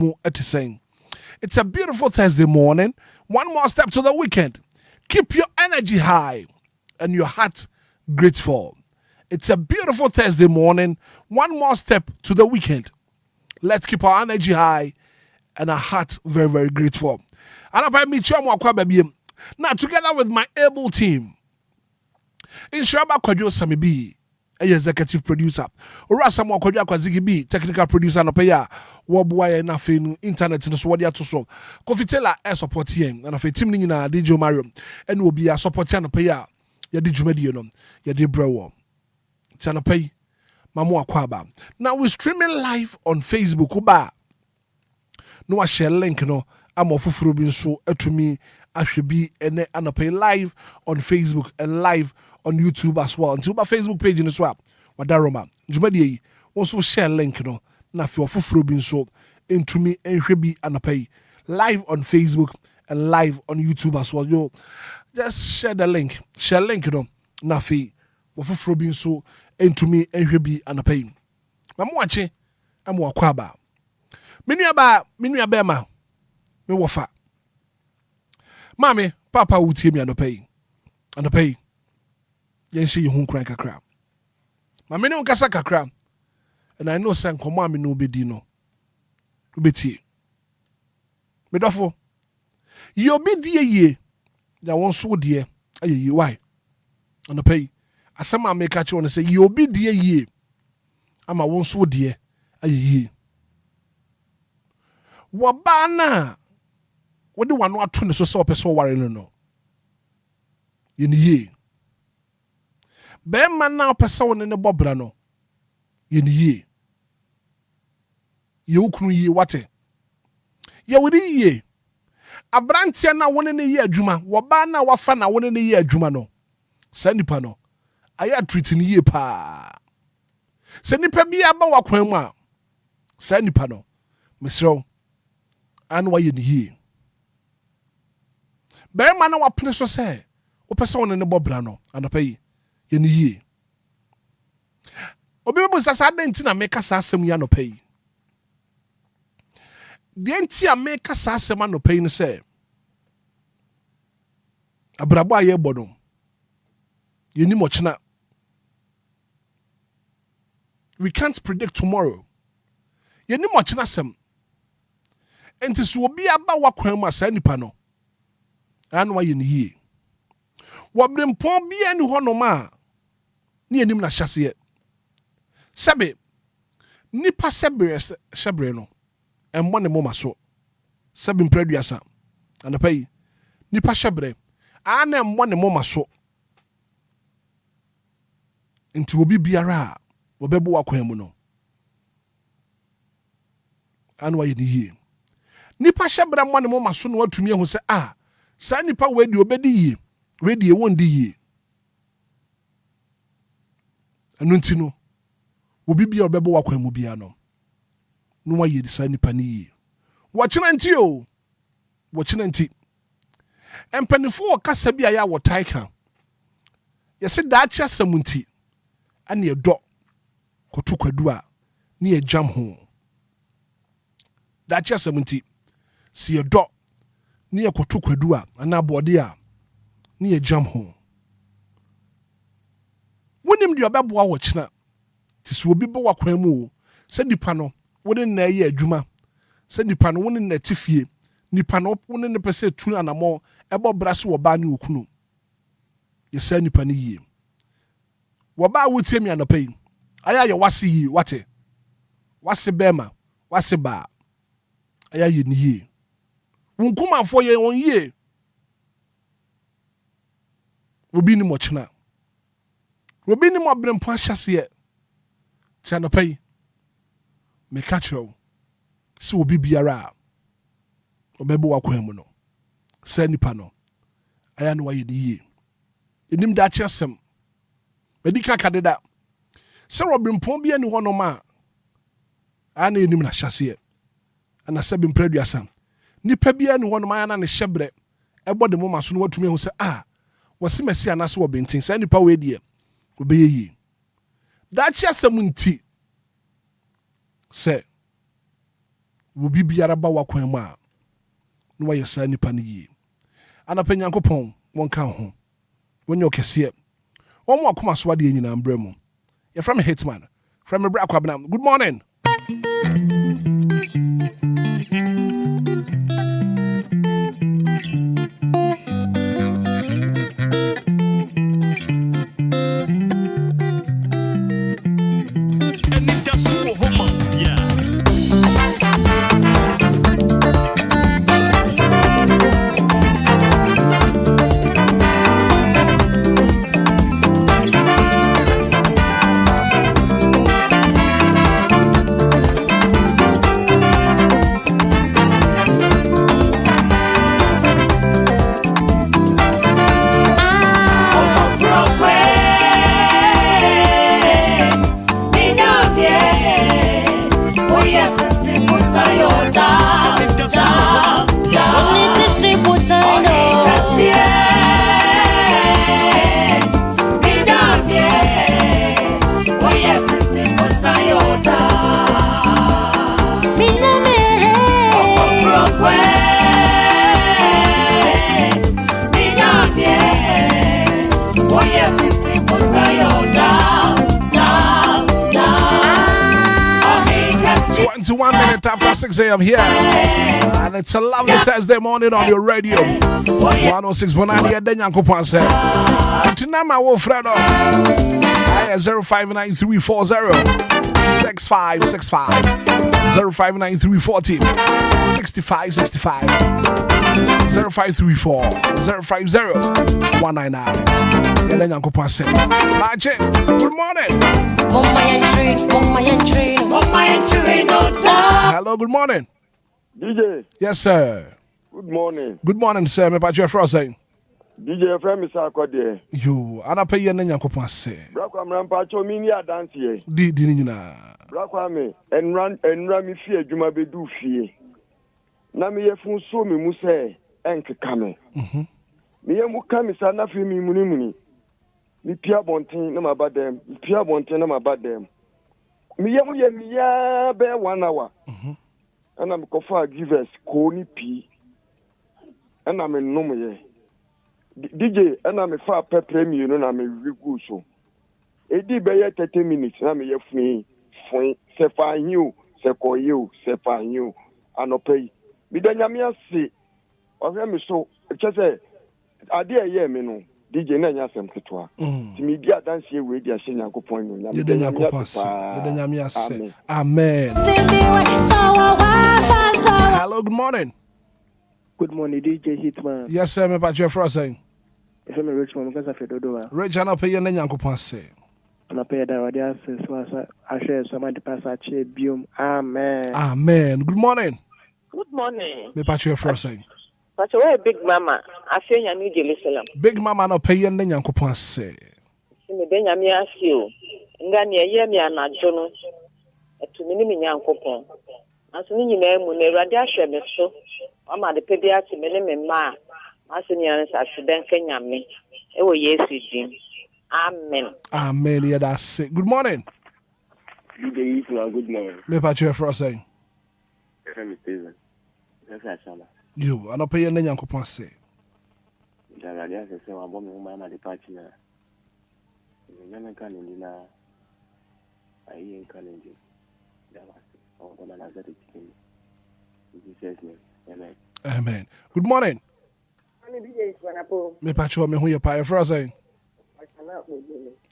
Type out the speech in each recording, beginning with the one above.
It's a beautiful Thursday morning. One more step to the weekend. Keep your energy high and your heart grateful. It's a beautiful Thursday morning. One more step to the weekend. Let's keep our energy high and our heart very, very grateful. And I meet you now together with my able team. In Shaba Kodjo Samibi, executive producer. Urasa Mo Kodjo Kwazigi B, technical producer no paya. Wobwa na fin internet no so wadia to so. Kofi Taylor support him and afi team ni na DJ Mario and Obia support no paya. Ya di dwumadi no. Ya di brewo. Tana pay Mamu Akwaba. Now we're streaming live on Facebook. Uba. No share link no. I'm ofufuro bi nso atumi ahwebi ene anapay live on Facebook and live on YouTube as well. Until my Facebook page in the swap. Wadaroma. Jumadi also share link no. Na fi ofufuro bi nso entumi enhwebi anapay live on Facebook and live on YouTube as well. Yo, just share the link. Share link no. Na fi ofufuro bi nso entumi enhwebi anapay. Mamuache amu akwaba. Minu aba ma. Me wofa. Mami, papa wutie me anopay. Anopay. Yenshi ye hu kran kakra. Mami ne unkasa kakra. And I know say nkomo ami no obedi no. Obeti. Me dofo. Ye obedi ye. Ya won so de aye why? Anopay. Asama make a cho say ye obedi ye. Ama won so de aye. Wabana. What do one want to so person worry no? Yen ye. Be man now person in the bobra no. Yen ye. Ye ukunu ye wate. Ye wudi ye. Abrantia na wone ne ye adwuma. Waba na wafa na wone ne ye adwuma no. Sa nipa no. Aya treat ni ye pa. Se nipa bi aba wakwan mu a. Sa nipa no. Mesro. Anwa ye ni ye. Berma na wapene so say o pese won ne bobra no anapay ye ni ye. Obi be sasa denti na meka sa asem ya no pay. Denti a meka sa asem no pay no say abrabo aye bodo. Ye ni mochina. We can't predict tomorrow. Ye ni mochina sem. Enti so obi aba wakwan mu asa nipa no. Anwa ye ni ye. Wabrempon bia ni hono ma ni anim na hyase ye. Sebe nipa sebre no. Emmo ne moma so. Sebe mpraduasa. Anapai nipa sebre ana emmo ne moma so. Enti obi biara obebu wakwan mu no. Anwa ye ni ye. Nipa sebre emmo ne moma so no watumi ehu se sa nipa wedi obedi ye. Wedi ye won di ye. Anu nti no. Obi bia obebo wakwan mu bia no. No wa ye di sa nipa ni ye. Wachina nti o. Wachina nti. Empanifo kasa bia ya wotai kan. Yesi da acha samunti. Ani edo. Kotu kwadu a ni e jam ho. Da acha samunti. Si edo. Ni ekotu kwadu a ana bode a ni jam ho. Wonim de obeboa wo kina. Ti so obi bo wakwan mu se nipa no woni na ye adwuma. Se nipa no woni na tifie. Nipa no woni ne pese tu anamo ebo brase wo ba ni okunu. Ye se nipa ni yie. Wo ba wutie mi anopai. Aya ye wase yi wate. Wase bema, wase ba. Aya ye ni yie. Unkuma for ye on ye. Obi ni mochina. Obi ni mo brempo ahyase ye. Ti anopai. Me catch you. Si obi biara. Obebu wakwan mu no. Sa nipa no. Aya no waye ni ye. Enim da kyesem. Medika kadeda. Se robrempo bia ni hono ma. Ana enim na hyase ye. Ana se bimpraduasa. Nipa bia ni wono ma na ne hyebre ebo de moma so no watumi hu se wasi mesi anase wo bentin sa nipa we die obeyeyi da chi asem nti se will be biara ba wakwan mu a no wa yesa nipa ne yi anapa nyankopon won ka ho won yo kese won mo akoma so ade nyina mbra mu you from Hitman from Bra Kwabna. Good morning. Anidaso Wɔhɔ, Obia. One minute after 6 a.m. here, and it's a lovely Thursday morning on your radio. 106.9 here, Denyankopan said. Tonight, my old friend, 0593406565, 0593406565, 0534-050-199. Denyankopan said. Magic. Good morning. Hello, good morning. DJ. Yes, sir. Good morning. Good morning, sir. Me pa you for saying. DJ FM is akode. You, ana pay ye na Nyankopon say. Brakwa mrampa cho mi ni dance ye. Di nyina. Brakwa me enra mi fie adwuma bedu fie. Na me ye fun so me mu say enkeka me. Me ye mu ka me sa na fi mi muni. Mi pia bonten na mabadem. Mi pia bonten na mabadem. Me ye mu ye mi ya be 1 hour. And I'm kofa givers ko ni pi. And I'm nom ye. DJ and I'm a far pepper me no na me regu so. Edi be ye 30 minutes na me ye fun se fa you se ko you se fa you anopay. Me da nyame ase. O fe me so che say ade ye me no. DJ na nya asem ketwa. Ti me dia dance ye we dia hye Nyankopon no na me da Nyankopon ase. Da nyame ase. Amen. Hello, good morning. Good morning, DJ Hitman. Yes, sir. Me pa you for saying. If I'm a rich man, because I feel dodo. Rich ana pay ye na Nyankopon ase. Ana pay da wadi ase so I share some of the passage biom. Amen. Amen. Good morning. Good morning. Me pa you for saying. But where Big Mama? I feel you need Jerusalem. Big Mama no pay ye na Nyankopon ase. See me benya me asio. Ngani ye me anajo no. Etu me ni Nyankopon. Aso ni nyina emu na Awurade ahwe me so. Ama de pedi ati me ne me ma. Aso ni an sa suden kenyame. E wo Yesu din. Amen. Amen. Yeah, that's it. Good morning. DJ good morning. Me pa you for saying. FM Steven. FM You, I don't pay any Nyankopon say. Jaradia say wa bo me ma de party na. Nyame kan ndi na ayi kan ndi. Amen. Good morning. Me pacho me hu ye pa for saying.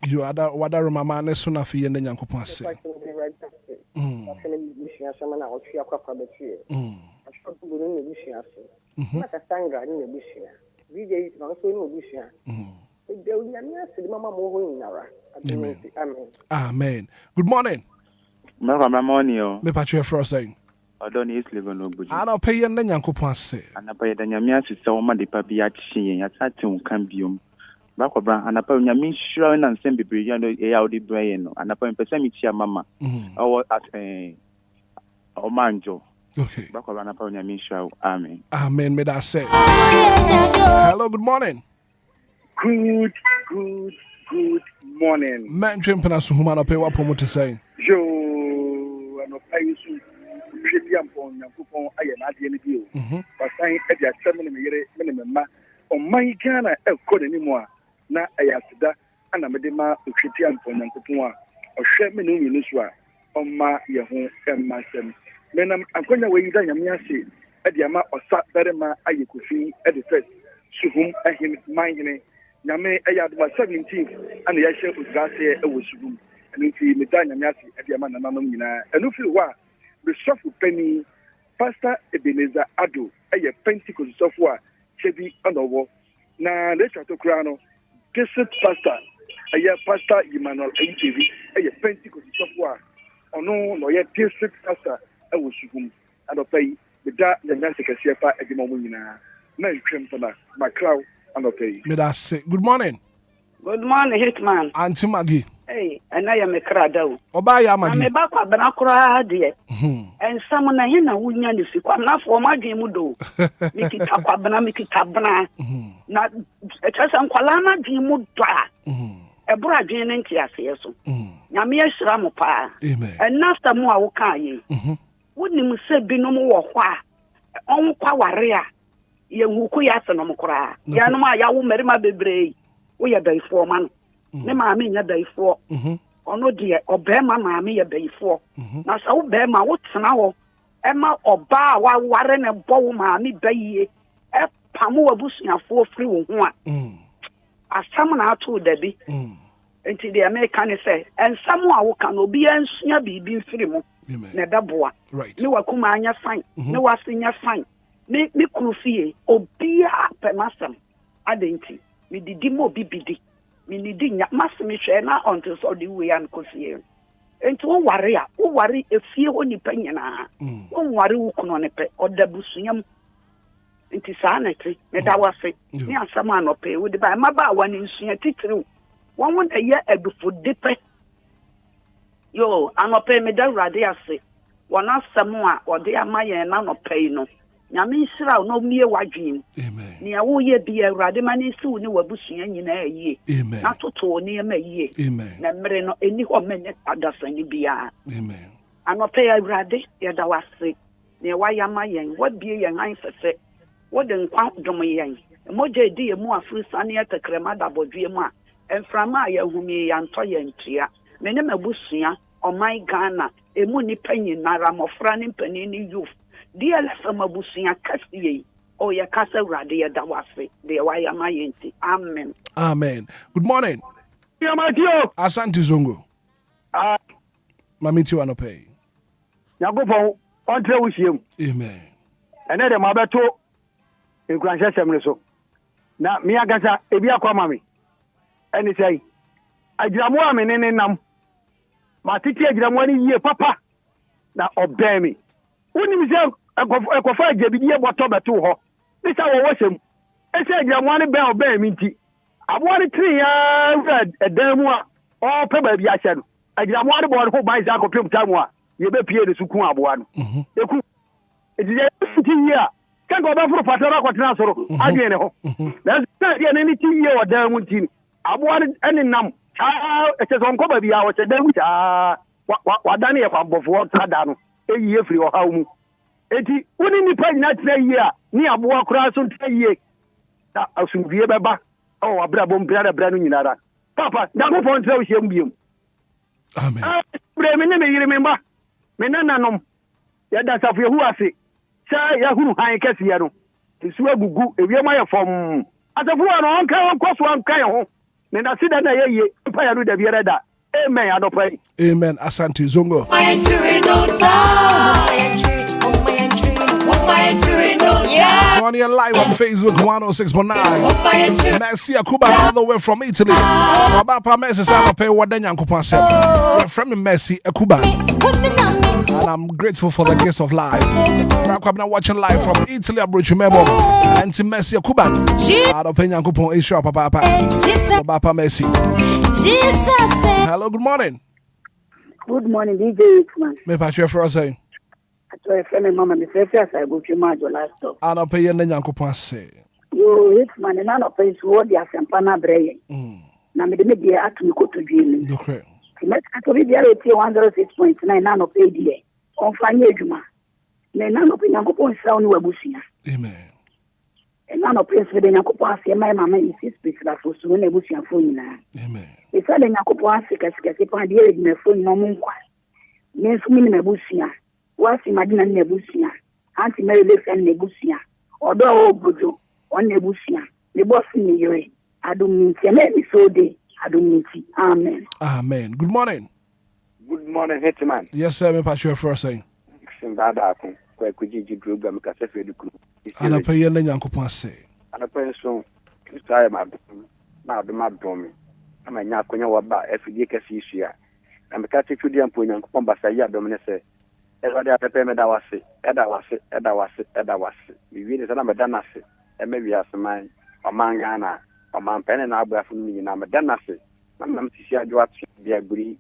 You ada wada mama ne so na fi ye Nyankopon ase. Amen. Good morning. Me pacho for saying. Odoni is living no good. I don't pay ye na Nyankopon ase. Anapa ye da nyame asese wo ma de pa bia kye ya tate wo kan biom. Bakobra anapa nyame hira na nsem bebre ya no e ya odi brain no. Anapa mpesa mi tia mama. Owo at Omanjo. Okay. Bakobra anapa nyame hira. Amen. Amen. Me that say. Hello, good morning. Good morning. Man trimping us whom I pay what promote to say. Yo, I'm a pay you. for Yankupon, I am not the end deal. But saying at the 7 minimum, on my Ghana, a code anymore. Now I have that, and I'm a dema, Uchian for Yankupon, or Sherman in Nusra, on my Yahoo and myself. Then I'm going away down Yamiasi, at the amount of Sat Berema, I could see at the first, to whom I him minding. Yame, I had my 17th, and the Asher was Garcia, was room. And if you medanya nyasi at the amount of Mamma, and if you are the software penny, Pastor Ebenezer Ado, a Pentecost software, Chevy Anovo. Now, let's try to crown District Pastor, a Pastor Emmanuel ATV, a Pentecost software, or no, District Pastor, I was room, and I'll pay the dark the Nassika Shepa at the moment. No, my crowd, and I'll pay. Good morning. Good morning, Hitman. Auntie Maggie. Hey, and I am a crowd. Obia Maggie. I'm a back of Banakura, dear. And someone I hear wouldn't you come not for my game would do. Miki Tapabana, Miki Tabana. Not a Chasam Kalana dream would try. A bragin and Tias. Yamia Shramopa. And Nasta Mua Wokai. Wouldn't you say Binomo or Qua? On Qawaria. Yamukuyasanokra. Yanama Yawu Merima Bebre. We are day 4 man. Ne mammy a day 4. Or no dear, or bear my mammy a day 4. Now so bear my what's now. Emma or bar while warren and bow mammy bay. A pamu a bushing 4 free 1. As someone out to Debbie. Until the American say, and someone who can be and snubby being free. Never boy. Right. No Akumanya fine. No Asinya fine. Me Krufi, Obia Pemasam. I didn't. Me did mo bibidi. Me nidin ya masmi share na until so the way and cosie. And to worry a few only penyana. Don't worry who can on a pet or the busium. It is sanity. That was it. Near someone or pay with the by my bar one in Siatitru. 1 month a year before dipper. Yo, I'm not pay me that radiasi. One ask someone or they are my and I'm not paying no. Yamin Sra no mere wagin. Amen. Near all ye be a radimani soon you were bushing in a ye. Amen. Not to near me ye. Amen. Never no any woman others any be. Amen. I'm not pay a radi, yet I was sick. Near why am I young? What be a young answer say? What then quite domain? A moja dear more free sunny at the cremada bodriema, and from my whom ye and toy and tia. Many a bushia or my Ghana, a money penny naram of running penny youth. DLFM abusia kasi o ya kasa radia dawase de wa ya mayenti. Amen. Amen. Good morning. Yamatio. Asante Zongo. Mamiti wanope. Yagopo ontre wuhiem. Amen. Ene de mabeto Enquires semre so. Na mi agasa ebi akwa mami. Eni sei. Agyiramu amenene nam. Matiti agyiramu ani yie papa. Na obemi. Woni mi se ekofa agabidie boto beto ho. Ni sa wo wosem. Ese agyiramu ani be obemi nti. Abo ni tri ya edan mu a o pe ba bi ahye no. Agyiramu ani bo ko ban za ko pem tamu a ye be pie de sukun abo no. Eku ejije nti ya kango ba furu patara ko tena soro adwe ne ho. Na se ne ni ti ye odan mu nti abo ani nam ese so nko ba bi a wo se dan mu cha wa dan ye kwa bofo tada no eyi efiri o hawo mu eti woni ni pa nyina tena yi a ni abo akura so tena yi na asumvie beba o abra bom bra bra no nyinara papa da go pon tena o hiem biem amen bre me ne me yire me ba me nananom ya da safu yehu ase sa ya huru han kese ya no esu agugu ewiem aye fom asafu no onka so anka ye ho me na sida na ye pa ya no da biere da amen adopai amen. Asante Zongo. Joining you live on Facebook 106.9. Merci Akuba all the way from Italy. Papa Messi say pay what then Yankupan said. We're from Messi Akuba. And I'm grateful for the gift of life. I'm now watching live from Italy Abroach Memo. And to Messi Akuba. Out of Yankupon Asia Papa Messi. Hello, good morning. Good morning, DJ Hitman. Me patch your for say. I friend mama me say I go to my last stop. I don't pay any Yankupon say. You Hitman and I pay to what the Asampana Bray. Na me the media at me go to jail. Okay. Let's go to the 106.9 nano pay day. On Fanya Juma. na na no nyankopɔn nhyira no wabusua Amen. na no prince de nyankopɔn ase my mama is special for so na abusuafo nyinaa. Amen. Isa de nyankopɔn ase kɛsekɛse pa de yɛ edwumafo nyinaa mo nkwa me nso mi na abusua wasi madina na abusua anti mary lefen na abusua ɔdɔ obojo on na abusua me boss ni yere adom nti na episode adom nti. Amen. Amen. Good morning. Good morning, Hitman. Yes, sir. Me pass you first saying. Simbada ko kujiji droga me kasa fe dukuru. Ana pay na Nyankopɔn say. Ana pay so Kristo aye ma dom me. Ama nya akonya wo ba afidie kase isua. Na me ka tetudi ampo Nyankopɔn basa yi adom ne se. Ewade apepe me da wase. Eda wase. Mi wi ne sana me da na se. E me wi asman. Oman Ghana. Oman pene na abuafo ni nyina me da na se. Na me tisi adwo atu bia gburi.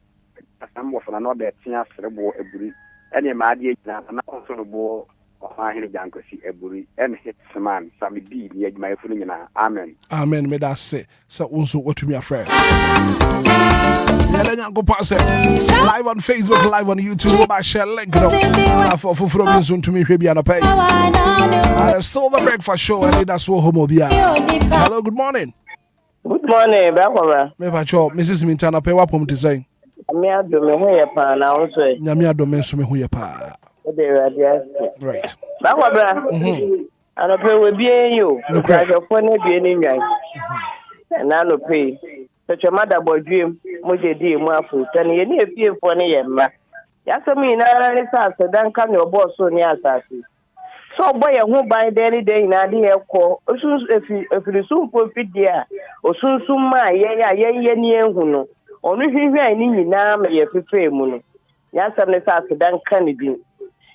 Asam wo fana no be tia serebo eburi. Ene ma ade gyina na so no bo ofa hene jankosi eburi ene Hitman sami bi ni adwuma efu nyina. Amen. Amen. Me da say so unso watumi afre. Yeah, Nyankopɔn say live on Facebook, live on YouTube, about share link no. For from soon to me hwe bia na pay. I saw the breakfast show and Anidaso Wɔhɔ Obia. Hello, good morning. Good morning, Baba. Me pa cho Mrs. Mintana pay wapom te say. Me ado me ho ye pa na wo so. Nyame adom nso me ho ye pa. Right. Baba. Ano pe we bien yo. Krajofo na bien ni nwan. Na no pe. Pecho mada bodwem mo je di mu afu. Tani ye ni efiefo ne ye ma. Ya so mi na ni sa sedan ka me obo so ni asase. So boy ye ho ban daily day na de ye ko. Osun efirisun po fidia. Osunsun ma ye ni ehu no. Onu hwehwe ani nyina me ye fefe mu no. Ya sam ne sa sedan ka ne bi.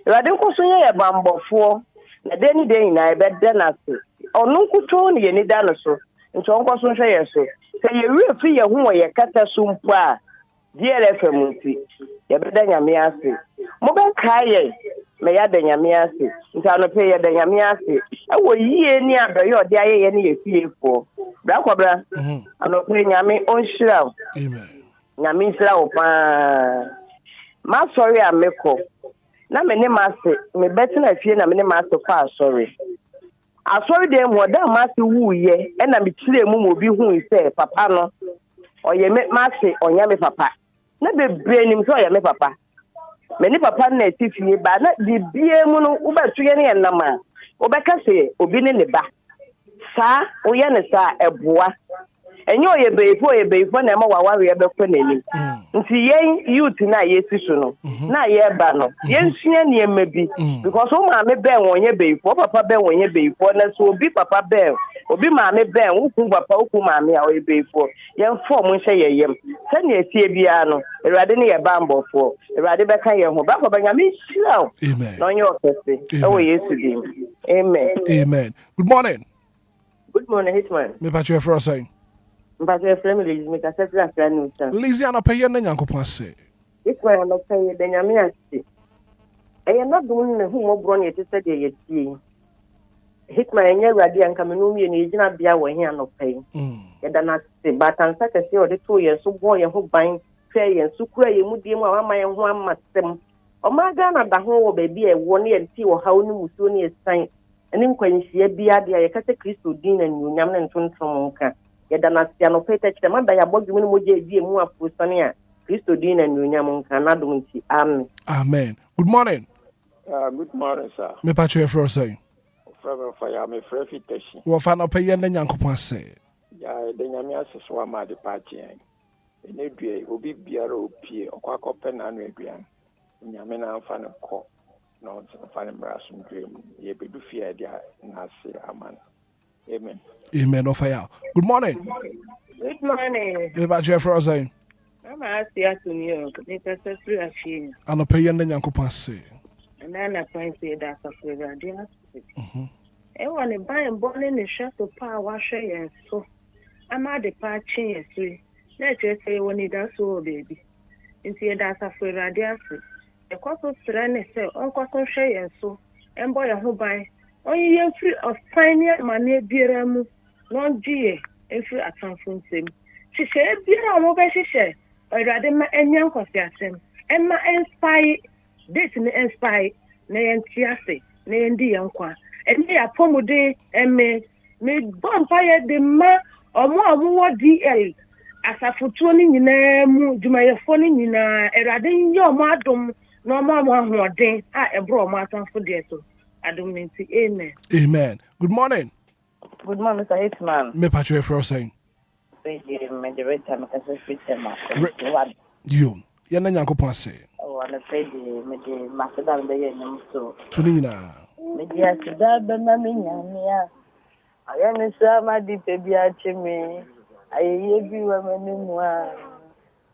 Ewade nko so ye bambofo. Na daily day na e be na se. Onu nkuto ne ye ni da no so. Nto nko so hwe ye so. Say you refi ye ho ye kata sumpo a DLFM nti ye be da nyame ase mo be kaye me ya da nyame ase nta no pe ye da nyame ase e wo yie ni adoye ode aye ye ni ye fiefo bra kwabra ano pe nyame onhyira. Amen. Nyame nsira wo pa ma sorry ameko na me ne ma se me betina fie na me ne ma se kwa sorry. Asori dem wo da ma se wuye e na me kire mu mo bi hu ise papa no oye me ma se onya me papa na bebre nim so oye me papa me ni papa na etifie ba na bibie mu no wo ba tuye ne nam a wo be ka se obi ne ne ba sa wo ye ne sa eboa enye oye beifo na ma waware ye be ko nanim nti yen youth na yesi so no na ye ba no yen sua ne emabi because o ma me ben wonye beifo papa ben wonye beifo na so obi papa ben obi ma me ben wuku papa wuku ma me a o beifo yen form nhye yeyem se ne etie bia no erade ne ye bambofo erade be kan ye ho ba ko ba nyame hira. Amen. No nye okese e wo Yesu dim. Amen. Amen. Good morning. Good morning, Hitman. Me pa cho first saying. Mbase family me ka se tra no sa. Lizzie ana pay na Nyankopɔn say. Hitman no pay de nyame ase. Eye na dum ne hu mo bro ne te se de ye tie. Hitman enye radi anka me no mi ne gina bia wo he anopay. Ye da na se batansa ka se o de to ye so bo ye ho ban hwe ye so kura ye mu die mu a ma ye ho amasem. O ma ga na da ho wo ba bi e wo ne ye ti wo hawo ne musuo ne esan. Ene nkwanhia bia de ye ka se Kristo din na nyonyam ne ntontom nka. Ye da na se anopay ta kire ma da ya bodwum ne mo je die mu afusane a Kristo din na nyonyam nka na dum nti. Amen. Amen. Good morning. Good morning, sir. Me pa cho first saying. Fire me fresh fish. Wo fa na pay na Nyankopɔn say. Ya de nyame aseso ama de party en. Ene due obi biara opie okwakope na anu aduan. Nyame na amfa ne kɔ na ɔmfa ne mrasum dream. Ye bedu fie dia na se aman. Amen. Amen. Of fire. Good morning. Good morning. Me ba cho first saying. I'm asking to you because it's free afie. Ana pay na Nyankopɔn say. And then I find that for the idea. Ewa ne ban born in the shadow power share so I'm at the part change three. Let's just say when it does so baby. In see that's a free idea. A couple strand say uncle share so and boy who buy only free of pioneer money biramu non G and free at some phone same. She said biramu by she said or rather my young consideration and my inspire this inspire na yɛntiase na yɛndi yɛn kwa ɛne apɔmude me bompa yɛ de ma ɔmo a ɔmo DL asafotuo ne nyinaa mu dwumayɛfo ne nyinaa Awurade nyɛ ɔmo adom na ɔmo ahoɔden a ɛboro ɔmo atamfo deɛ so adom ne nti amen. Good morning. Good morning, Mr. Hitman. Me patch for saying. Thank you, moderator. I'm going to You. You're not going to say. Oh, I'm afraid the master down there. So, Tunina. Media Sudan, Benamina. I am a Sama di Pebiachime. I hear you a memoir.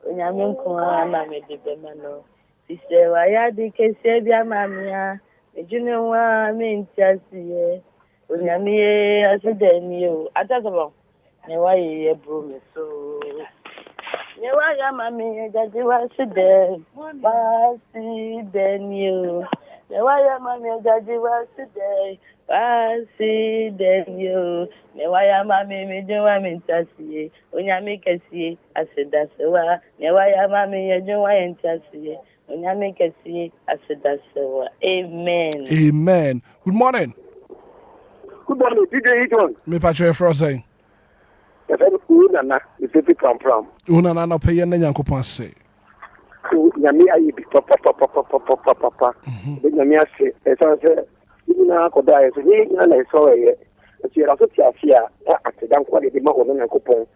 When I'm in Kuana, I made the Benano. Sister, I had the Casabia Mamia. The junior one means just here. When I'm here, I said, then you. I talk about. Newa ye bro so newa ya mami jaji wa side basi denyo newa ya mami jaji wa side basi denyo newa ya mami me jwa mentasi onyame kesi aseda sewa newa ya mami ye jwa entasi onyame kesi aseda sewa amen. Good morning. Good morning, DJ Hitman. Me patch for saying. Nana, the city come from. Una no pay and Yankopon say. Yami, I be papa. Then Yami say, as I said, you know, I die. So he and I saw it. But you are also here at the damn quality more than a coupon.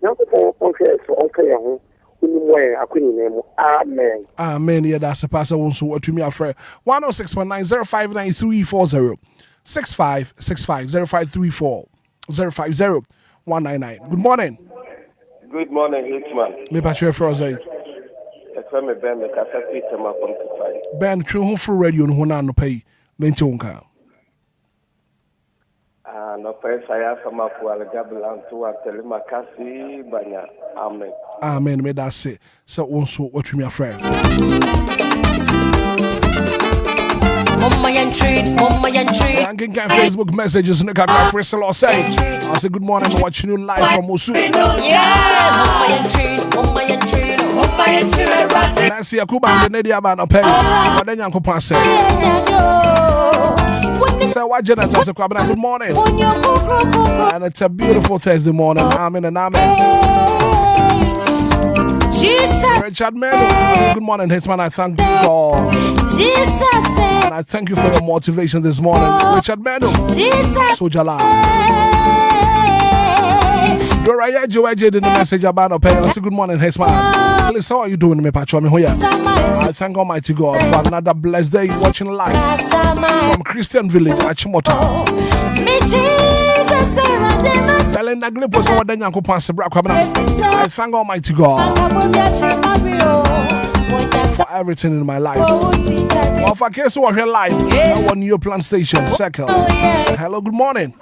Now, okay, Amen. Amen. Yeah, that's a pastor wants what to me, a friend. 10619059340 65650534 050 199. Good morning. Good morning, Hitman. Me patch your frozen. Ben, true for radio and one no pay. Mentionka. No pay saya sama kuala gabelan tua telemakasi banyak. Amen. Amen. Me that's it. So also what to me, a friend. Mama and trade. I can get Facebook messages in the car. Crystal or say, I say good morning. I'm watching you live from Osu. Nancy Akuba and the Nadia Band of Pay. But then Uncle Pass. So what Jonathan said, good morning. And it's a beautiful Thursday morning. Amen and amen. Jesus. Richard Melo. Good morning, Hitman. I thank you for Jesus. And I thank you for your motivation this morning. Richard Melo. Jesus. Sojala. Doraya Joe did the message about pay. I say good morning, Hitman. Please, how are you doing, me Pacho? I thank Almighty God for another blessed day watching live from Christian Village at Chimota. I thank Almighty God for everything in my life. Well, for case we're here live on your plant station, Circle. Hello, good morning.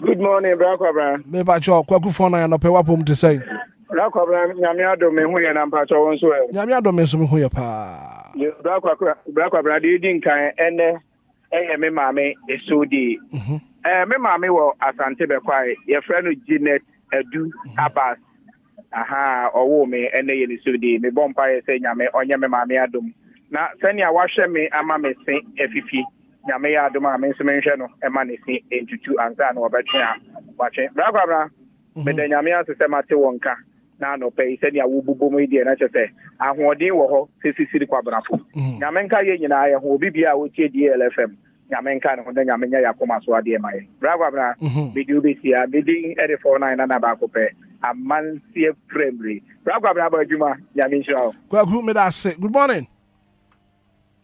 Good morning, Brakabra. Me Pacho, Kwaku Fona and Ope Wapum to say. Brakabra, Yamiado, me, and Pacho, and so Yamiado, me, so me, pa. Brakabra, didn't kind and me, mammy, is so deep. Me mammy will asante be quiet. Your friend Jeanette Edu Abbas. Aha, or woman, and they in the me bompire say yame or yame mammy adum. Now, send ya wash me, a mammy say, Fifi. Yame aduma, mention a money say into two and then or better. Watching Brabra, but then Yamia to say Mate Wonka. Now no pay, send ya wubu media, and I just say, I want dear Woho, City Quabrafo. Yamenka, you know, I will be with DLFM. Yamenka, and then Yamina Yakoma Swadi, my Brabra, we do this year, bidding 84.9 and Abaco pay. A man see friendly. Brabra Juma, Yamin Shaw. Well, me that say, good morning.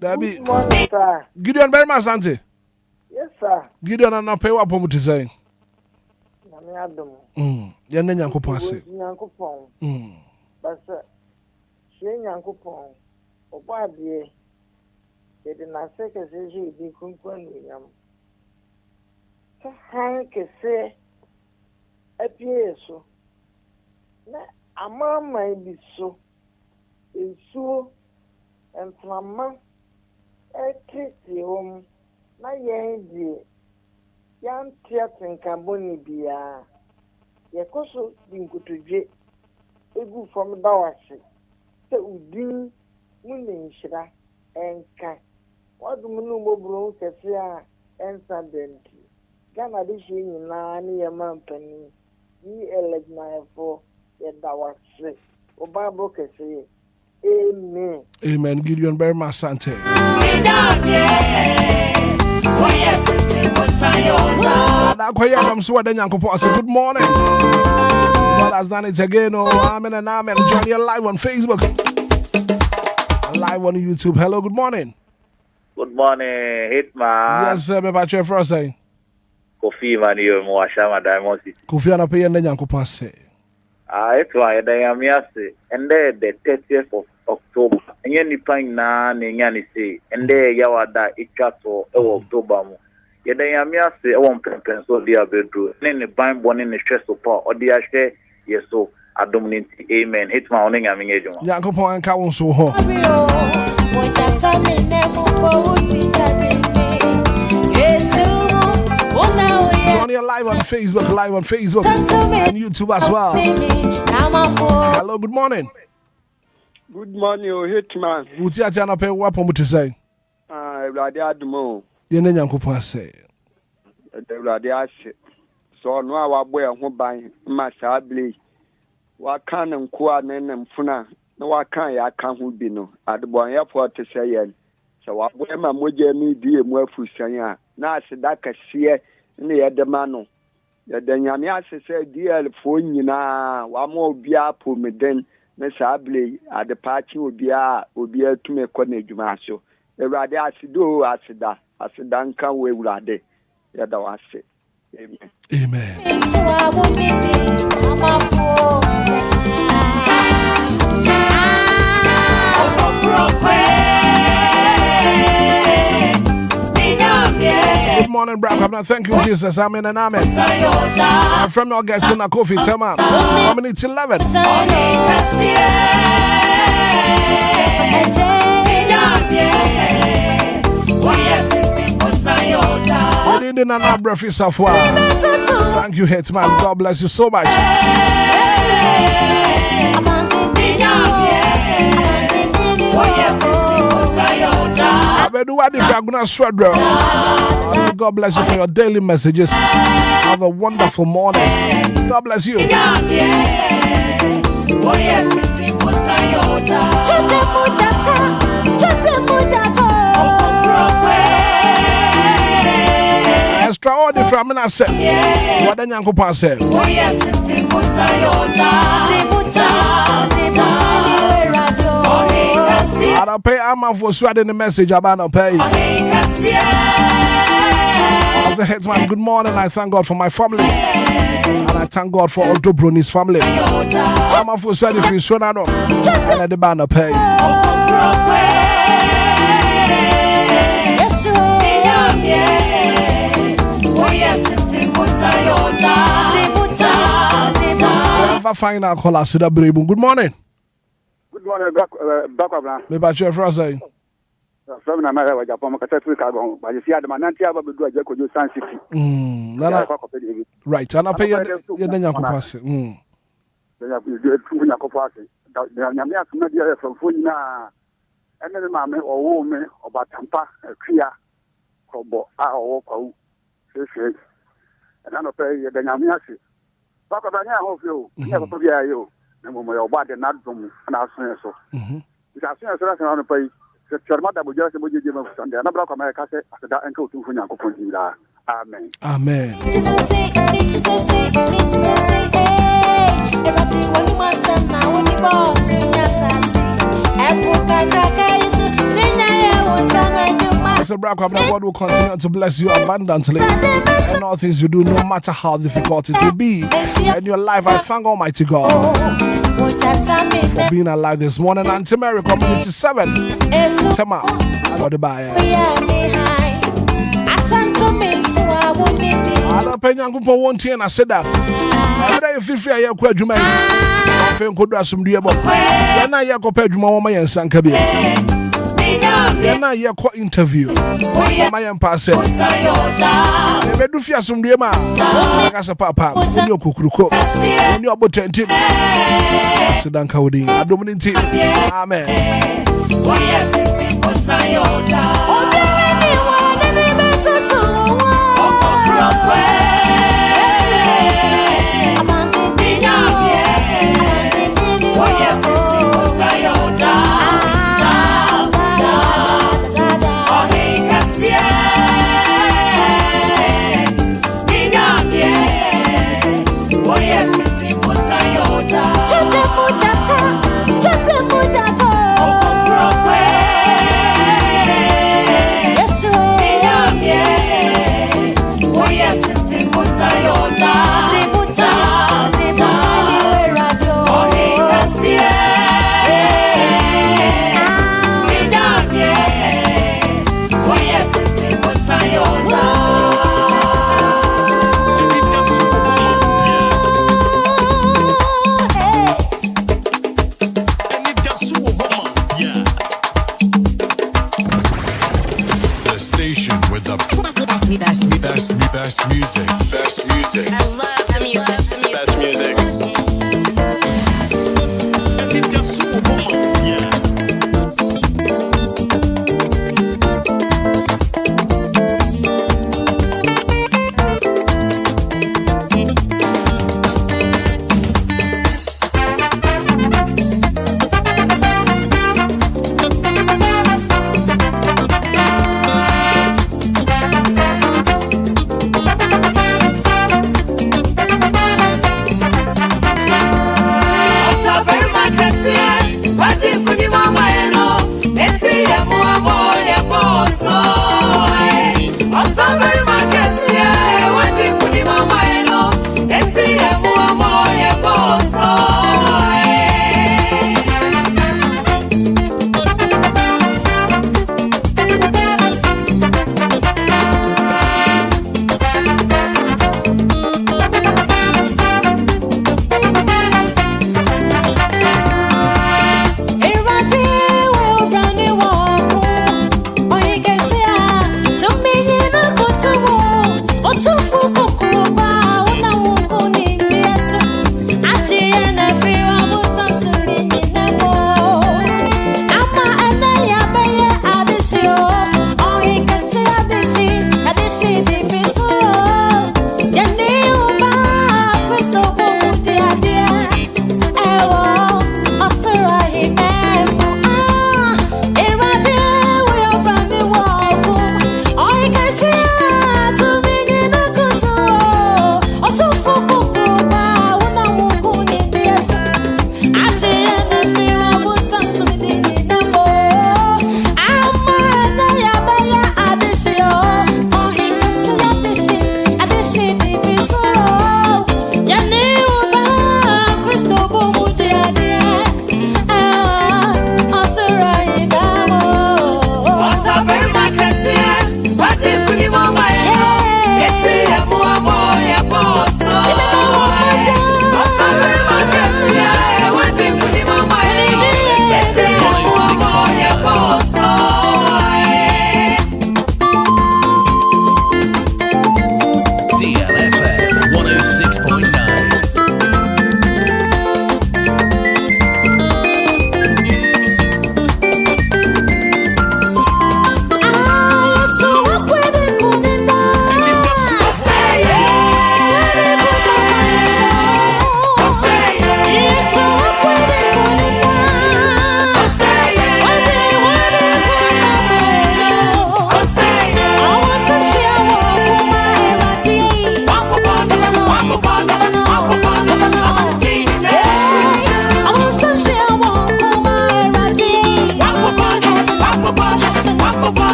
Good morning, sir. Gideon very much, Auntie. Yes, sir. Gideon and not pay what I'm to say. Yan Yankopon. But, sir, she Yankopon. O Bobby, they did not say as you be concerned. Hank say, appears so. A man might be so. Is so, and from man. Christy home, my young theatre Camboni Bia. Yakoso being good to J. A good from Dawasi. So, Udin, Winning Shira, and Cat. What do you know, bro? Kefia and Sandenti. Ghana this year in Nani a man penny. Ye elect my for that was sick. Obama say, Amen. Amen. Gideon Berma Sante. Good morning. God has done it again. Oh, amen and amen. Join you live on Facebook, live on YouTube. Hello, good morning. Good morning, Hitman. Yes, sir. Me patch for us. Kofi man, you mo ashama Diamond City. Kofi ana pay ndenya nkopon say. Etwa ya Diamond say. And the 30th of October. Enye nipa na nya ni say. And ya wada itwa to October mo. Ya Diamond say e won pempen so dia bedru. Ne ban boni ne hwe so pa. Odi ahwe yeso adomniti. Amen. Hitman onen nya menye djuma. Yankopon anka won so ho. Join you live on Facebook, and YouTube as well. Hello, good morning. Good morning, Hitman. Uti ati ana pe wapo mutu say. Ewurade adumo. Ye ne Nyankopon say. Ewurade ase. So no a wabo e ho ban ma saa ble. Wa kan nko a ne mfuna. Na wa kan ya kan ho bi no. Adebon ye for te say yen. So wabo e ma moje mi di emu afusan a. Na aseda kase ne yedema no. Yedanyame ase say DLFM nyina wa ma Obia pomeden. Mesa able at the party Obia to me kɔ n'adwuma so. Ewurade asido asida nka we ewurade. Yada wase. Amen. Amen. Good morning, brother. Thank you, Jesus. Amen and amen. I'm from Augustine Kofi Tema. Community 11. Thank you, Hitman. God bless you so much. God bless you for your daily messages. Have a wonderful morning. God bless you. Extraordinary from I said. What the Nyankopon said. I don't pay Amma for spreading the message about no pay. As a headsman, good morning. I thank God for my family. And I thank God for Otto Bruni's family. Amma for spreading free Sonano. And I demand no pay. Have a final call. Good morning. Good morning, back. Maybe I share for us. From America, Japan, Cargo, but you see, I'm not able to do a Jacob San City. Right, and I pay you the pass. From Funa, and then mamma or woman or Batampa, a Kia, Cobo, or Fish, and I pay the Yamiasi. Back of an hour of you, never forget you. And when your body not from an answer so. It's as soon as I can pay. Mother will just give him Sunday. And I'm America after that and go to Funako. Amen. Amen. So, God will continue to bless you abundantly in all things you do, no matter how difficult it will be in your life. I thank Almighty God for being alive this morning. Auntie Mary, Community 7. Tema, for the buyer. I don't pay young people 1 year and I said that. Every day, 50 years, I do my could do some dear book. Then I go pay my and Sankabi. Then I hear interview. My empire. Never do fear some dear man. As a papa, when you're cook, when you're potential. Sedan Cody, I dominate. Amen.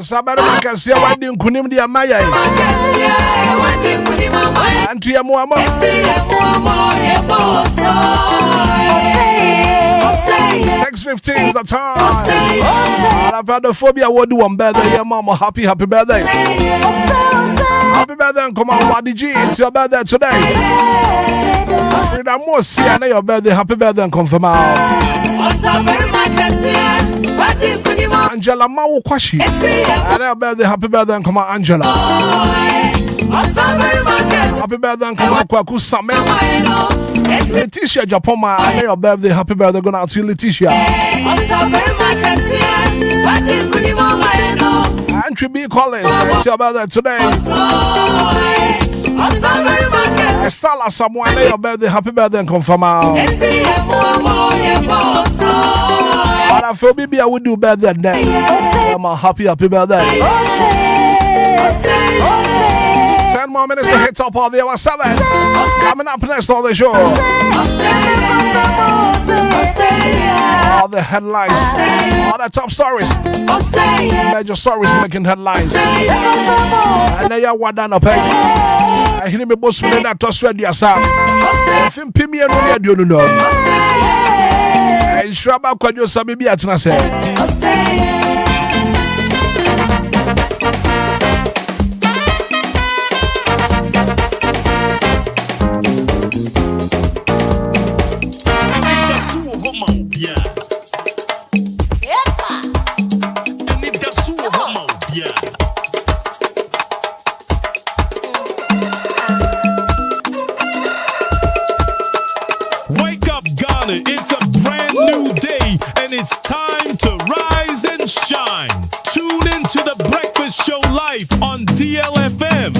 Sabari Makasia, what didn't Kunim the Amaya? And to Yamuamo. 6:15 is the time. Phobia, what do one birthday? Your mama, happy birthday. Happy birthday and come on, YDG. It's your birthday today. Freedom was here, your birthday. Happy birthday and confirm out. Angela Mau Kwashi. And her birthday, happy birthday and come on, Angela. Happy birthday and come on, Kwaku Samuel. Letitia Japoma, and your birthday, happy birthday, going out to Letitia. Andrew B. Collins, it's your birthday today. Estella Samuel, your birthday, happy birthday and confirm out. But I feel maybe I would do better than that. I'm a happy birthday. 10 more minutes to hit top of the hour 7. Coming up next on the show. All the headlines, all the top stories, major stories making headlines. And they are one down a pay. I hear me boss me that to sweat your son. If you pay me a no, you know. And Shraba could you some be at Nasa. It's a brand new day and it's time to rise and shine. Tune into the Breakfast Show live on DLFM.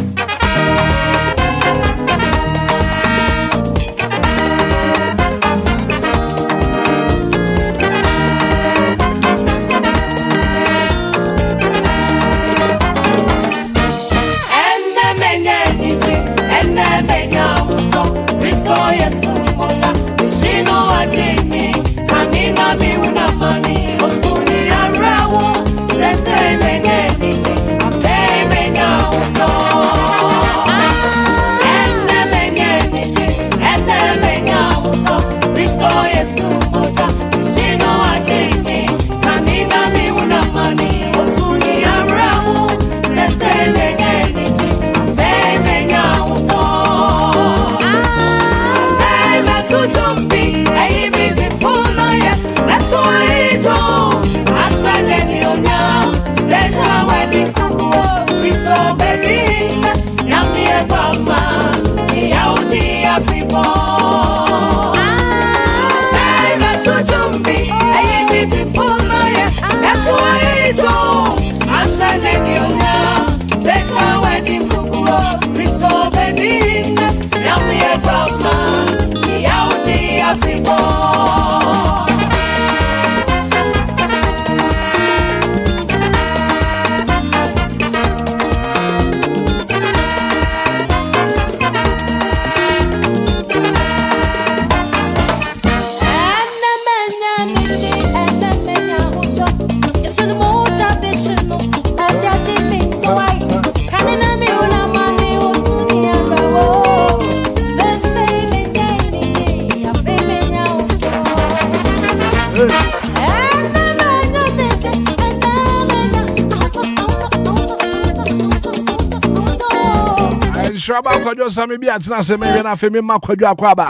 Shraba Kojo Sami be at Nasa, maybe not Femi Makojo Aquaba.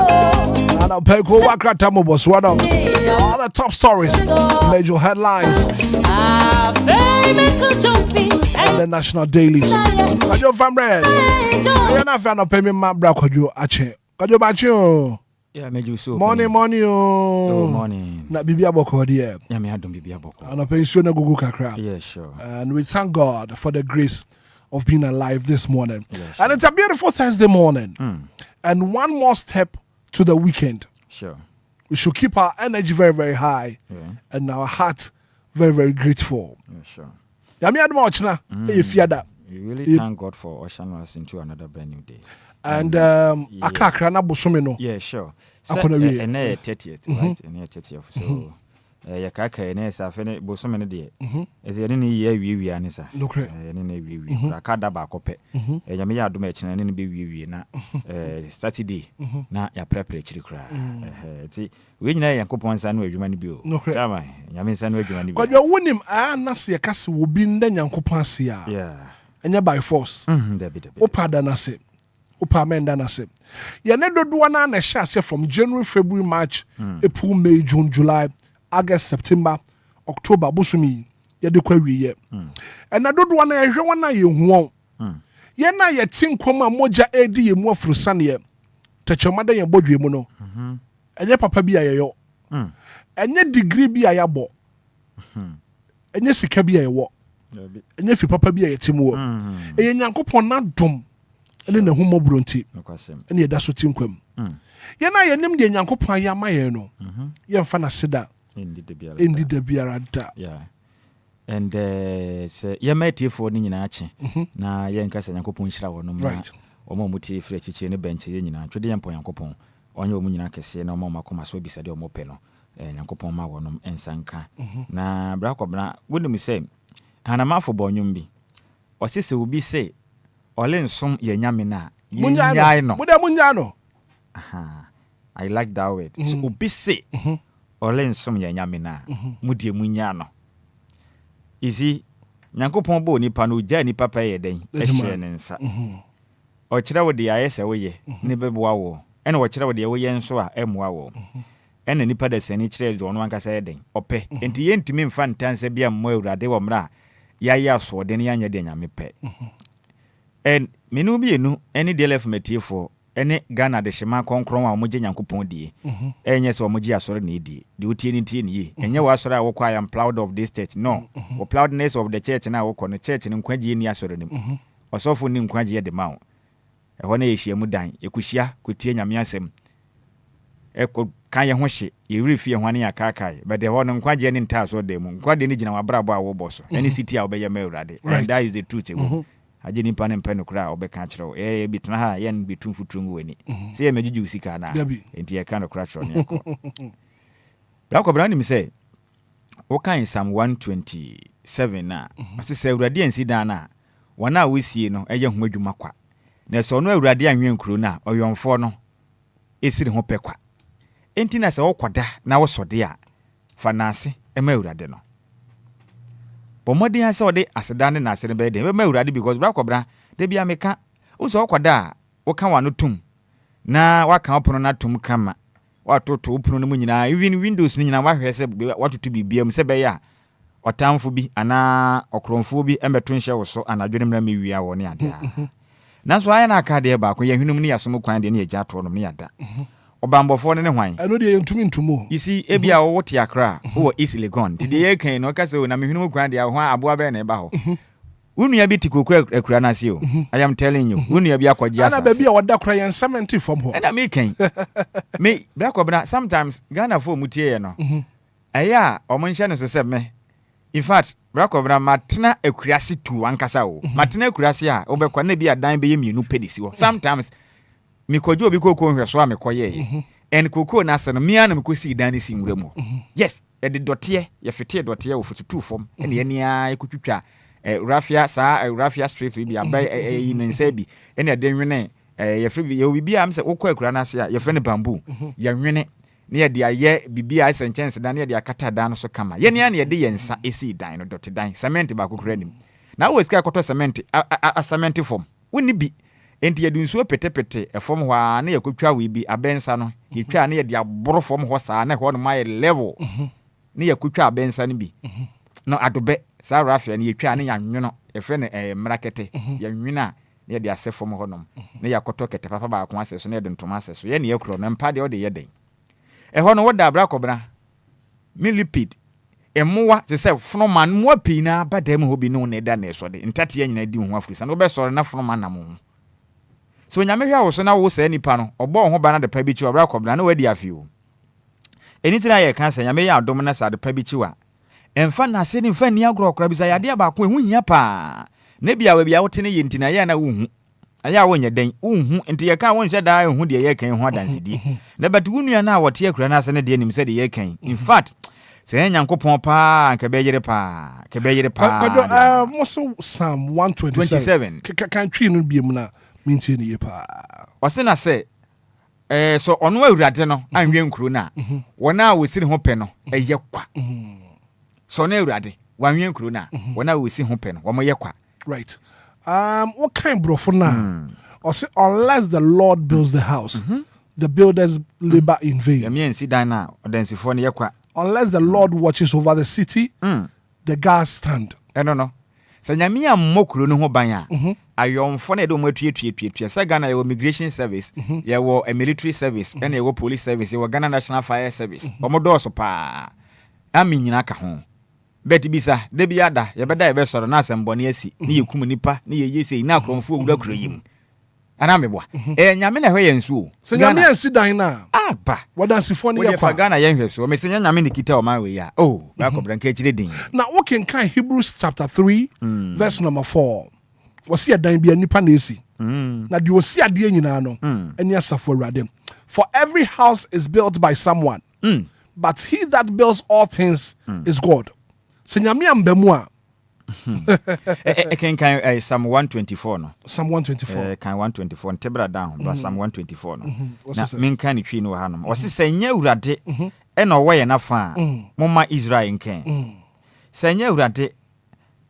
And I'll pay Ko Wakratamu was one of all the top stories, major headlines, and the national dailies. Kojo Famred, you're not fan of Pemi Mabra Kojo Ache. Kojo Bacho. Yeah, made you so. Morning. Morning. Na Bibia Boko, dear. Yeah, me, I don't Bibia Boko. And I pay Shona Gugu Kakra. Yeah, sure. And we thank God for the grace of being alive this morning. Yeah, sure. And it's a beautiful Thursday morning. And one more step to the weekend. Sure. We should keep our energy very, very high. Yeah. And our heart very, very grateful. Yeah, sure. Yami Admochna, if you that. We really thank God for ushering us into another brand new day. And Akakrana Bosumino. Yeah, sure. And 30th, right? And 30th. So ya kaka ne sa fe ne boso me ne de ese ne ne ye awie ani sa ne ne awie ka da ba kope nyame ya adom e kina ne ne be wie na Saturday na ya prepare chiri kra ti we nyina Yankopon nsa no adwuma ne bi o tama nyame nsa no adwuma ne bi kwadwa wonim na se ya kase wo bi nda Yankopon ase a enya by force opada na se opamenda na se ye ne dodo na na hye ase from January, February, March, April, May, June, July, August, September, October busumi ye de kwa wiye na dodo na ye hwe wana ye huon ye na ye tinkoma moja edi ye mu afurusane ye techomada ye bodwe mu no enye papa bi ayeyo enye degree bi ayabo enye sika bi ayewo enye fi papa bi ayetimu wo enye Nyankopon na dom ene na humo bronti ene yeda so tinkwam ye na ye nim de Nyankopon ayama ye no ye mfa na seda endi de biara da and say ye mate for ni nyina ache na ye nka se Nyankopon hira wo no ma omo muti frɛ chichi ne bench ye nyina twede ye mpo Nyankopon onye omu nyina kese na omo makoma so bi sade omo pe no Nyankopon ma wo no ensanka na bra kwabna wonim se hanamafo bonyum bi osise obi se ole nsom ye nyame na ye no munya no I like that word so obi se ole nsom ye nyame na mudie munya no isi Nyankopon bo nipa no gya nipa pa ye den ehye ne nsa o kire wo de ayese wo ye ne beboa wo ene wo kire wo de wo ye nso a emoa wo ene nipa da sani kire de ono anka say den ope enti ye ntimi mfa ntanse bia mo awurade wo mra ya ya so de ne anya de nyame pe en menu bi enu ene DLFM metiefo ene Ghana de shema konkron a moje Nyankopon die enye se moje asore na die de otie ni tie ni enye wa asore a wo kwa I am proud of this church no the proudness of the church na wo ko no church ni nkwagie ni asore nim osofo ni nkwagie de mawo ehwo na yehia mu dan ekuhia kotie nyame asem eko kan ye ho hye ye refie hwane ya kaakai but ehwo no nkwagie ni nta so de mu nkwagie ni gina wabrabo a wo boso any city a obeye ma urade and that is the truth aje ni pane mpeno kra obeka kyerɛw bitena ha ye bitum futungu wani se ye magiju sika na enti ye kan kra kyerɛw ne ko bra ko bra ni mi se o kan Psalm 127 na asese awurade ansi dan na wana wosie no eye ho adwuma kwa na so no awurade anwen kuro na oyomfo no esiri ho pekwa enti na se wokwada na wosode a fa naase ema awurade no pomodi ha se ode asedane na asere be de ema awurade because bra kwabra de bia meka unso wokwada wo kan wano tum na waka opono na tum kama watoto opono no mu nyina even windows ni nyina wahwe se watoto bibiam se be ya otamfo bi ana okromfo bi embeto nhye wo so anadwene mra mewia wo ne ade nanso aya na aka de ba ko ye hwenum ni yasom kwan de ne agya to no me yada obambofo ne hwan eno de ntumi ntumo isi ebia wo wote akra wo East Legon ti de ye kan no ka se na me hwenum kwan de ho aboa be na e ba ho unua bi tikokura akura na se o I am telling you unua bi akwaji asa ana ba bia woda kra yen 70 from ho na me kan me bra kwabna sometimes Ghana fo mutie ye no aya o mo nhye no so se me in fact bra kwabna matena akurase tu ankasa o matena akurase a obekwa na bi adan be ye mienu pedisi ho sometimes mi kojo obi kokko hweso a me koye en kokko na ase no mia na me kosi dan ni sinwura mu yes e de dote ye fete dote wo fututu fom ene ye nia ekutwitwa rafia strip bi abai yi nensa bi ene de nwene ye fre bi ye obi bia am se wokọ akura na ase a ye fre ne bamboo ye nwene ne ye de aye bibia ase nkyɛnse dan ne ye de akata dan so kama ye nia ne ye de yensa esi dan no dote dan cement ba kokura nim na wo sika koto cement a cement form woni bi enti ye dunsuo petepete efom ho a na ye kotwa we bi abensa no ye twa na ye de aboro form ho saa na ho no ma ye level ne ye kotwa abensa no bi no adobe sa rafia ne ye twa na ya nwono efe ne mrakete ya nwina ne ye de ase form ho nom ne ya koto kete papa ba ko ase so ne ye de ntoma ase so ye ne ye kro na mpa de o de ye den ho no woda abra kobra millipede emowa se se froman mo pi na badam ho bi no ne da na so de ntate ya nyina di ho afurisa no be sore na froman na mo so nyame hwa wo so na wo sa nipa no obo ho ba na de pa bi chi obra kobra na wadi afio enitira ye kan sa nyame ya adom na sa de pa bi chi wa emfa na se ni mfa ni agro okra bi sa yade abako ehu hia pa na bia wa bia wote ne ye ntina ya na wo hu aya wo nya den wo hu enti ye kan wo nhye da ehu de ye kan ho adansidi na but wunua na wote akura na se ne de nim se de ye kan in fact Say Yankopon pa kebeyere pa also Psalm 127 can twi no bi mu na maintain ye pa wase na say so ono awurade no anwe nkuro na wona wosiri ho pe no eye kwa so na awurade wanwe nkuro na wona wosi ho pe no wo ye kwa right what kind brofo na or say unless the Lord builds the house the builders labor in vain unless the Lord watches over the city the guards stand no so nyame amokuro no ho ban a ayomfo na do matuetue sa Ghana your immigration service your military service and your police service your Ghana National Fire Service omodo so pa ami nyina ka ho bet bisa de biada ye beda ye be soro na asembone asi ni yekum nipa ni ye yesi na akromfo owura kuro yim ana meboa nyame na hwe yensu so nyame ansi dan na ba wadansifo ne yakwa Ghana ye hwe so me se nyame ne kita o man we ya bakobranka chire din na woken kan Hebrews chapter 3 verse number 4 wasi adan bia nipa na esi na de osi ade nyina no eni asafo awurade for every house is built by someone but he that builds all things is God se nyame ambamu a can Psalm 124 no Psalm 124 kan 124 tebra down but Psalm 124 no na men kan ni twi no ha no wasi senya urade e na owo ye na fa moma Israel nkan senya urade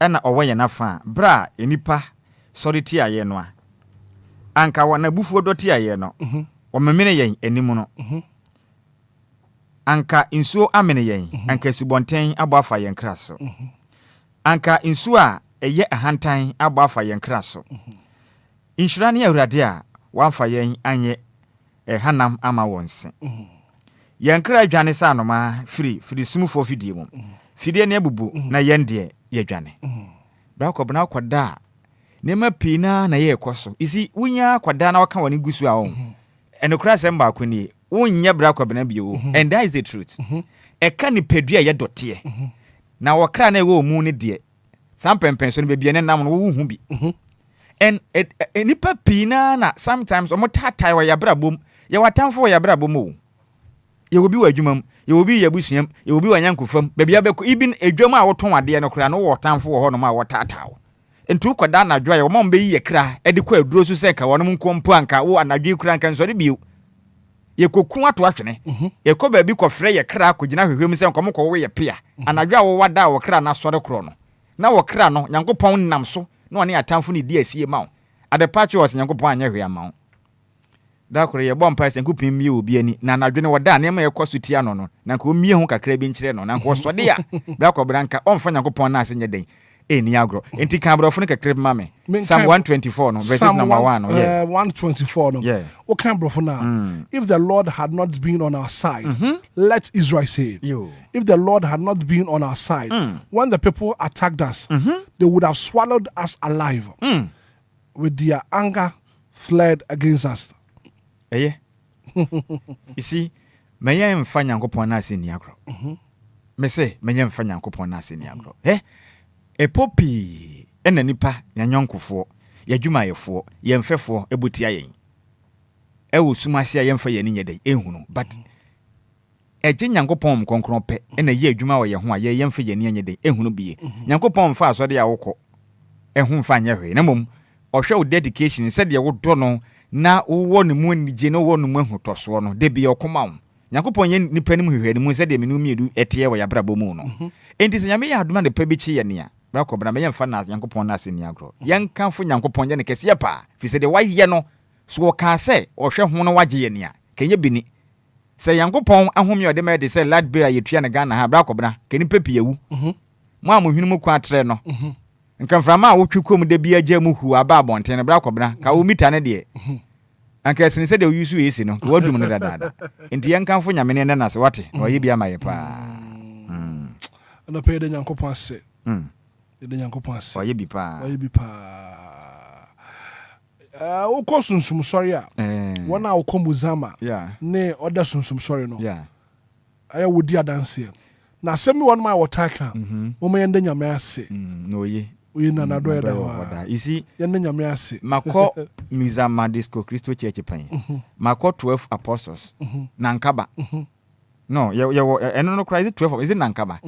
e na owo ye na fa bra enipa sorry ti aye no a anka wana bufuo doti aye no o memene yen enimu no anka insuo amene yen anka subonten abo afa yen kraso anka insuo a eye ahantan abo afa yen kraso inshura ne awurade a wamfa yen anye hanam ama wonse yen kra adwane sa no ma firi sumufo fidie mum fidie ne abubu na yen de ye dwane bra ko bna koda nema pina na ye ekoso isi wunya koda na waka woni gusu a won enokra sem ba kwani wonya bra ko bna bio and that is the truth eka ni pedua ye dote na wokra na ewo mu ne de sampempen so ne bia ne nam no wo hu bi and nipa pina na sometimes omo tatai wa yabra bom ye watamfo wa yabra bom o ye obi wa adwumam ye obi ya busuam ye obi wa nyankofam bia bia ibin adwam a woton ade no kra no wo tamfo wo ho no ma wo tatawo entu koda na adwa ye wo mom be yi kra e de kwa aduro so se ka wonom nkompo anka wo anadwe kra anka nsori bio ye koku ato ahwene ye ko ba bi ko frɛ ye kra kogina hwehwem se nkom ko wo ye pia anadwa wo wada wo kra na sɔre kro no na wo kra no nyankopɔn nam so na one atamfo ne di asie ma wo adepache was nyankopɔn anya hwe ama wo da kore ye bom pa senkupim mie obi ani na anadwe ne woda na ma ye kwaso tia no no na nka o mie ho kakra bi nkyere no na nka osode ya bra ko branka omfa nyankopɔn na asenye den ni agro enti kan brofo ne kakra bi mame Psalm 124 no verses number 1 no 124 no what kind brofo na if the Lord had not been on our side let Israel say if the Lord had not been on our side when the people attacked us they would have swallowed us alive with their anger fled against us you see meye mfa nyankopɔn na aseni agro me say meye mfa nyankopɔn na aseni agro epopi ena nipa nyanyonkofo yadwuma yefo yemfefo ebutia yen ewo sumase yemfa ye ne nyede ehunu but eje nyankopɔn mkonkron pe ena ye adwuma wo ye ho a ye yemfa ye ne nyede ehunu bie nyankopɔn mfa asode ya wokɔ ehu mfa nya hwe na mom ohwe wo dedication said ye wo do no na wo ne mu anije no wo no mu ahutoso no de bia okoma wo nyankopɔn ye nipa nim hwehwe ne mu said ye menu miedu etie wo ya brabo mu no enti se nyame ya aduma de pa bi chi ye ne a bra ko bra me yemfa na nyankopɔn na aseni agro yen kanfo nyankopɔn ye ne kese pa fi se de waye no so wo kan se ohwe ho no wagye ye ne a kenye bini se nyankopɔn ahomi ode me de se ladbera yetua ne Ghana ha bra ko bra keni pepi yewu mo amohwinu mu kwa atre no nka mframa a wotwikom de bia gya mu hu aba abonten bra ko bra ka wo mita ne de anka esini se de yusu esi no wadum no dada enti yen kanfo nyame ne na se wate oye bia maye pa na pe de nyankopɔn se de nyankopɔn se oye bi pa wokɔ sunsum sɔre a wɔna wokɔ muzama ne ɔda sunsum sɔre no ayɛ wodi adanse na asɛm wɔn ma wɔtaka wɔma yɛnda nyame ase no ye na nado yɛda hɔ isi yɛnda nyame ase makɔ muzama disco Christo church pan makɔ 12 apostles na nkaba No, no cry. Is it 12? Is it Nankaba?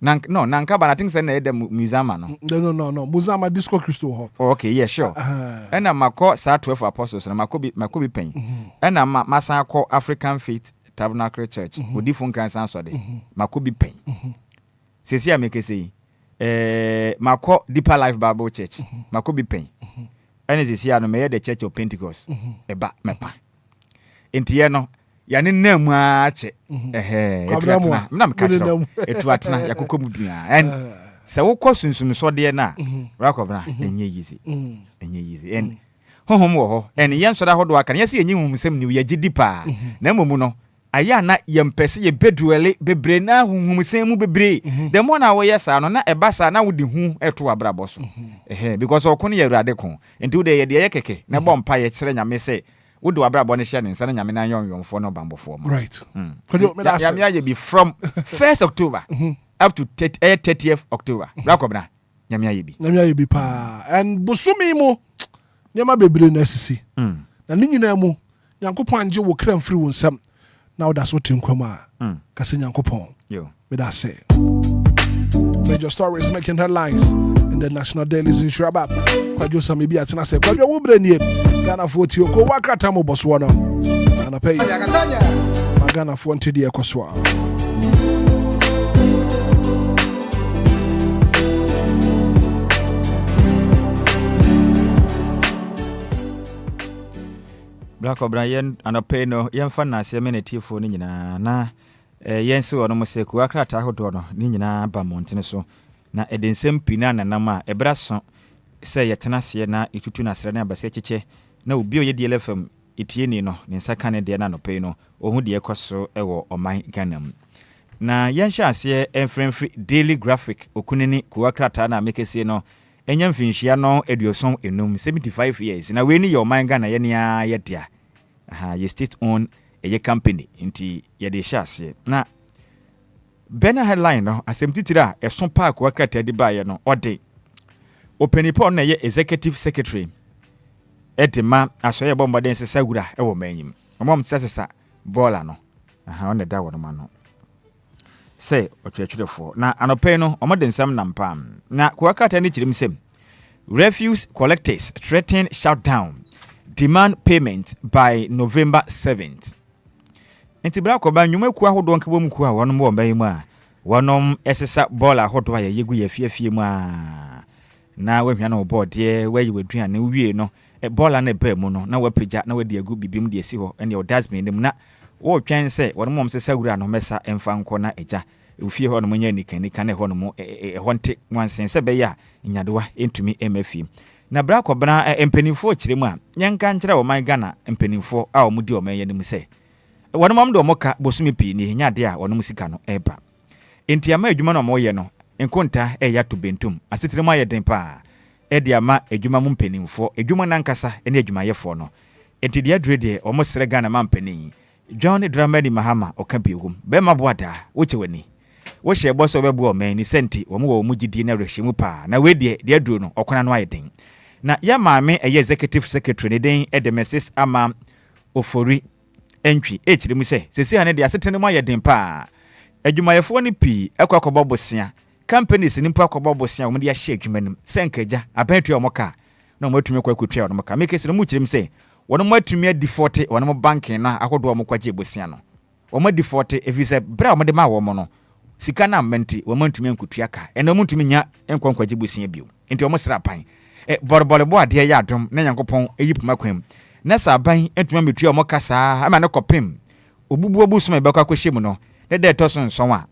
No, Nankaba. I think say na the Muzama No. Muzama Disco Crystal. Oh, okay, yeah, sure. And na mako sa 12 apostles na makobi pen. And na masa call African Faith Tabernacle Church. Odi fun kan san so de. Makobi pen. Sesi a make say mako Deeper Life Bible Church. Makobi pen. And sesi a no me the Church of Pentecost. Eba mepa. Enti no ya ne nam ache etuatena na me ka kire etuatena yakokɔ mu bia and sɛ wokɔ sunsum so de na rakɔbra enye yizi en honhom wɔ hɔ en yɛn so da hodo aka ne yɛse enyi honhomsɛm ni yɛ gidi pa na momu no aya na yɛmpɛse yɛ beduele bebre na honhomsɛm mu bebre the more na wɔyɛ sa no na ɛba sa na wodi hu ɛto abrabɔ so because ɔko ne yɛ awurade ko enti wo de yɛ de yɛ keke na bɔ mpa yɛ kyerɛ nyame sɛ would abra bonishia and Sana Yamina young for no bamboo form. Right. Yamia be from 1st October up to 30th October. Rakobna. Yamia be pa and Busumi mo Yama be necessary. And Nininamu Yanko Panji will cram free on some. Now that's what in Koma Cassin Yanko Pon. Yo, with I say. Major stories making headlines in the National Dailies in Shrabab. Kwajo Samibi at Nasa, Kwajo Wubrenye, Ghana 40, Wakatamo Boswano, and a pay Ghana 40 the Ekoswa. Black O'Brien and a pay no young fan as a minute for Nina na Yensu or no Moseko, Akata Hodono, Nina Bamontineso, na Edensem Pinana Nama, a brasso. Say yatanasia na itutuna srana basechiche na ubio ye DLFM itieni no ne nsaka de na no pay no ohu de ekoso ewo oman Ghana na yensha ase enfremfri daily graphic okunini kuwakrata na mekese no enya mfinhia no eduoson enum 75 years na we ni your oman Ghana ye nia ye dia ye state owned ye company nti ye de sha ase na bena headline no asemtitira eson park kuwakrata de ba ye no ode Openipon na ye executive secretary Edema asoye bomba den sesa gura e wo manyim omom sesa bola no on da wo no no say otwetwefo na anope no omoden sam nampam na kuwakata ni chirim sem refuse collectors threaten shutdown demand payment by November 7th enti bra ko ba nwuma ku ahodo nka bom ku a wonom wo mban mu a wonom esesa bola ahodo a yegu ya fiafie mu a na wehia na board ye we wedua na wie no e bola na ba mu no na wapeja na wadi agu bibim de esi ho ene o dasmin dem na wo twen se won mom se sagura no mesa emfa nko na eja ofie ho no nya nikanika na ho no mo honte wansen se be ya nyadewa entumi emafie na bra ko bra empanimfo kiremu a nyanka nkira wo man Ghana empanimfo a omudi o man yanim se won mom do moka bosumi pi ni nyade a won musika no eba entiama adwuma no mo ye no enkonta ya to bentum asetirema ye den pa ediama adwuma mu mpanimfo adwuma nankasa ene adwuma yefo no enti adrede omo sere Ghana ma mpani John Dramani Mahama okabiogum be maboada woche wani wo hye boso be bo man ni senti wo mu gidi na rehyimu pa na we de aduro no okona no ayeden na ya maame executive secretary ne den edemesis ama ofori entwi echirimu se sesi ane de asetene mu ayeden pa adwuma yefo ni pi ekwakobo bosia companies nimpa akɔbɔ bosia wo de ahye adwumanim senkaja abentu omoka na mo atumi kwakutua omoka mekese no mu kirim se wono mo atumi default wono mo banking na akodo omokwaje bosia no wo mo default efise bra mo de ma wo mo no sika na menti wo mo atumi nkutua ka eno mo atumi nya enkwankwaje bosia bio enti wo mo sra pan borbole bo ade ya adom na Nyankopɔn eyipuma kwam na sa ban atumi metua omoka saa ama ne kopem obubu obusuma be kwa kwahye mu no ne de toso nson a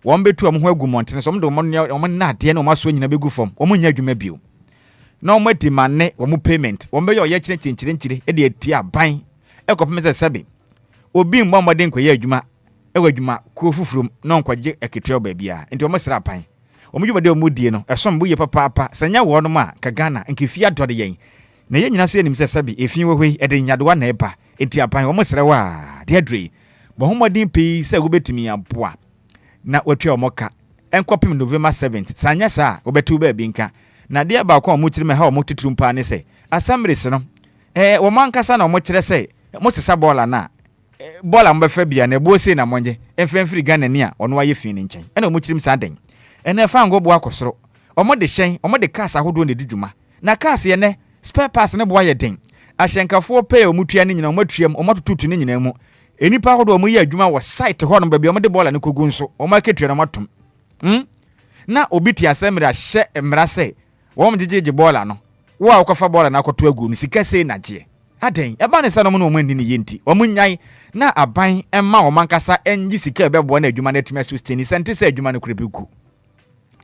won betu am ho agumontene so mo na ade na o maso nyina begu fom o mo nya adwuma bio na o madi manne o mo payment o be yo ye kyire e de atia ban e kopem se sabe obi mmomode nkoye adwuma e wadwuma ko fufurum na nkwaje eketua ba bia enti o mo sra pan o mo dwuma de o mo die no esom bo ye papa sanya wo no ma ka Ghana nkefia dode yen na ye nyina so enim se sabe efin wohwe e de nyadewa na eba enti apan o mo sra wa de adre bo homodin pe se go betumi aboa na watwa omoka enkopim November 7th sanya sa obetu ba binka na de ba kwa mo kirime ha o mo titrum pa ne se assemblies no wo mankasa na o mo kire se mo sesa bola na bola mbefa bia na ebo se na monje emfemfiri Ghana ni a ono waye fi ni nchen ena omo chirim sa den ena fa ngo bo akosoro omo de hyen omo de cars ahodo na didwuma na cars ye ne spare parts ne bo aye den ahyenkafo pay omo tua ni nyina omo tuam omo tututu ni nyina mu enipa ahodo omo ye adwuma wo site ho no ba bia omo de bola ne kogu nso omo aketua na matom na obi ti asemra hye emra se wo mjejeje bola no wo akofa bola na akoto agu ni sika sei na je aden eba ne sanom no omo ndi ni yenti omo nyai na aban emma o mankasa enji sika ebebo na adwuma na tuma 16 sente se adwuma na kurebeku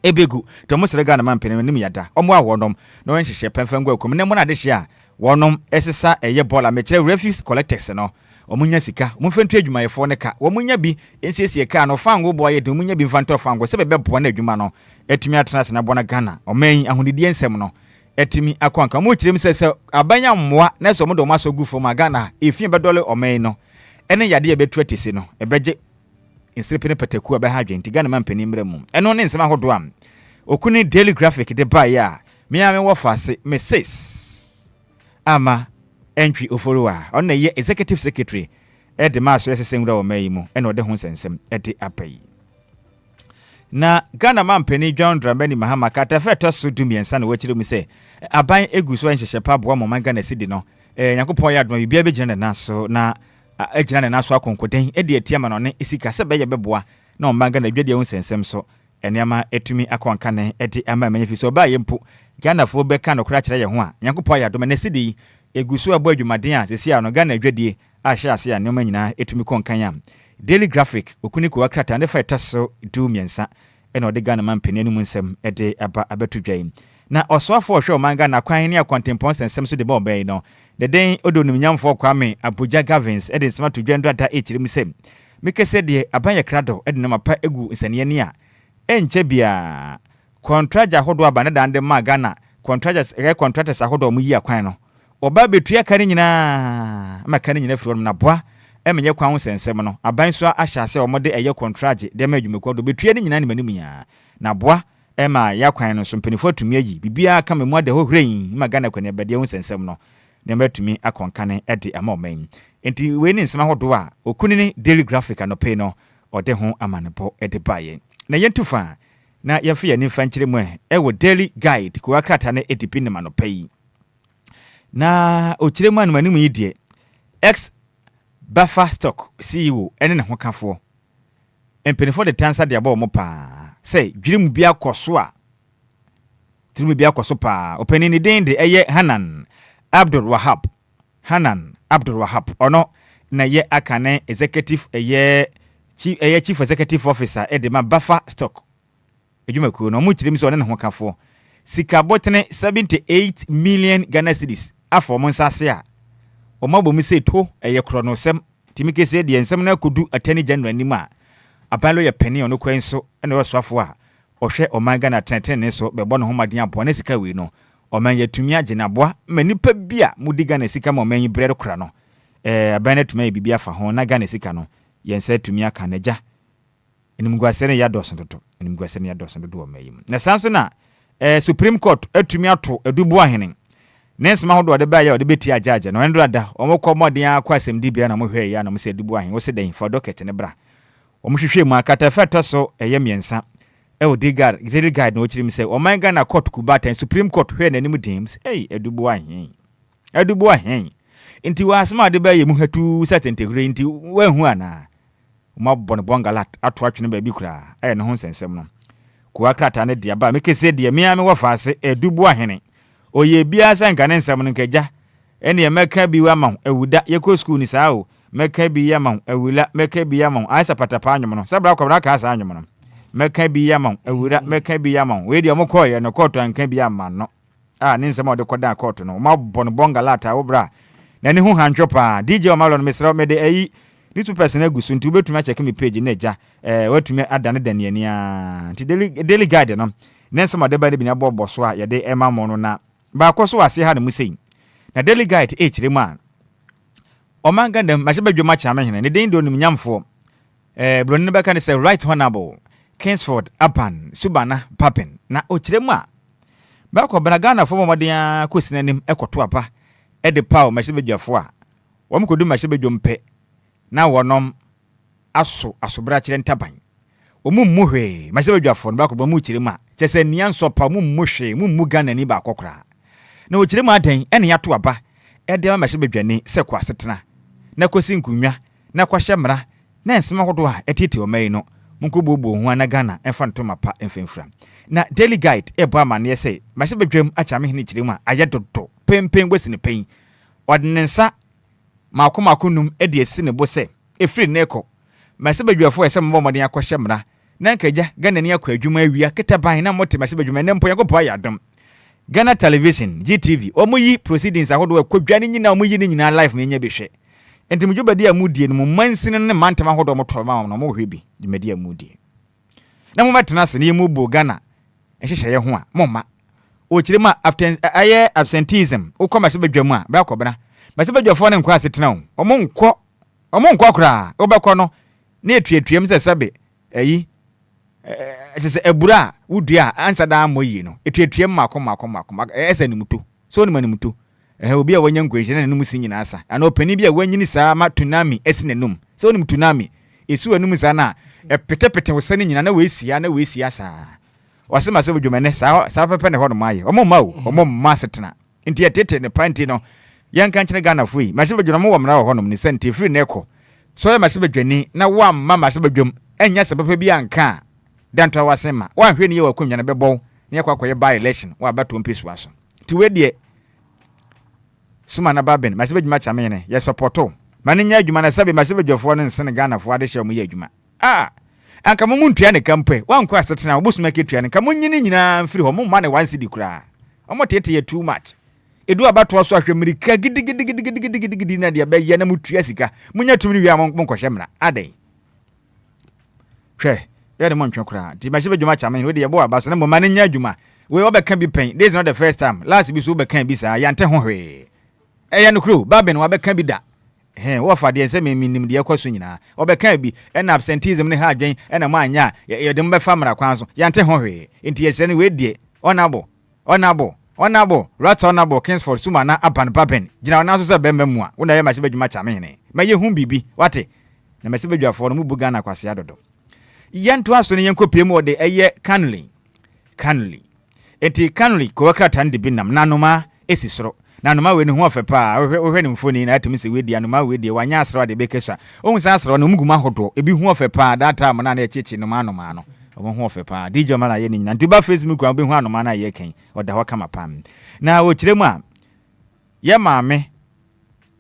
ebegu to mo serega na mampene nim yada omo awonom na won hyehye pemfengu akom ne mo na de hye a wonom esesa eye bola me kire refuse collectors no omo nya sika mo fentu adwuma yefo ne ka omo nya bi ensiesie ka no fango boye de omo nya bi mfanto fango se bebebo na adwuma no etumi atrase na bona Ghana omen ahonidi ensem no etimi akwanka mo kirem sese abanya mmoa na so mo do maso gufo ma Ghana efie bedole omen no ene yade ye betu atise no ebeje insrepene pataku aba ha dwenti Ghana mampani mremu eno ne nsema hodo am okuni daily graphic de ba ya me ame wo fase messages ama entry oforowa on ye executive secretary e de maso sese ngura omen mu ene ode ho sensem e de apai na Ghana mampani John Dramani Mahama kata feto so dumiensa na wachire mu se aban eguso enhyehye pa boa mo man Ghana sidi no yakopon ya adoma bibia begina na so na agina na so akonkoden e de atia ma no ne isika se beye beboa na man Ghana dwede ho sensem so enema etumi akonka ne e de ama manyifi so ba yempo Ghana fo beka no kura kire ye ho a yakopon ya adoma na sidi eguso abo adwumaden a sesi a no Ghana dwede a hye ase a ne nyina etumi konkan ya daily graphic okuni ko akrata ne fa etaso dumiensa eno de Ghana mampani anu nsem e de aba abetu dwan na osoafo hwe o man Ghana kwan ne akontempon sensem so de bo ben no de den odo numnyamfo kwame Abuja Gavins e de nsema to dwan data e chirim sem mekese de abanye krado e de na mapa egu nsane ni a enche bia contractor hodo aba ne dande ma Ghana contractors ahodo mu yi akwan no oba betua kare nyina ma kare nyina firi na boa emenye kwa ho sensem no aban so ahyase omode eye contract de ma adwumekwa do betua ni nyina ni manim ya na boa ema ya kwan no so mpanifo atumi ayi bibia aka memu ade hohrein ma Ghana kwane bade ho sensem no ne matumi akonkane ede ama omen enti we ni nsema hodo a okuni ni daily graphic anope no ode ho amanebo ede baye na yentufa na yafi ya ni fanchire mu e wo daily guide ko akrata na edipi ne manope na okire mu anmanim yi de x Buffer stock CEO ene ne ho kafo empenifo de tansa de aba mo pa say dwirimu bia koso a dwirimu bia koso pa openi ni den de eye Hanan Abdul Wahab ono na ye akane executive eye chief executive officer e de ma Buffer stock edwumaku no mo chirim so ne ho kafo sika botene 78 million Ghana cedis afọ mo nsase a omabo mi se to eye kronosem timike se de ensem na kodu atani January nima abalo ye peni ono kwenso ene waswafo a ohwe oman Ghana tenten so bebo no homaden abo na sika we no oman yatumi aginaboa manipa bia mudi Ghana sika ma oman yi brere kra no abana tuma bibia fa ho na Ghana sika no yensa tumi aka naja enimguasene ya doso dodo oman yi na sanso na Supreme Court atumi ato edubu ahene Nensma hodo de ba ya de beti ajaja no endro ada omokọ modin akwa asem bia na mo hwe ya na mo se dubu ahen wo se den for docket ne bra omhwehwe mu akata feto so eye miensa e o digar daily guide no chirim se o man Ghana court kubata Supreme Court hwe na nim dims edubu ahen inti wa asma de ba ye mu hatu setente hre inti wa hu ana mo bon bongalat ato atwene ba bi kura ne ho sensem no ko akrata ne dia ba mekese dia mi ame wo faase edubu ahen oye bia sanka ne nsam nkaja ene ye meka bi wa ma ewuda ye ko school ni saa o meka bi ya ma ewula meka bi ya ma asa patapa anyom no sabra kwabra ka asa anyom no meka bi ya ma ewura meka bi ya ma we dia mo koye no court anka bi ya ma no ne nsam o de koda court no ma bon bonga lata wo bra na ne hu hantwo pa DJ o malo no mesra me de ayi this person agusu nti obetuma check me page na eja watumi adane dane ani a nti daily guide no ne nsam o de ba de bi na bobo so a ye de ema mo no na ba koso ase ha na musei na daily guide e chire man o man Ghana ma shebe dwoma cha mahene ne den do nim nyamfo broni be kan say right honorable Kingsford Apan Subana Papen na o chire mu a ba ko bana Ghana fo moden a kosinanim ekoto apa e de paw ma shebe dwafo a wo mkodu ma shebe dwompe na wonom asobra kire ntaban omummu hwe masebadwafo no bakọ mu kire ma kyese nia nsopa mummu hwe mummu Ghana ni ba kokora na o kire ma dan ene yato aba ede ma masebadwane se kwa setena na kosi nkunwa na kwahye mra na ensema hodo a etete o mai no munkobobo hu na Ghana enfa ntoma pa enfemfra na daily guide ebo amane se masebadwam achame hene kire ma ayedodo pempen gwesi ne pen ordinansa makomakonum ede esi ne bo se efiri neko masebadwafo ese mbomode akwahye mra na nkaja Ghana ni akwa adwuma awia ketaban na mote masebadwuma ne mpo yakopɔ ayadom Ghana television GTV omuyi proceedings ahodo akwadwane nyina omuyi ne nyina live menya behwe enti mujobadi amudie no mansine ne mantama ahodo motoma no mo hwe bi dimadi amudie na mo matena se ne mu bo Ghana ehyehyɛ ye ho a momma o kire ma aye absenteeism ukoma sebadwamu a bra kɔbena masebadwafo ne nkɔ asetena o omo nkɔ kra obɛkɔ no na etuatuam sɛ sabe ayi sese ebura wudua ansa da moyi no etuatuam mako esa ni muto so ni manimuto obi a wanya nkwanhyɛ na nenum si nyina asa ana opani bi a wanyini saa ma tsunami esi nenum so ni tsunami esi wanum saa na petepete wosane nyina na wesia saa wasema sɛ dwumane saa pepe ne hodo maye omo ma setena nti etete ne panti no yanka nkyene Ghana foi masebe dwuno mo mra wo honom ne sente free ne ekɔ so ya masebe dwani na wa mma masebe dwum enya se pepe bi anka danto wasema wa hwe ne ye wakonwa na bebɔ ne yakwakoye by election wa bato mpesu aso ti we de suma na baben masebe dwuma chame ne ye supporto mane nya adwuma na sabe masebe dwofo ne nsene Ghana fo ade hye mo ye adwuma anka mo muntua ne kampe wankɔ asetena obusuma ketua ne kamo nyini nyina mfiri ho mo ma ne one cedi kura omo tete ye too much edu abato so ahwe Amerika gidi na dia be ye na mutua sika munya tumini wi amon nkɔhye mra adai hwɛ ye de mo ntwe kura di masebe dwuma chame we de ye bo abasa na mo ma ne nya adwuma we obeka bi pen this is not the first time last bi so obeka bi sa ya nte ho hwe eya no kro baben wa beka bi da wo fa de se minim de yakwaso nyina obeka bi na absenteeism ne ha adwen na mo anya ye de mbefa mra kwan so ya nte ho hwe enti ye se ne we die onabo right honorable Kingsford suma na aban baben gina na so se bemba mu a wo na ye masebe dwuma chame ne ma ye hu bibi wate na masebe dwafo no mu buga na kwase adodo yanto aso ne yenkopie mu de eye canley enti canley ko wakata ndi binam nanoma esi soro nanoma we ne ho ofepa we ne mfoni na atimi se we di anoma we di wanya asro de bekesha ohun sa asro no muguma hodo ebi ho ofepa data ma na echechi no manoma no obo ho ofepa DJ mara ye ni nyina ntiba Facebook kwa obi ho anoma na ye ken oda ho kama pam na wo kiremu a ye maame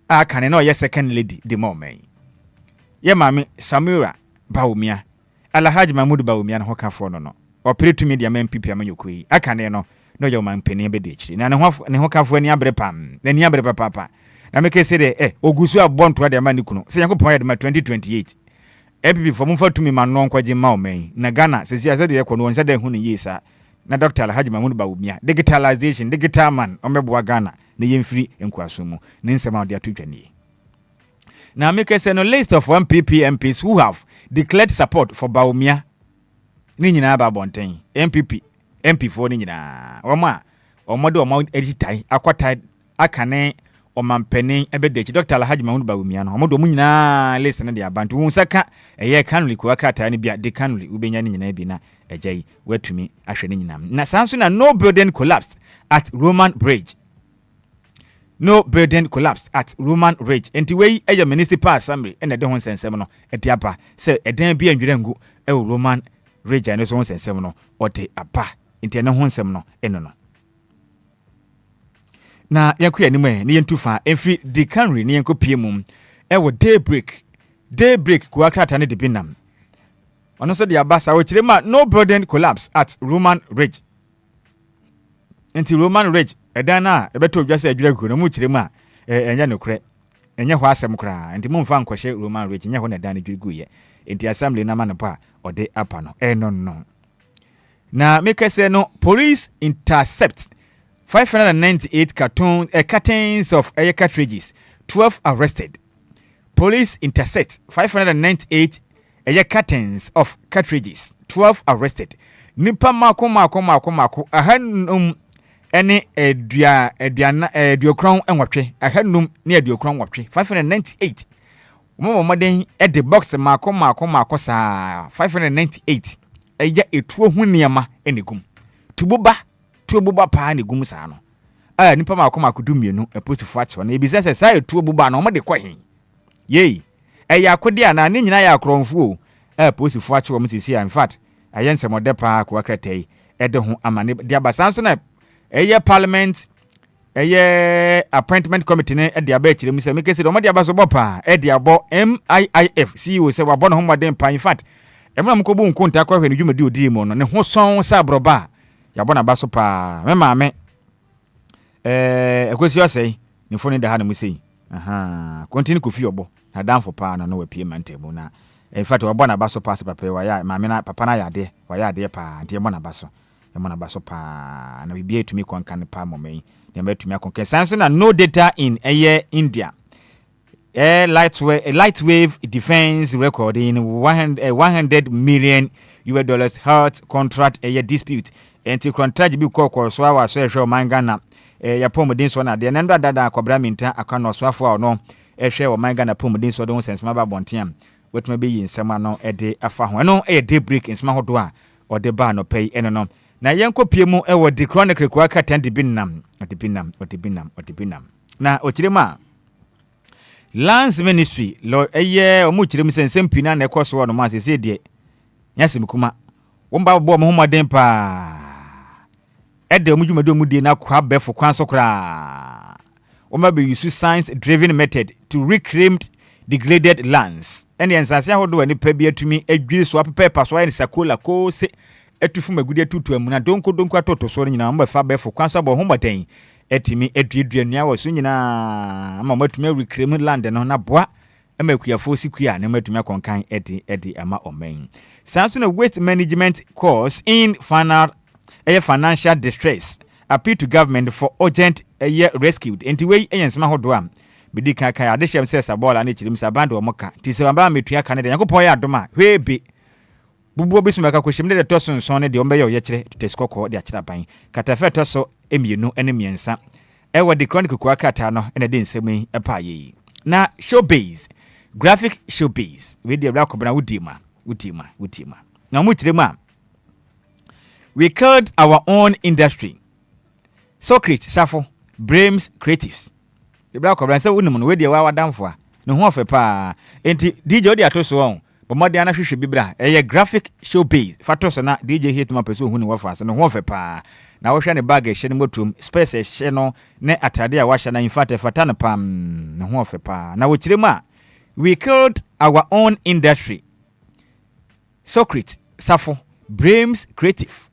akane na o ye second lady de moment ye maame Samira Baumia Alhaji Mahmud Baumia na ho kafo no operator media man MPP amanyokoi akane no no yo man peni be de chiri na ne ho kafo ani abre pam na ni abre papa na meke se de ogusu abonto de amani kuno se yankopon ya de ma 2028 MPP for mfa tumi ma no nkwaje ma o man na Ghana se sia se de ekono wonse de hu ne yisa na Dr. Alhaji Mahmud Baumia digitalization digital man omeboa Ghana ne yemfiri enkwaso mu ne nsema de atodwane na meke se no list of MPP MPs who have declared support for Baumia ni nyina ba bonten MPP MP4 ni nyina omode omo editai akwata akane omampeni ebedechi Dr. Alhaji Mahmud Baumia no omode omu nyina list na de abantu hu saka eye kanuli ko akata ni bia de kanuli ubenya ni nyina bi na ejai watumi ahwe ni nyina na sanso na no building collapsed at Roman Bridge enti wei eya municipal assembly ene de ho nsensem no eti apa se eden bi anwirangu e Roman Bridge ene so ho nsensem no ode apa enti ene ho nsem no eno no na yakuya ni mwe ni yentufa enfi de canry ni yenkopie mum e wo daybreak ko akrata ne de binam ono so de abasa wo kirema no building collapse at Roman Bridge enti Roman Bridge edana ebeto dwase adwiragu no mu kirema enya nokre enya ho asem kra enti mumfa nkwhye Roman Bridge enya ho na dane dwirigu ye enti assembly na manapa ode apa no no na mekese no police intercept 598 cartons of air cartridges 12 arrested police intercept 598 air cartons of cartridges 12 arrested nipa mako ene eduokron enwotwe ahanum ne eduokron nwotwe 598 Mo moden e de box mako sa 598 eya etuo hu niema enegum tububa pa ne gum sa no nipa mako du mienu epotifo ache na ebi sese sa etuo buba na mo de kwa hen yei eya akode ana ne nyina ya akronfo epotifo ache wo msisi in fact ayense mo de pa ko akratai ede ho amane de abasanso na eya parliament appointment committee ne de aba chire mu se mekese de mo de abaso bopa de abo MIIF CEO se wabɔ no ho maden pa in fact emra mkobu nkonta kwa hwe ne dwumadi odi mu no ne ho son sa broba yabɔ na abaso pa me maame ekosi osei ne foni da ha na mu sei continue kofi obo na danfo pa na no wapie mantemu na in fact wabɔ na abaso pa se papa wa ya maame na papa na yade wa yade pa ntie mo na abaso pa na bibia etumi konkan pa momai ne metumi akonkan sanse na no data in India lightwave defense recording $100 million health contract dispute enti contract bi kokko so awa so ehwe man Ghana ya pomodin so na de nendo dada akwabra minta aka no so afo no ehwe o man Ghana pomodin so don sense ma ba bontiam wetuma be yi nsema no de afa ho no day break nsema hodo a o de ba no pay eno no na yenko pie mu wo de chronicle kwa ka 10 de binam na ochirema Lands Ministry lo omu chirem sensem pina na ekoso no ma sese de nyasim kuma womba bo mo homaden pa ede omu dwumado mu de na kwa befo kwan so kra womba be use science driven method to reclaim degraded lands and ensase ahodo ani pa bi atumi adwiri so apepa so ayi sakola ko se atufu magudi atutu amuna donko atoto so nyina womba fa befo kwan so bo homaden etimi eduadua wo so nyina ama matumi reclaim land no na boa amakuafo sikua na matumi akonkan edi ama omen sanso na waste management course in financial distress appeal to government for urgent rescued enti we eyensma hodo am bidi kan adeshem se sabola na chirim sabando omoka tisewamba metua kan de yakopon ya adoma hwebe bubuo bisumaka kweshim de toso nson ne de ombe ye kire tutesikoko de akira ban katafe toso emienu ene miensa ewa de chronicle kwa kata no ene de nsemi epaye na showbiz graphic showbiz we de bra kobna udima na mu kirema we killed our own industry Socrates Safo Brames Creatives de bra kobna se wonum no we de wa wadamfo a ne ho ofepa enti DJ odi atoso on bomode ana hwehwe bibra graphic showbiz fatoso na DJ Hitman peso hu ne wafa se ne ho ofepa na wo hwe ne bag ehye ne motum space ehye no ne atade a wahya na infate fata ne pam ne ho ofepa na wo kirema we killed our own industry Socrates Safo Brames Creative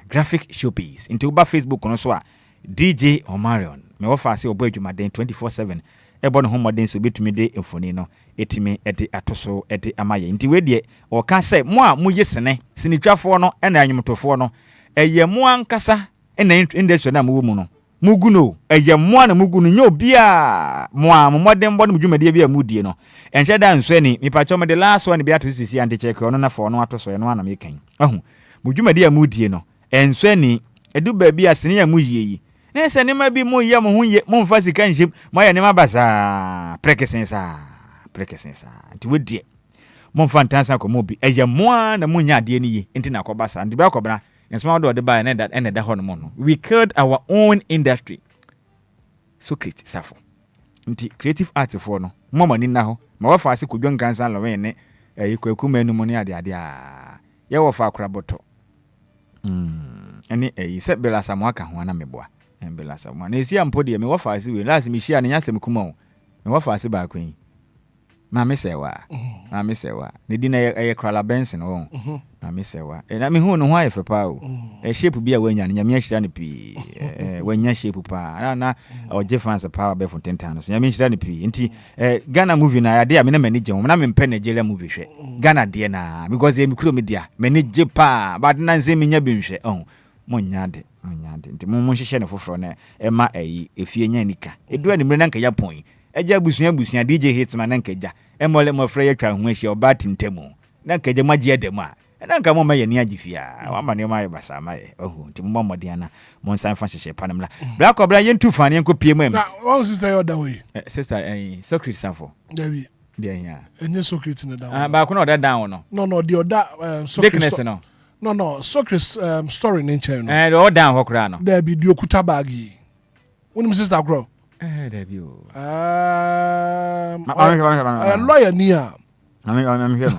graphic showbiz into ba Facebook no so a DJ Omarion me wo fa se obo adwumaden 24/7 ebo no homoden so betumi de emfoni no etimi ede atoso ede amaye nti we de o ka se mo a mo yesene sinitwafo no ena anwumtofo no eye mo ankasa ena industry na mo mu no mugu no eye mo na mugu no nyobia mo a moden bo no dwumade bia mudie no enhye da nso ni mipa choma de last one bia to sisi ante check no na fo no atoso no ana mekan ahu mudwumade a mudie no enso ni edu ba bia sene ya muyiyi nese ne ma bi mo ye mo hunye mo mfa sika nhim mo ya ne ma basa prekesensa nti wedie mo mfa ntansa ko mo bi eye mo na mo nya ade ni yi nti na ko basa ndi bra ko bra ensma do de ba na da ho no mo no we killed our own industry Socrates Safo nti creative art for no mo mani na ho ma wafa ase kodwo nkansa lo we ne kwaku manu mo ne ade a ye wo fa akora boto eni se bela samwaka ho na meboa embela samwa na esi ampodi me wafa ase we last mi shia ne nyasem kuma o me wafa ase ba kwen Mami sewa ne di na krala benson o mami sewa na me hu no ho ayefepa o shape bia wanya ne nyame ahira ne pi wanya shape pa na oje fans power be for 10 times nyame ahira ne pi nti Ghana movie na ade a me na manage mo na me mpe Nigeria movie hwe Ghana de na because me kuro media manage pa but na nse me nya bi hwe mo nyade nti mo hyehyɛ ne foforo na ema efie nya nika edu animre na nka ya pon eja busuan DJ Hitman na nkeja emole mo frɛ yatwa ho ahia oba tintemu na nkeja magye dem a ɛna nka mo ma yɛ ni agifia wa ma ne ma yɛ basa ma yɛ nti mo mmɔden ana mo nsan fa hyehyɛ panem la bra kɔbra yɛntu fa ne nkɔ pie mu na one sister your that way sister Socrates sanfo David dia nya enye Socrates no down ba ko na oda down no no the other Socrates no Socrates story in chain no the oda down ho kra no there be the okuta bag yi wonim sister grow there be o lawyer nia I'm here.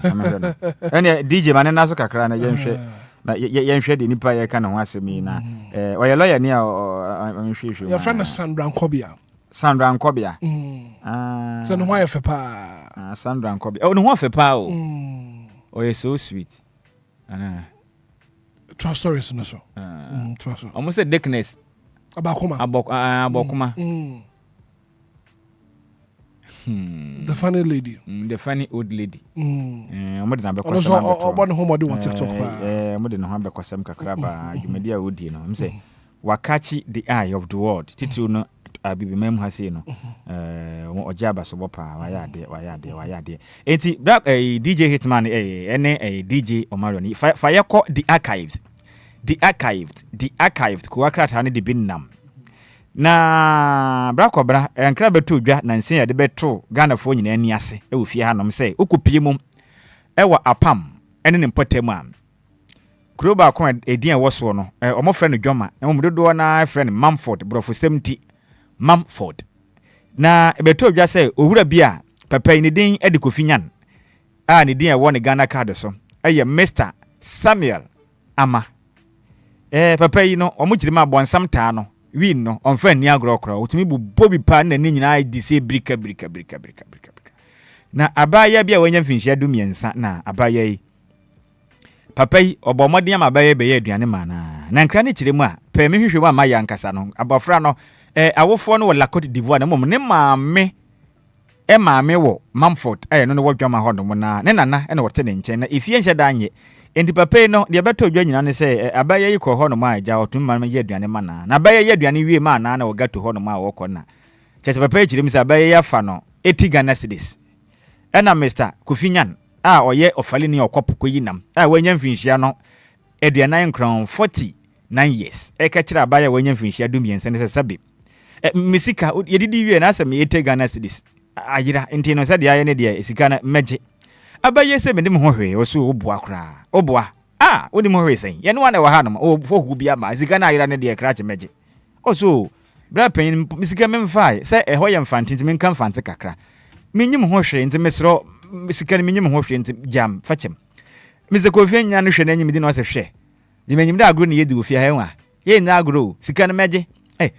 Any DJ man na so kakra na yenhwe na yenhwe de nipa ye ka na ho asemi na oye lawyer ni a hwehwe your friend Sandra Nkobia so no why fe pa Sandra Nkobia no ho fe pa o oye so sweet ana trust stories no so trust almost a dickness abokuma the funny lady the funny old lady omode na be kwasem obone homode on TikTok omode no ha be kwasem kakra ba dwumadi a odie no mse wakachi the eye of the world titu no abibi mem ha sei no ojaba so bopa wayade enti black DJ Hitman ene DJ Omaro ni fa yeko the archives ko akrata ne de binnam na bra kobra enkra beto dwa na nsen ya de beto Ghana fo nyina ani ase e wo fie ha nom se okopie mum e wa apam ene ne mpotemu am kuro ba ko edin e wo so no omo frɛ no dwoma na mo dodo na frɛ no Mamford brofo 70 Mamford na beto dwa se owura bia papa ni din e de kofinyan a ne din e wo ne Ghana card so eye Mr Samuel Ama papa yi no omo girima bonsam taa no win no on fa ni agrokro otumi bu bobi pa na ni nyina di se brika na abaya bia wanya mfinhia du miensa na abaya yi papa yi obomode am abaya be ye aduane ma na nkra ne kiremu a pa me hwehwe ma ya nkasa no abofra no awofo no wala Cote d'Ivoire na mom ne maame wo Mamford no wodwama hodom na ne nana na wote ne nchen na ifie nhye danye enti papa no de beto dwa nyina ne se abaya yi kɔ hɔ no ma agya otum ma ye aduane ma na abaya ye aduane wie ma na wogato hɔ no ma wokɔ na kyese papa yirim se abaya ya fa no 80 Ghana cedis ɛna Mr Kofinyan a ɔyɛ ofale ni ɔkɔpo koyinam a wanya mfinhia no aduane nkron 49 years ka kyerɛ abaya wanya mfinhia du miense ne se sabe misika yedidi wie na asɛm 80 Ghana cedis ayira enti no sɛ de aye ne de esika na megye abaye se me dem ho hwe oso oboa kra oboa woni mo hwe sen ye no wana wa ha no ohu bia ma sika na ayira ne de krache meje oso bra pen sika memfai se eho ye mfanti me nka mfanti kakra menyim ho hwe enti mesro sika ne menyim ho hwe enti jam fachem mise ko fie nya no hwe na nyim di no se hwe di menyim da agro ne ye di ofie ha enwa ye nya agro sika ne meje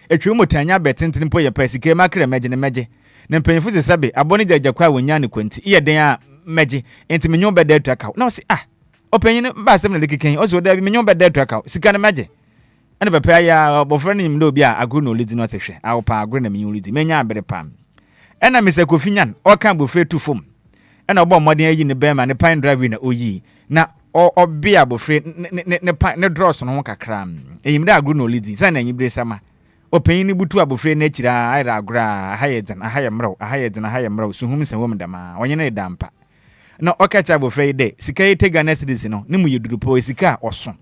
etwe mo tanya betenten po ye pa sika makra meje ne meje ne mpanyifu de sabe abone jaja kwa wonya ne kwanti ye den a meje enti menyo beda ataka na se opanyin ba asem na lekeken o so da bi menyo beda ataka sika na meje ene papa ya bofra ni mdo bi a agro no ledi no sehwe a pa agro na menyo ledi menya abere pam ena Mr Kofinyan o kan bofra tu fom ena obo moden ayi ne bema ne pine drive na oyi na obia bofra ne dross no ho kakra eyimda agro no ledi sa na nyibire sama opanyin ni butu abofra na akira ayra agro ahayedna suhum se wom dama onye ne dampa na okacha abofra de sika yete Ghana cedis no ne mu yedurupo sika oso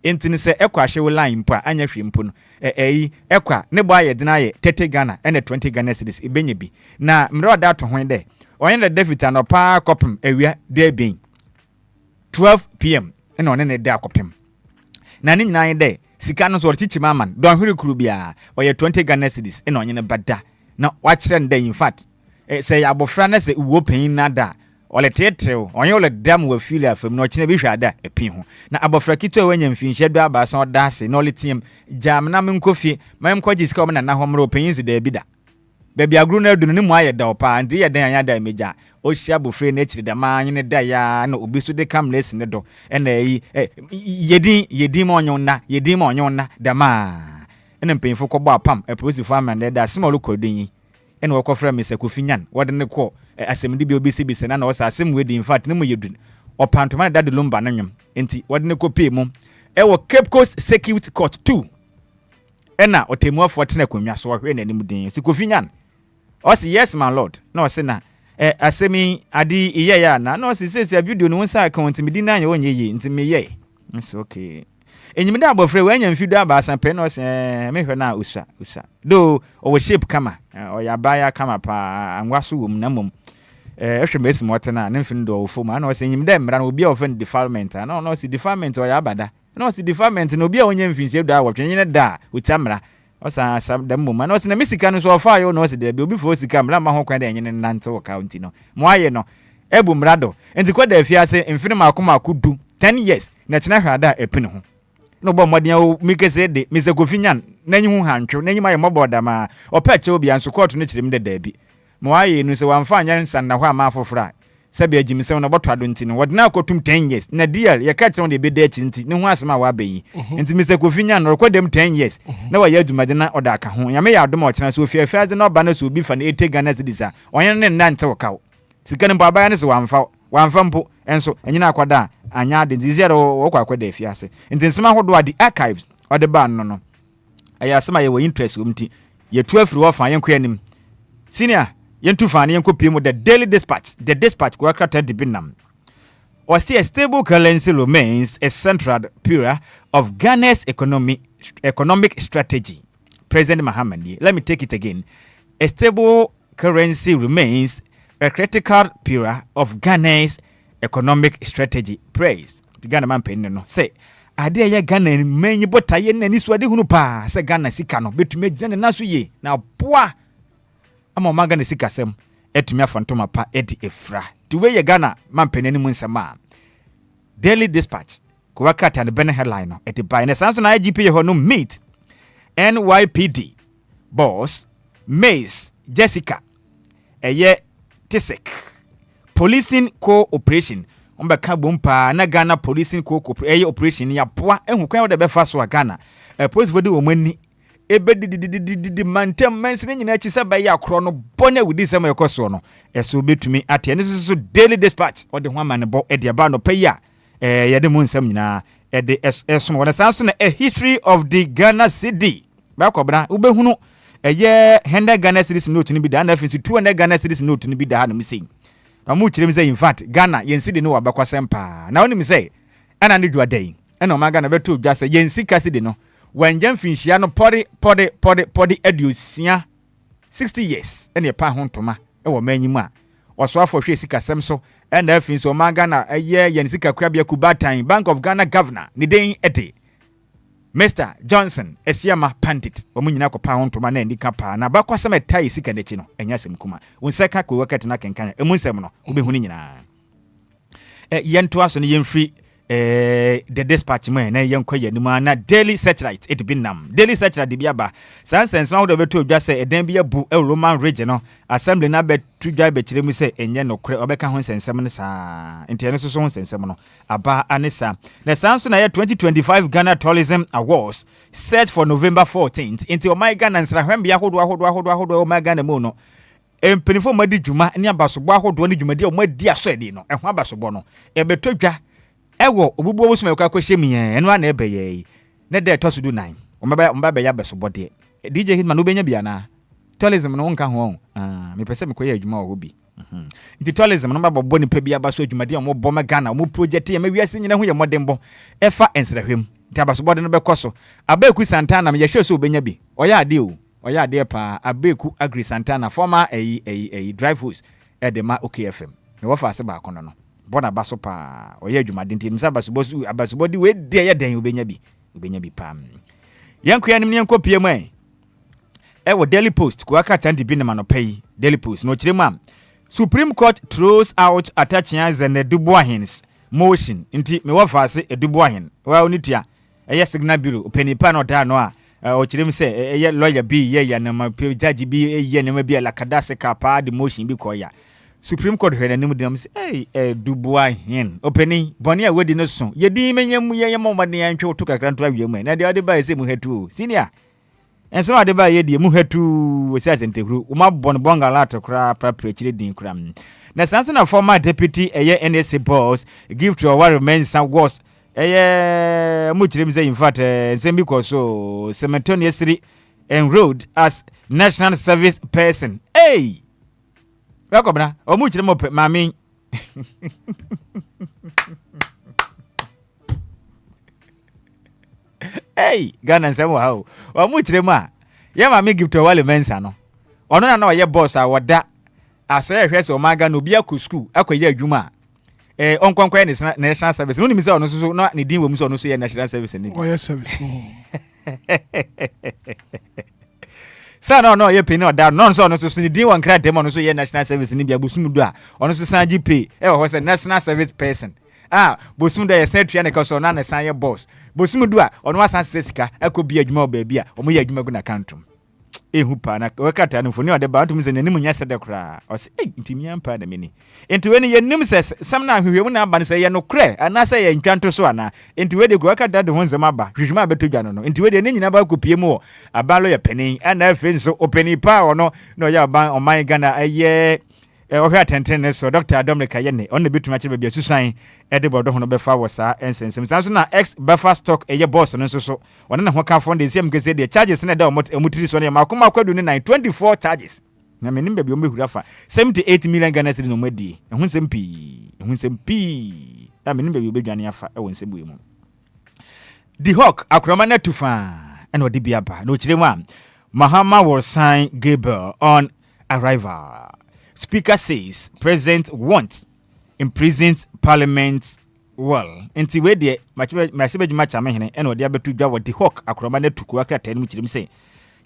entini se ekwa hye line mpo anya hwe mpo no ekwa ne bo ayedna aye 30 Ghana and 20 Ghana cedis ibenye bi na mre oda to ho de onye na David no pa kopem awia de ben 12 pm ene one ne de akopem na ne nyina de sika no so orchichi maman don hwere kuru bia oye 20 Ghana cedis ene onye ne bada na wachire nda in fact se ya abofra na se uwo panyin na da ole tetreo onye ole dam wa feel afam no kine bi hwada epin ho na abofra kito wanya mfinhye do abaso oda ase na ole tiem jam na menkofie mam kwaji sika o na na homro panyin se da bi da baby agru na adu ne mu aye da opa ndi ye dan anya da meja o hia abofra na chiri da ma anyi da ya na obi so de camless ne do na yedin ma onyo na da ma ene mpanyimfo kɔbɔ apam eprosifo amande da asem olokodin ene wɔkɔfra Mr Kofinyan wɔde ne kɔ asemdi bi obisi na wɔsa asem wedi in fact ne mu yedun ɔpantoma da de Lumba na nwom enti wɔde ne kɔ pay mu ɛwɔ Cape Coast Circuit Court 2 ɛna ɔtemuafo tena konwa so wɔhwɛ n'anim din si Kofinyan ɔsi yes my lord na ɔsi na asemi adi iye ya na no se video no nsa account mi di na anya wonye yi nti me ye it's okay enyim da abofre we anya mfido aba asan pe no se me hwe na usa do o shape kama o ya ba ya kama pa angwaso wom na mom ehwe mesi motena na mfin do ofo ma na o se enyim da mra na obi a ofen defilement na no se defilement o ya abada na o se defilement na obi a onye mfinse do awotwe nyine da utamra osa sam da mom na o se na mesika no so ofa yo na o se da bi obi fo sika mra ma ho kwan da nyine nante wo county no mo aye no ebu mrado enti kwa da afiase mfin ma akoma akudu 10 years na chena hwada epine ho no bo modien o mikese de misekofinyan nanyi hu hantwe nanyi maye moboda ma opeche obi anso court no chirim de dabi mo aye no se wamfa anya nsan na ho ama afofra sabe agimisem no botwado nti no wodena akotum 10 years na deal ye ka chero de be de chi nti ne ho asema wa bayi nti misekofinyan no rekodem 10 years na wa yadumade na oda aka ho yame ya adoma ochena so ofiafiaze na oba na so obi fa na ete Ghana cedisa onye ne nante wokaw sika ne baba ya ne se wamfa mpo enso enyina akwada anya de zero wo kwakwada afiase nti nsema hodo adi archives ode ba no aya sema ye wo interest umti ye tu afiri wo fa yenko anim senior yentu fa ne yenko piem the the dispatch ko akrata de binam or see a stable currency remains a central pillar of Ghana's economic strategy. President Mahaman, let me take it again. A stable currency remains a critical pillar of Ghana's economic strategy. Praise the Ghana man pen no say ade ya Ghana menyi bota ye nani so ade hunu pa say Ghana sika no betume gine na so ye na boa ama ma Ghana sika sem etumi afantoma pa edi efra the way ye Ghana man pen ni mu nsama Daily Dispatch ko wakata ne ben headline no edi buy na sanso na IGP ye ho no meet NYPD boss Mace Jessica eye Tisek policing cooperation ombeka bompa na Ghana policing cooperation ya poa ehu kwan de be fa so Ghana police body wo mani ebedididididi mantem mensene nyina chi se ba ya kro no bone wudi se ma yekoso no eso betumi ate ne so Daily Dispatch ode ho amane bo ede ba no paya yede mu nsam nyina ede eso wona sanso na a history of the Ghana city ba kobra ubehunu eye 100 Ghana cedis note ni bi da na finsi 200 Ghana cedis note ni bi da na misi amu kirem say in fact Ghana yensi no wabakwasem pa na woni mi say ana ne duadai ana ma Ghana beto dwa say yensi kasidi no wanjam finhia no podi aduosia 60 years ene pa ho ntoma e wo manyimu a oso afo hwe sikasem so ena finso ma Ghana eye yensi kakra bia Kubatan Bank of Ghana governor ni den ede Mr. Johnson Esiama Pandit wamunyina ko pa ho ntoma na ndika pa na bakwasem etai sika nechi no enya sem kuma unseka ko wakati na kenkan emunsem no ubehuni nyina yento aso ne yemfri the Dispatch man na yenkwa yanima na Daily Satellite it binam Daily Satellite de biaba sansense ma wo beto dwa se eden bia bu Roman region no assembly na betu dwa be kire mu se enye no kre obeka ho sensem ne sa ntene so ho sensem no aba anesa na sanso na 2025 Ghana Tourism Awards set for November 14th into o my Ghana nsra hwem bia hodo o my Ghana mu no empenifo madi dwuma ne abasobo ahodo ne dwumadi o madi asodi no ehwa abasobo no e beto dwa ewo obubu obusuma yoka kwehye eno na ebeye ne de to sudu 9 omba be ya besobo de DJ Hitman obenya bia na tourism no nka ho me pese me koye adwuma wo bi nti tourism no babbo ni pa bia baso adwuma de mo boma Ghana mo project ya mawiase nyina ho ye modembo efa ensrahwem nti abasobo de no bekoso abeku Santana me ye hwe so obenya bi oya ade pa abeku Agri Santana former drive host edema OKFM me wo fa ase ba kono no bona baso pa oye adwumade nti msa abasobo di we de ye den obenya bi pam yankua nim ne yankopie mu wo Daily Post ko aka tandi bi ne manopai Daily Post no kirema Supreme Court throws out attachments and Dubois motion nti me wo faase Dubois wa onitua eye signal bureau openipa no da no a o kirem se eye lawyer bi ye na ma judge bi ye na ma bi la kadase ka pa the motion bi ko ya Supreme Court hwere nim dem say Dubois openi boni a wedi no so yedi menyam ye momade antwe to kakra nto awie mu na de ba se mu hatu senior enso ade ba ye de mu hatu we say asentekuru uma bon bonga kra prapre din kra na sanso na former deputy NSA boss give to our remains was mu kirem say in fact nsem bi ko so simultaneously enrolled as national service person Rakobna, o mu chire mo mami. Hey, Ghana nsem wa o. O mu chire mu a. Ye mami give to wale mensa no. Ono na ye boss a woda. Aso ye hwese o maga no bia ku school akoye adwuma. Onkonkwe ne national service. No ni mi se ono so na ne din wo mu so ono so ye national service ni. Oh, yes, service. Sa no ye pay no da no so ono so ni din wan kra dem ono so ye national service ni bia bosum do a ono so san gi pay e wo say national service person bosum do ye san tua ne ka so na ne san ye boss bosum do a ono wa san sika akobi adwuma ba bia omo ye adwuma go na kantum ehu pa na we kata no foni ode ba antum se nanim nya sede kra o se ntimi ampa na meni enti we ne ye nim se sam na hwehwem na aba ne se ye no kre ana se ye ntwanto so ana enti we de go kata de ho nzema ba hwehwem abetodwa no enti we de ne nyina ba kopie mu abalo ye penin ana afi nso openi pa ono no ya ba oman Ghana aye ohwe atenten ne so Dr. Dominic Ayene on betuma kire bia susan ede bodo ho no befa wo sa ensensem sanso na ex buffer stock eye boss no so one na ho ka fund de same gese de charges na da omutiri so ne makoma kwadu ne 24 charges na menim bia omehura fa 78 million Ghana cedi no madi ehun sempi na menim bia obedwane afa e won sebu emu the hawk akroma na tufa ene odi bia ba no kire mu a Mahama will sign Gabriel on arrival. Speaker says President wants imprisoned Parliament well. Enti we de machebe juma chama hene ene odi abetu dwa wo the hawk akroma na tuku akata mu kirim se.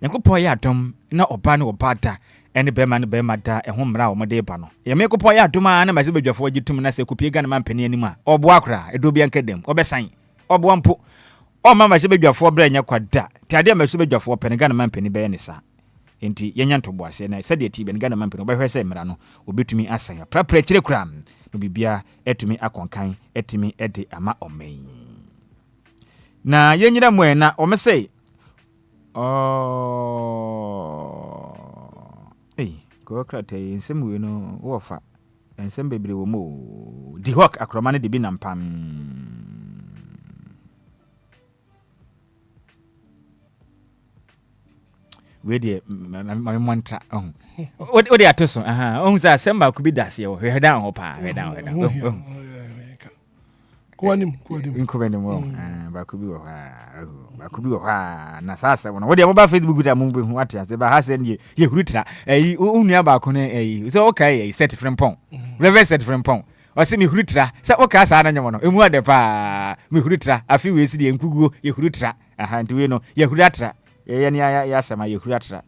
Yankopon ya dom na oba na obada ene bema da ehun mra wo mode ba no. Ye mekopon ya dom a na machebe dwafo gitum na se kopie Ghana mampani anim a obo akra edo bia nkadem obesan obo ampo o mama machebe dwafo bra nya kwada ti ade machebe dwafo pene Ghana mampani be ne sa. Enti yenya ntobo ase na sade ti ben Ghana mampani obehwese mra no obetumi asan prapra kire kram no bibia etumi akonkan etumi ede ama omen na yenyira mwe na omese go krate nsem we no wo fa nsem bebre wo mo di hawk akroma ne de bi nampam we de my mantra o de atoso za semba ku bi dase wo hwe dan ho pa hwe dan kwanim ba ku bi wo ha na sasa wona wo de ba Facebook ta mu hu ate ase ba ha se ne ye hurutra unu ba ko ne so okay set frempon reverse set frempon o se mi hurutra se o ka sa na nyemo no emu ade pa mi hurutra afi we si de enkuguo ye hurutra nti we no ye huratra ye ne ya sama ye huratra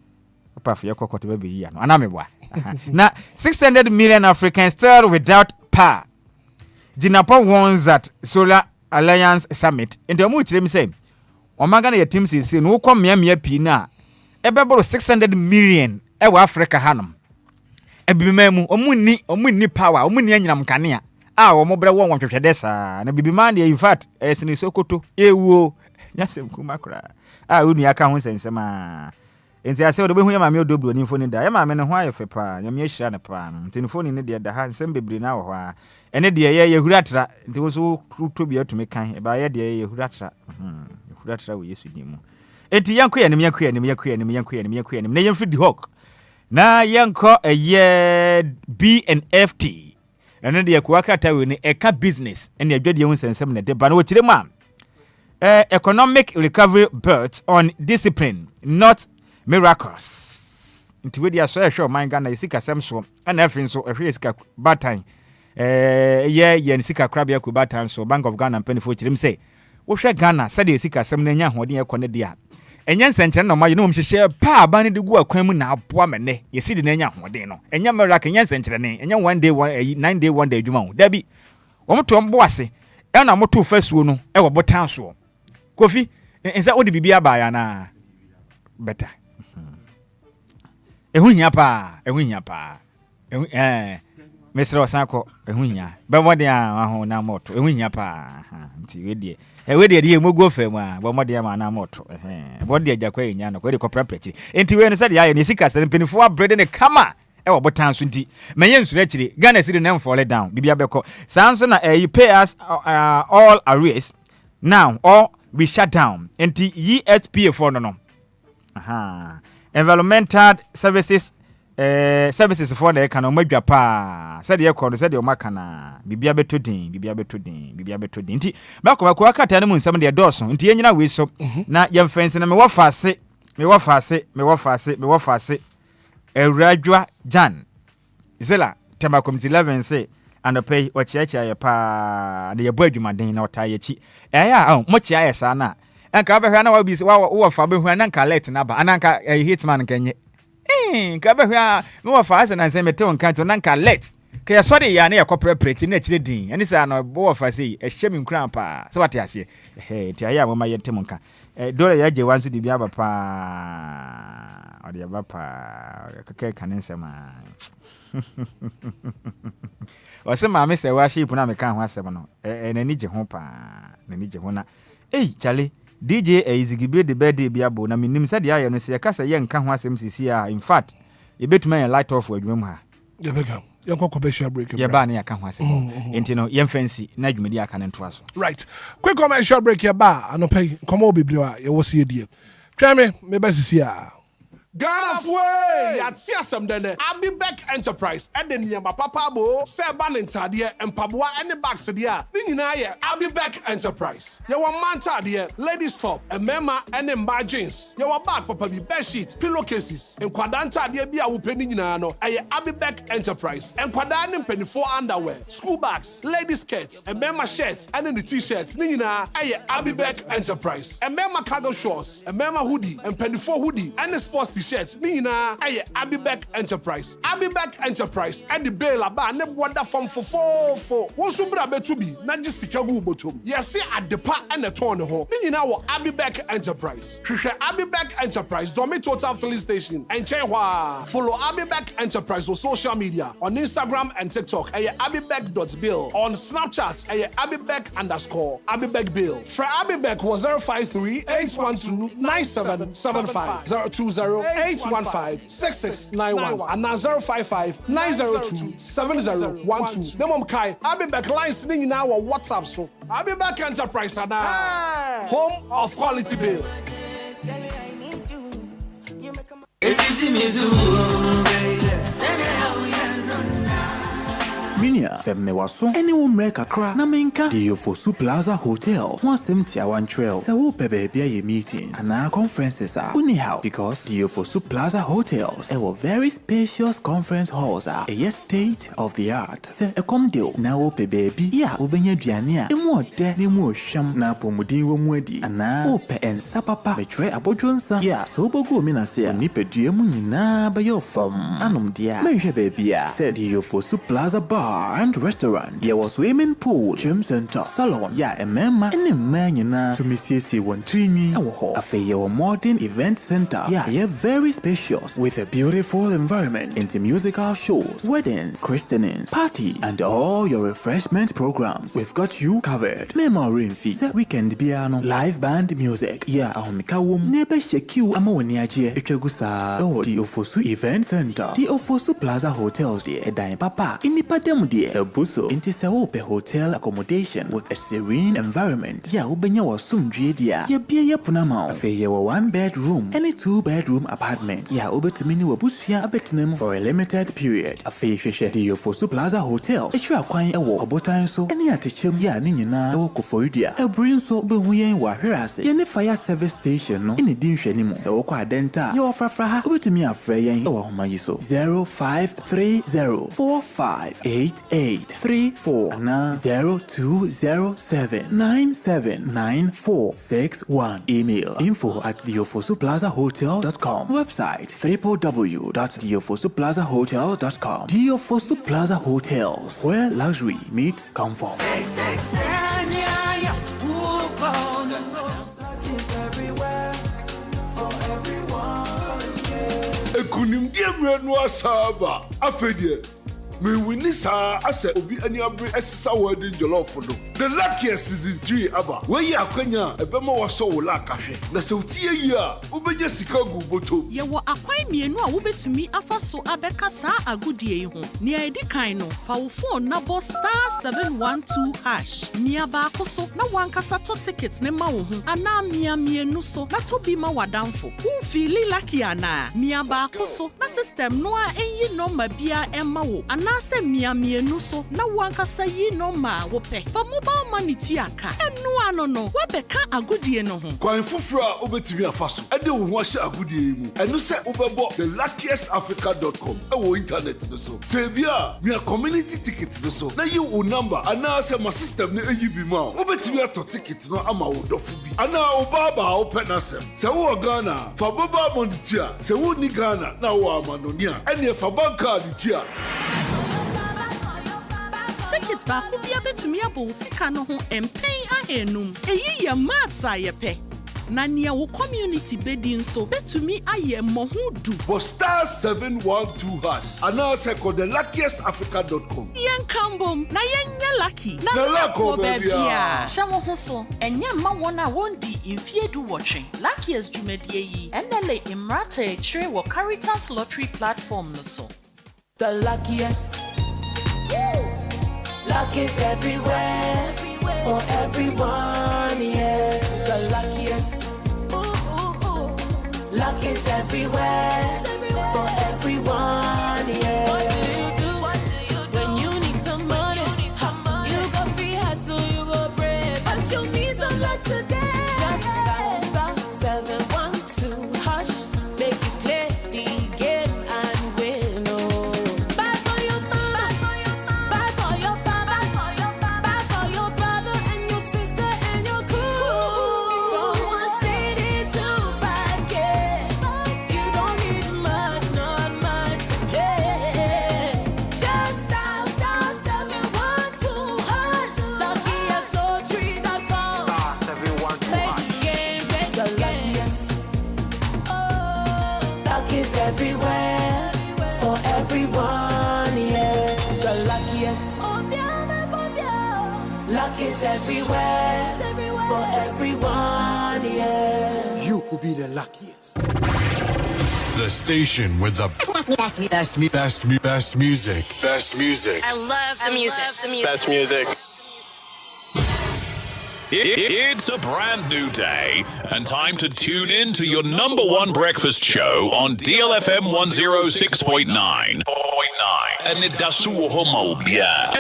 papa fe kokoto ba bi ya no ana mebwa na 600 million Africans still without power. Jinapa warns that Solar Alliance Summit into mu kirem say omaga na ya team sisi no kwa mia pi na ebeboro 600 million e wa Africa hanom ebibima mu omunni power omunni anyinam kanea omo bra won twetwede saa na bibima na in fact esini Sokoto ewuo nyasem kumakra unu aka ho sensema enti ase odo behu ya mame odobro ni phone da ya mame ne ho ayefe pa nyame ahira ne pa enti phone ni de da ha nsem bebre na wo ho a ene de ye yehuratra enti wo so to bi atumi kan e ba ye de yehuratra yehuratra wo Yesu ni mu enti yanko ya ne na yemfri the hawk na yanko ye BNFT ene de ko akata we ni eka business ene adwade hu sensem ne de ba na wo kire ma economic recovery built on discipline not miracles. Into with your social mind Ghana isika semso and everything so a risk batan yen sika crabia ku batan so Bank of Ghana penny for him say wo hwe Ghana said isika sem na nya hoden ye kone dia enya nsenchen no ma ye no mhyehyɛ pa ba ne de gu akwan mu na aboa mene ye si de na nya hoden no enya miracle enya nsenchen ne enya 1 day 9 day 1 day adwuma ho dabi wo mto mbo ase e na moto fasuo no e wo botan so Kofi ensa odi bibia ba ya na better ehunya pa mesra osanko ehunya ba mode a ho na moto ehunya pa nti wedie de mogo fam a ba mode ma na moto bode ajakwa enya no ko de kopra prechi nti we no se de ya ne sika se penifo abrede ne kama e wo botan so nti menye nsura chiri Ghana city na fall down bibia beko sanso na you pay us all arrears now or we shut down nti ESPA for no environmental services services for the can omadwa pa said ye kono said o maka na bibia betodin nti bakọ akata na mu nsam de dọọso nti yenyina we so na yemfense na me wo faase Ewradwa Jan Zela tema committee 11 say and pay ochiacha ya pa na yebo adwumaden na ota yachi eya mo chia ya sa na anka behwa na wa fa behwa na anka let na ba ananka hitman kenye nka behwa me wa fa asa na se mete onka to na anka let ka ya sori ya na ya corporate na chire din ani sa na bo wa fa sei ehye mi nkran pa se wate ase ti aya mo ma yete monka dole ya je wansu di bia ba pa odi ba pa ka kanensema wase maame se wa sheep na me kan ho asem no nani je ho pa nani je ho na chale DJ Ezigibe de birthday bia bo na minim se de aye no se ka se ye nka ho asem sisi a in fact e betuma ye light off adwuma mu ha ye bega ye kwa commercial break ye ba na ya ka ho asem enti no ye fancy na adwumadi aka ne ntoa so right quick commercial break ye ba anopay komo biblia ye wo se die twame me ba sisi a Ghana fwe yati asem dene Abibek Enterprise ede niyama papa bo se ba nentade empaboa ene bags de a ni nyina ye Abibek Enterprise ye wa manta de ladies top emema ene mba jeans ye wa bag papa bi bed sheet pillowcases enkwada ntade bi a wo peni nyina no eye Abibek Enterprise enkwada ne mpenifo underwear school bags ladies skirts emema shirts ene the t-shirts ni nyina eye Abibek Enterprise emema cargo shorts emema hoodie empenifo hoodie ene sports t-shirts Nina aye Abibek Enterprise and the bail aba ne boda from fofo won so bra betubi na gisika gu botom yesi adepa ene ton ne ho Nina wo Abibek Enterprise hwehwe Abibek Enterprise Domi Total Filling Station and Chenhwa follow Abibek Enterprise on social media on Instagram and TikTok aye abibek.bill on Snapchat aye abibek_abibek bill for Abibek was 053-812-9775 020-815-6691 and now 055-902-7012. Nemom Kai, Abibek lines ning now on WhatsApp so. Abibek Enterprise and home of quality bill. Minia femme waso ene wo mre kakra na menka DLFM Plaza Hotels one 71 trail se wo bebe bia ye meetings and conferences are uni how because DLFM Plaza Hotels a very spacious conference halls are a state of the art se e kom deal na wo bebe bi ya obenya duane a emu ode ne mu ohwam na pomudin wo mu adi ana wo pe ensa papa betre abodwonsa ya so bogo mi na se ni pedue mu nyina be yo fam anom dia menhwe bebe a se DLFM Plaza Bar and restaurant. There was swimming pool, gym center, salon. Yeah, a member and a man to Mrs. Wantrini. A fair modern event center. Yeah, very spacious with a beautiful environment into musical shows, weddings, christenings, parties, and all your refreshment programs. We've got you covered. Memory fee. Weekend piano, live band music. Yeah, ahomikawum. Nebe shekiu amawaniaje. Echegusa. Oh, DLFM Event Center. DLFM Plaza Hotels. Edai papa. Inipadem a buso into Saope hotel accommodation with a serene environment. Ya ubenya wa sumdrie dia. Ya bia ya punama. Afe ya wa 1-bedroom and a 2-bedroom apartment. Ya ubetumini wa busia abetinem for a limited period. Afe sheshe DLFM Plaza Hotels. Etra kwan ewo obotan so ene atechem ya ne nyina ewo koforidia. Ebrin so behuyen wa hwerase. Ya ne fire service station no ene din hwani mu. Se wo kwa adenta ya ofrafra ha ubetumi afre yen ewo homayi so 0530458834 na 0207979461. Email info@DLFM-plazahotel.com. Website www.DLFM-plazahotel.com. DLFM Plaza Hotels, where luxury meets comfort. Ekunim die mrenu asaba afedie me winni saa asa obi ani abre esisa wedding jollof no. The luckiest season 3 aba. We ya akwanya ebema waso wo la kahwe. Na se utie yi a ubenya sika gu boto. Ye wo akwan mienu a wobetumi afa so abeka saa agudie yi ho. Ne edi kan no fa wo phone na bo *712#. Mia ba akoso na wankasa to ticket ne ma wo ho. Ana mia mienu so na to bi ma wadamfo. Wo feel lucky ana. Mia ba akoso na system no a enyi number bia emma wo. Ana se mia mienu so na wankasa yi number wo pe. Fa mobile money aka. Enu ano no wo beka agudie no ho. Kwan fufura obetumi afaso. Ede wo ho ahye agudie mu. Enu se obebo thelukkiestafrica.com. Ewo internet no so. Se bia mia community ticket no so. Na yi wo number ana se my system ne eyi bi ma. Obetumi ato ticket no ama wo dofo bi. Ana obaba open asem. Se wo Ghana fa baba money tia. Se wo ni Ghana na wo amanonia. Ene fa banka di tia. Ticket ba ku bia betumi abo sika no ho empen ahenum. Eyi ye matsa ye pe. Na nia wo community bedi nso betumi aye mohudu. But *712#. Ana se ko thelukkiestafrica.com. Yen kambom na yenye lucky. Na lako bebia. Shawo ho so enye ma wona wondi infiedu watching. Luckiest jumedie yi. Enele imrata chire wo Caritas lottery platform no so. The luckiest. Luck is everywhere, for everyone, yeah. The luckiest. Luck is everywhere, for everyone, yeah. What do you do when you need some money? You go free hustle, you go brave, but you need some luck today. Just dial *712#, make you play the game and win. Buy for your mama, buy for your papa, buy for your brother and your sister and your crew. From 1 city to 5K, you don't need much, not much to play. Just dial *712#, luckiestlottery.com. Play the game, play the luckiest. Luck is everywhere, for everyone, yeah. The luckiest. Luck is everywhere, for everyone, yeah. You could be the luckiest. The station with the best music. Best music. I love the music. Best music. It's a brand new day and time to tune in to your number one breakfast show on DLFM 106.9. Anidaso Wɔhɔ Obia.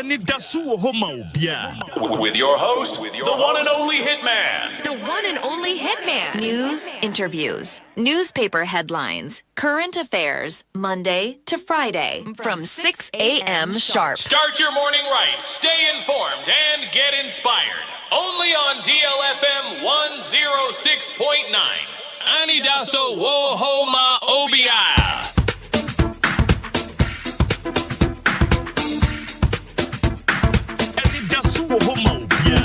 With your host, the one and only Hitman. The one and only Hitman. News, interviews, newspaper headlines, current affairs, Monday to Friday from 6 a.m. sharp. Start your morning right, stay informed, and get inspired. Only on DLFM 106.9. Anidaso Wɔhɔ Obia. Anidaso Wɔhɔ Obia.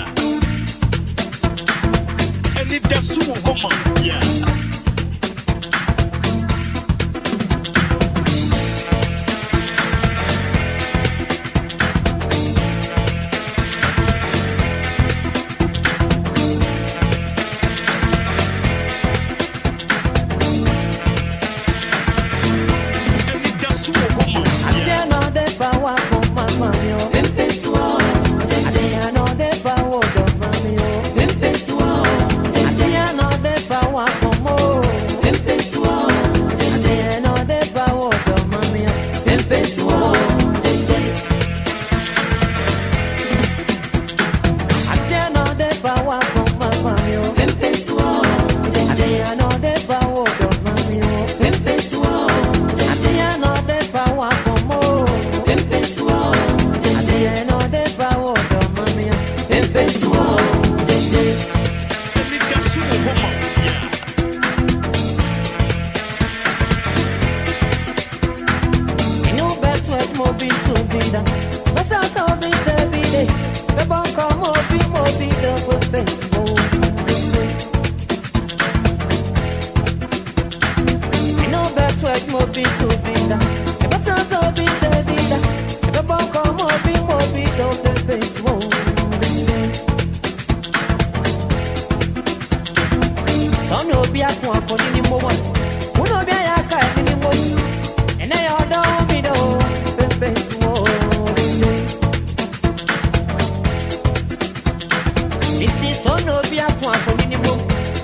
son of your point for minimum.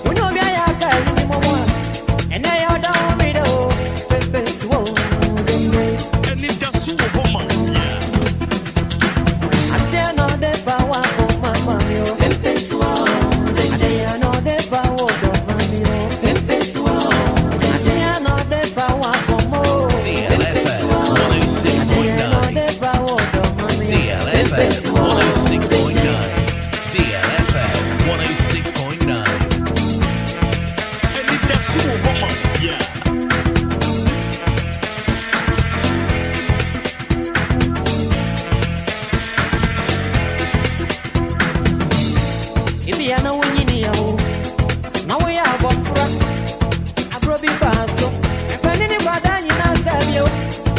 We know me I got minimum. And I are down with the best one. Anidaso Wɔhɔ. I'm telling all the power of my mommy. I'm telling all the power of mommy. I'm telling all the power of more. DLFM 106.9. DLFM 106.9. DLFM 106.9. Anidaso Wɔhɔ. Yeah. If you are not winning, now we are going for a probably pass. If anybody in our savio,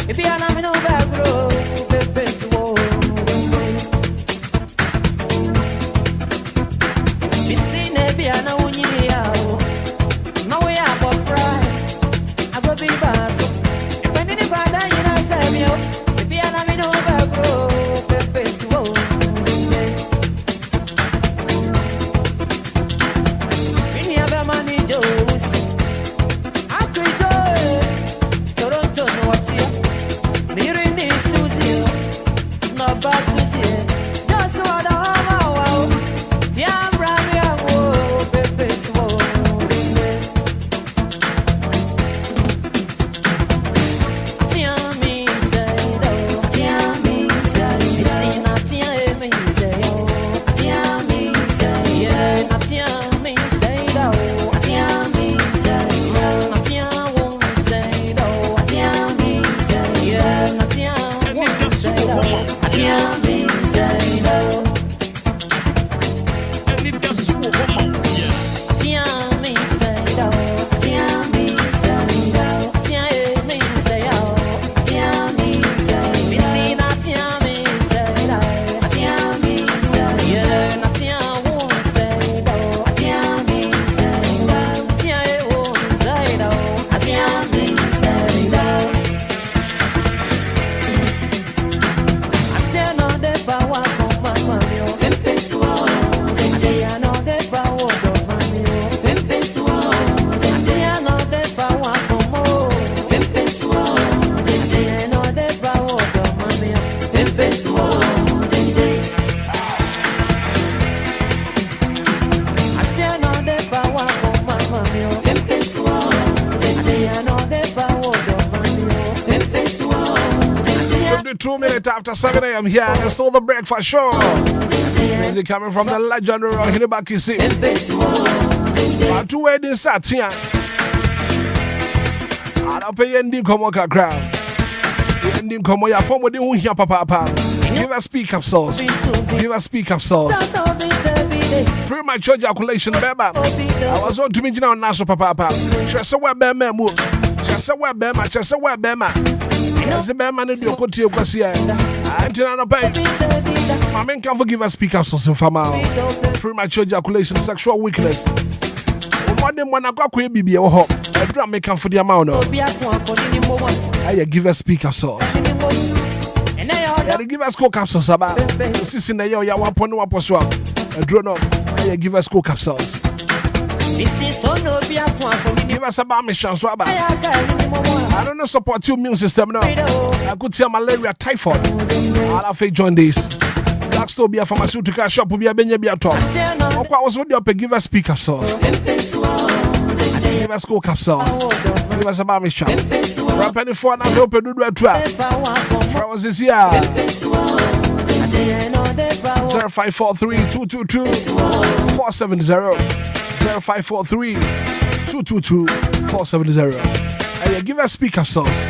if you are not in over, grow, the best war. It's in a piano winning, now we are going for a probably pass. If anybody in our savio, if you are not in over, grow, the best war. After 7 a.m. here, it's all the breakfast show. Music coming from the legendary Hinebakisi. Two weddings sat here. I don't pay any come on crowd. Ending come on your pom with the here, papa. Give us speak up sauce. Give us speak up sauce. Premature ejaculation, baby. I was on to me now, Naso papa. Just a web bema move. Just a web bema, just a web bema. As a man in your country, was here. I didn't know, baby. My men can forgive us speak up sauce in Fama. Premature ejaculation, sexual weakness. One day when I got queer BB or hop, I drum make for the amount of. I give us speak up sauce. I give us coke capsules about. This in the year, ya 1.1 swap. I drawn up. I give us coke capsules. Give us a bar mission swab. I don't know support your immune system now. I could tell malaria, typhoid. I'll have to join this. Black store be a pharmaceutical shop will be a benny be a talk. I was with you up and give us speak up sauce. Give us coke capsules. Give us a bar mission. From penny for an open do a trap. I was this year. 0543-222-470. 0543-222-470. Hey, give us speak up sauce.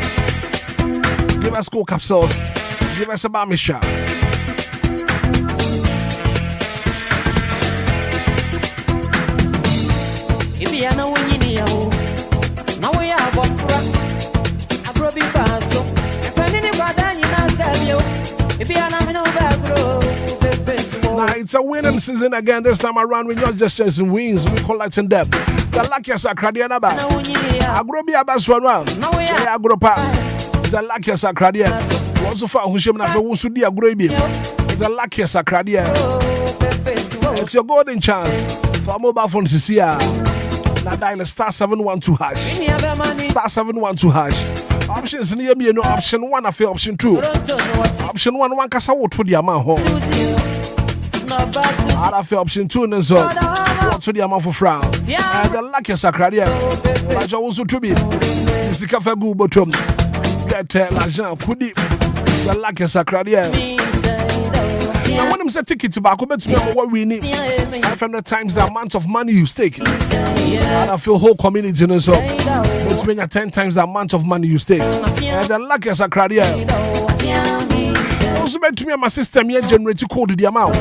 Give us coke capsules. Give us a bar mission. If you are not winning, now we are going for a probably pass. If anybody in our savio, if you are not in over, it's a winning season again. This time around, we're not just chasing wins, we're collecting them. The luckiest are Cradiana. I grow be a best one round. I grow pa. The luckiest are Cradiana. Also, found who should not be a grow. The luckiest are Cradiana. It's your golden chance for mobile phones this year. Now dial star 712 hash. Star 712 hash. Options near me, no option 1 after option 2. Option 1 kasa wo to the amount home. After option 2 no so to the amount for frown. And the luckiest akradia. I also to be. This is cafe go bottom. Get l'argent kudi. The luckiest akradia. Now when I'm say ticket back, I bet you what we need. 500 times the amount of money you stake. And I feel whole community in so. It's been 10 times the amount of money you stake. And the luckiest are crowded. Also bet to me my system here generate code the amount.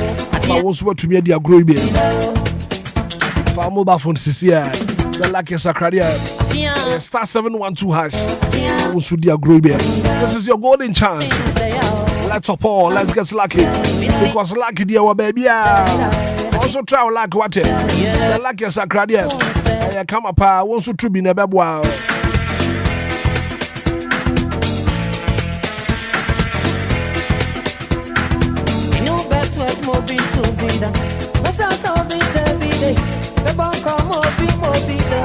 I also bet to me the grow bill. For mobile phones this year. The luckiest are crowded. Star 712 hash. Also the grow bill. This is your golden chance. Let's up on, let's get lucky. Because lucky dear baby. Also try luck what it. The luckiest are crowded. Come up, wants to be never wow.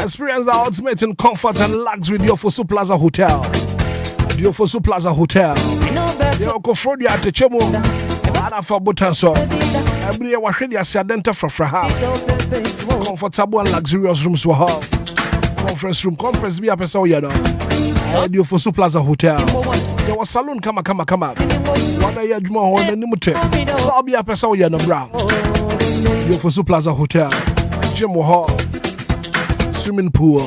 Experience the ultimate in comfort and luxury Diofosu Plaza Hotel. Diofosu Plaza Hotel. Yoko Frodi at the Chemo. Ada for Botanso. Every year, Washington, Asidenta for Fraha. Comfortable and luxurious rooms were hall. Conference room, conference be a person, you know. Diofosu Plaza Hotel. There was saloon, come up. One year, more on the Nimute. So I'll be a person, you know, brown. Diofosu Plaza Hotel. Gym hall. Swimming pool.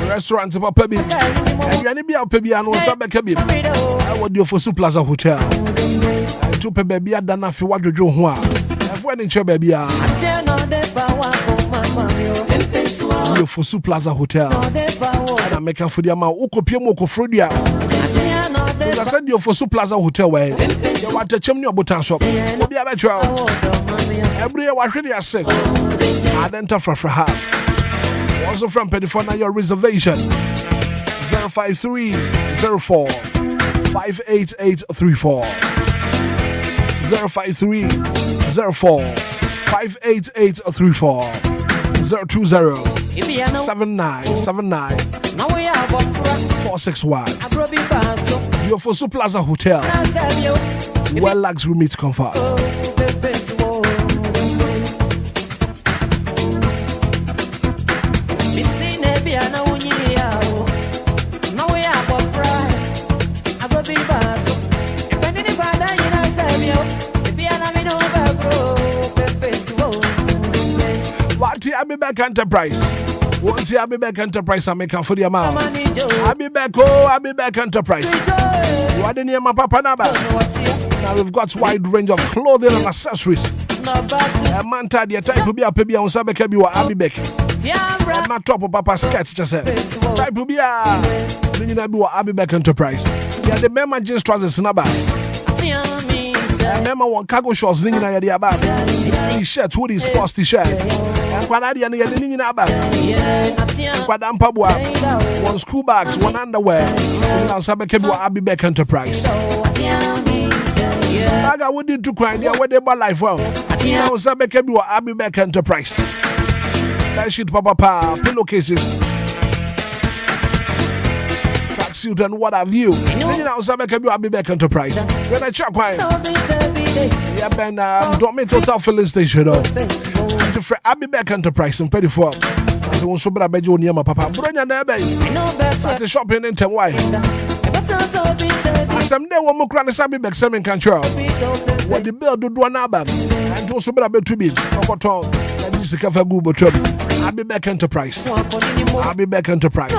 Restaurant of a pebby. And you be a pebby and was a baby. I would do for Plaza Hotel. I took a baby at Dana for what you do. I've went in your baby. You for Plaza Hotel. And I make a for the amount of Ukopiamo Frodia. I said you for Plaza Hotel where you want to chimney or button shop. Will be a better. Every year, what really I said. I didn't offer for her. Also from Pedifona, your reservation 05304 58834 05304 58834 020 7979 461. You're for Plaza Hotel. Well luxury meets comfort. I'll be back enterprise. Once I'll be back enterprise, I make for the amount. I'll be back enterprise. What in your papa number? Now we've got wide range of clothing and accessories. A man tied the type to be a baby on Sabeka, you are back. And my top of papa sketch just said. Type to be a I'll back enterprise. Yeah, the member just trousers number. Remember one cargo shorts ringing at the above. T-shirt, hoodie, sports t-shirt. And Panadi and the ringing about. Padam Pabua. One school bags, one underwear. Now Sabekebu Abbey Beck Enterprise. I got what did to cry there where they bought life well. Now Sabekebu Abbey Beck Enterprise. That shit papa pillowcases. Suit and what have you? You know, I'll be back enterprise. When I check why, yeah, Ben, don't make total filling station. I'll be back enterprise and pay for. I won't so bad. You near my papa. Bring your neighbor. Start the shopping in time. Why? Someday, one more grand I'll be back. Seven control. What the bill do one album and also bad to be. What all? This is a cafe Google job. I'll be back enterprise. I'll be back enterprise.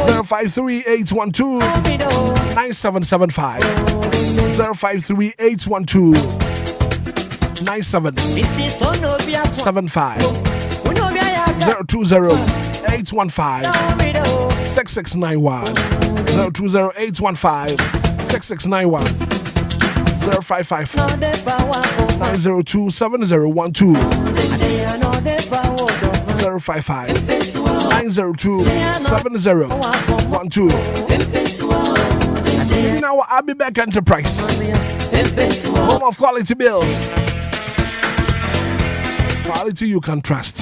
053-812-9775 053-812-9775 020-815-6691 020-815-6691 055-902-7012 055-902-7012. In our Abbey Beck Enterprise, home of quality bills, Quality you can trust.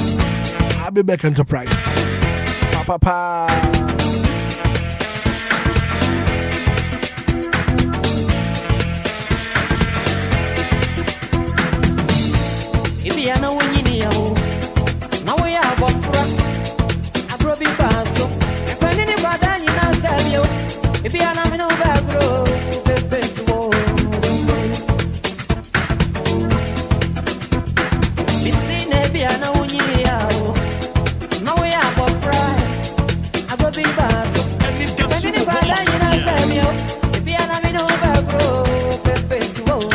Abibec Enterprise. Papa. If you know when you need now we are going for a broby passo. When anybody you know, sell you. If you are not in over, grow, baby, so. If you know when you need now we are going for a broby passo. When anybody you know, sell you. If you are not in over, grow, baby, so.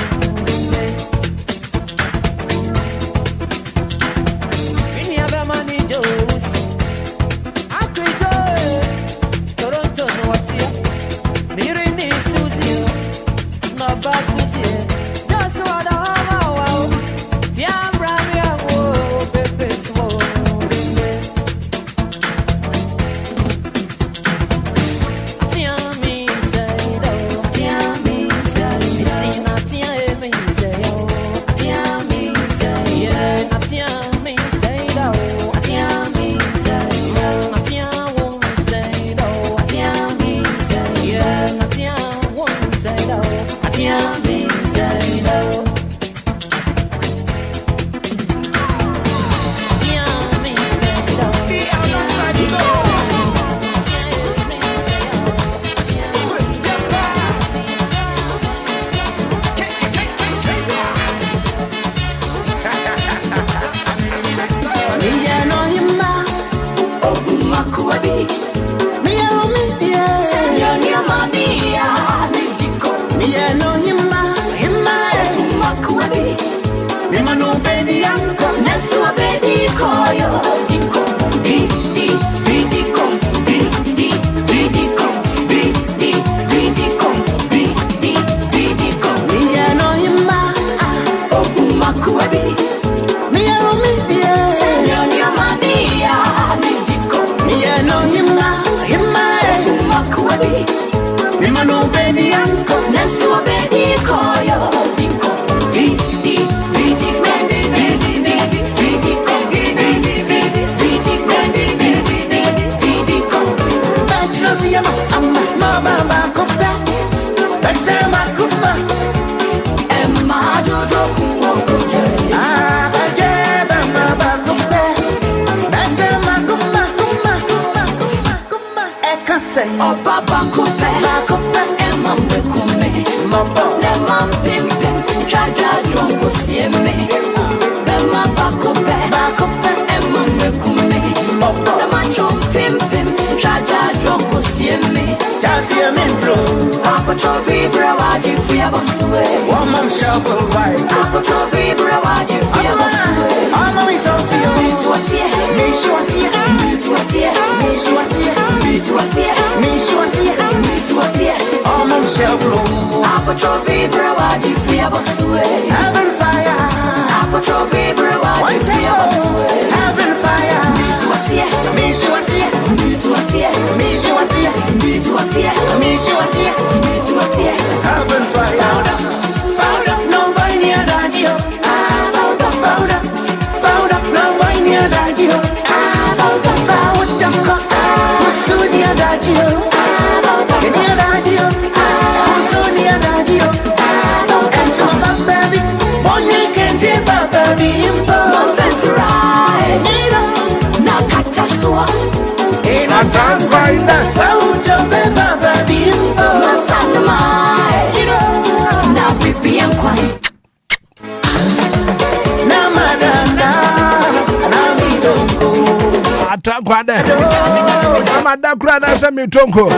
Tonko.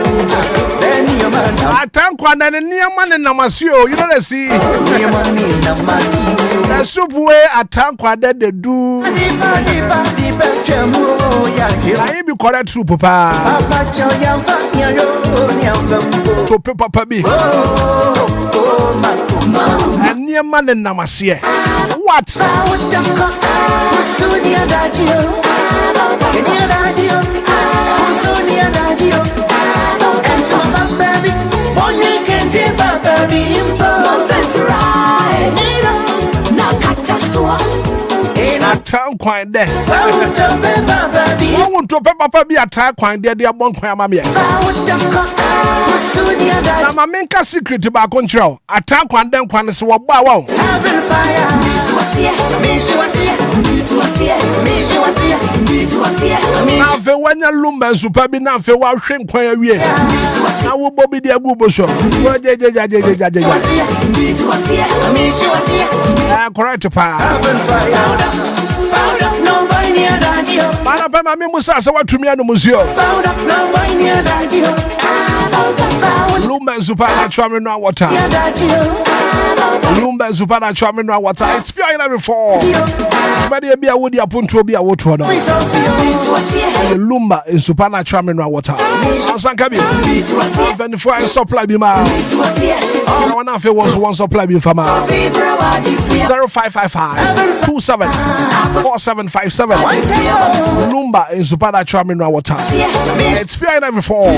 Atankwa na niyama ne namasio. You know they see. The soup way atankwa de do. I be correct soup papa. To papa be. And niyama ne namasie. What? town kwan there. I want to papa be a town kwan there. They are born kwan mammy. Now my main secret about control. A town kwan them kwan is what wow. Now for when you Lumba super be now for what shrimp kwan away. Now we Bobby the Abubo show. Correct pa. Mana pa mami musa sa watumi anu musio. Lumba supernatural mineral water. Lumba supernatural mineral water. It's pure in every form. Body be a woody apunto be a water. Lumba in supernatural mineral water. Sankabi. Before I supply be ma. I want to was one supply be for ma. 0555 27 4757. Lumba in supernatural mineral water. It's pure in every form.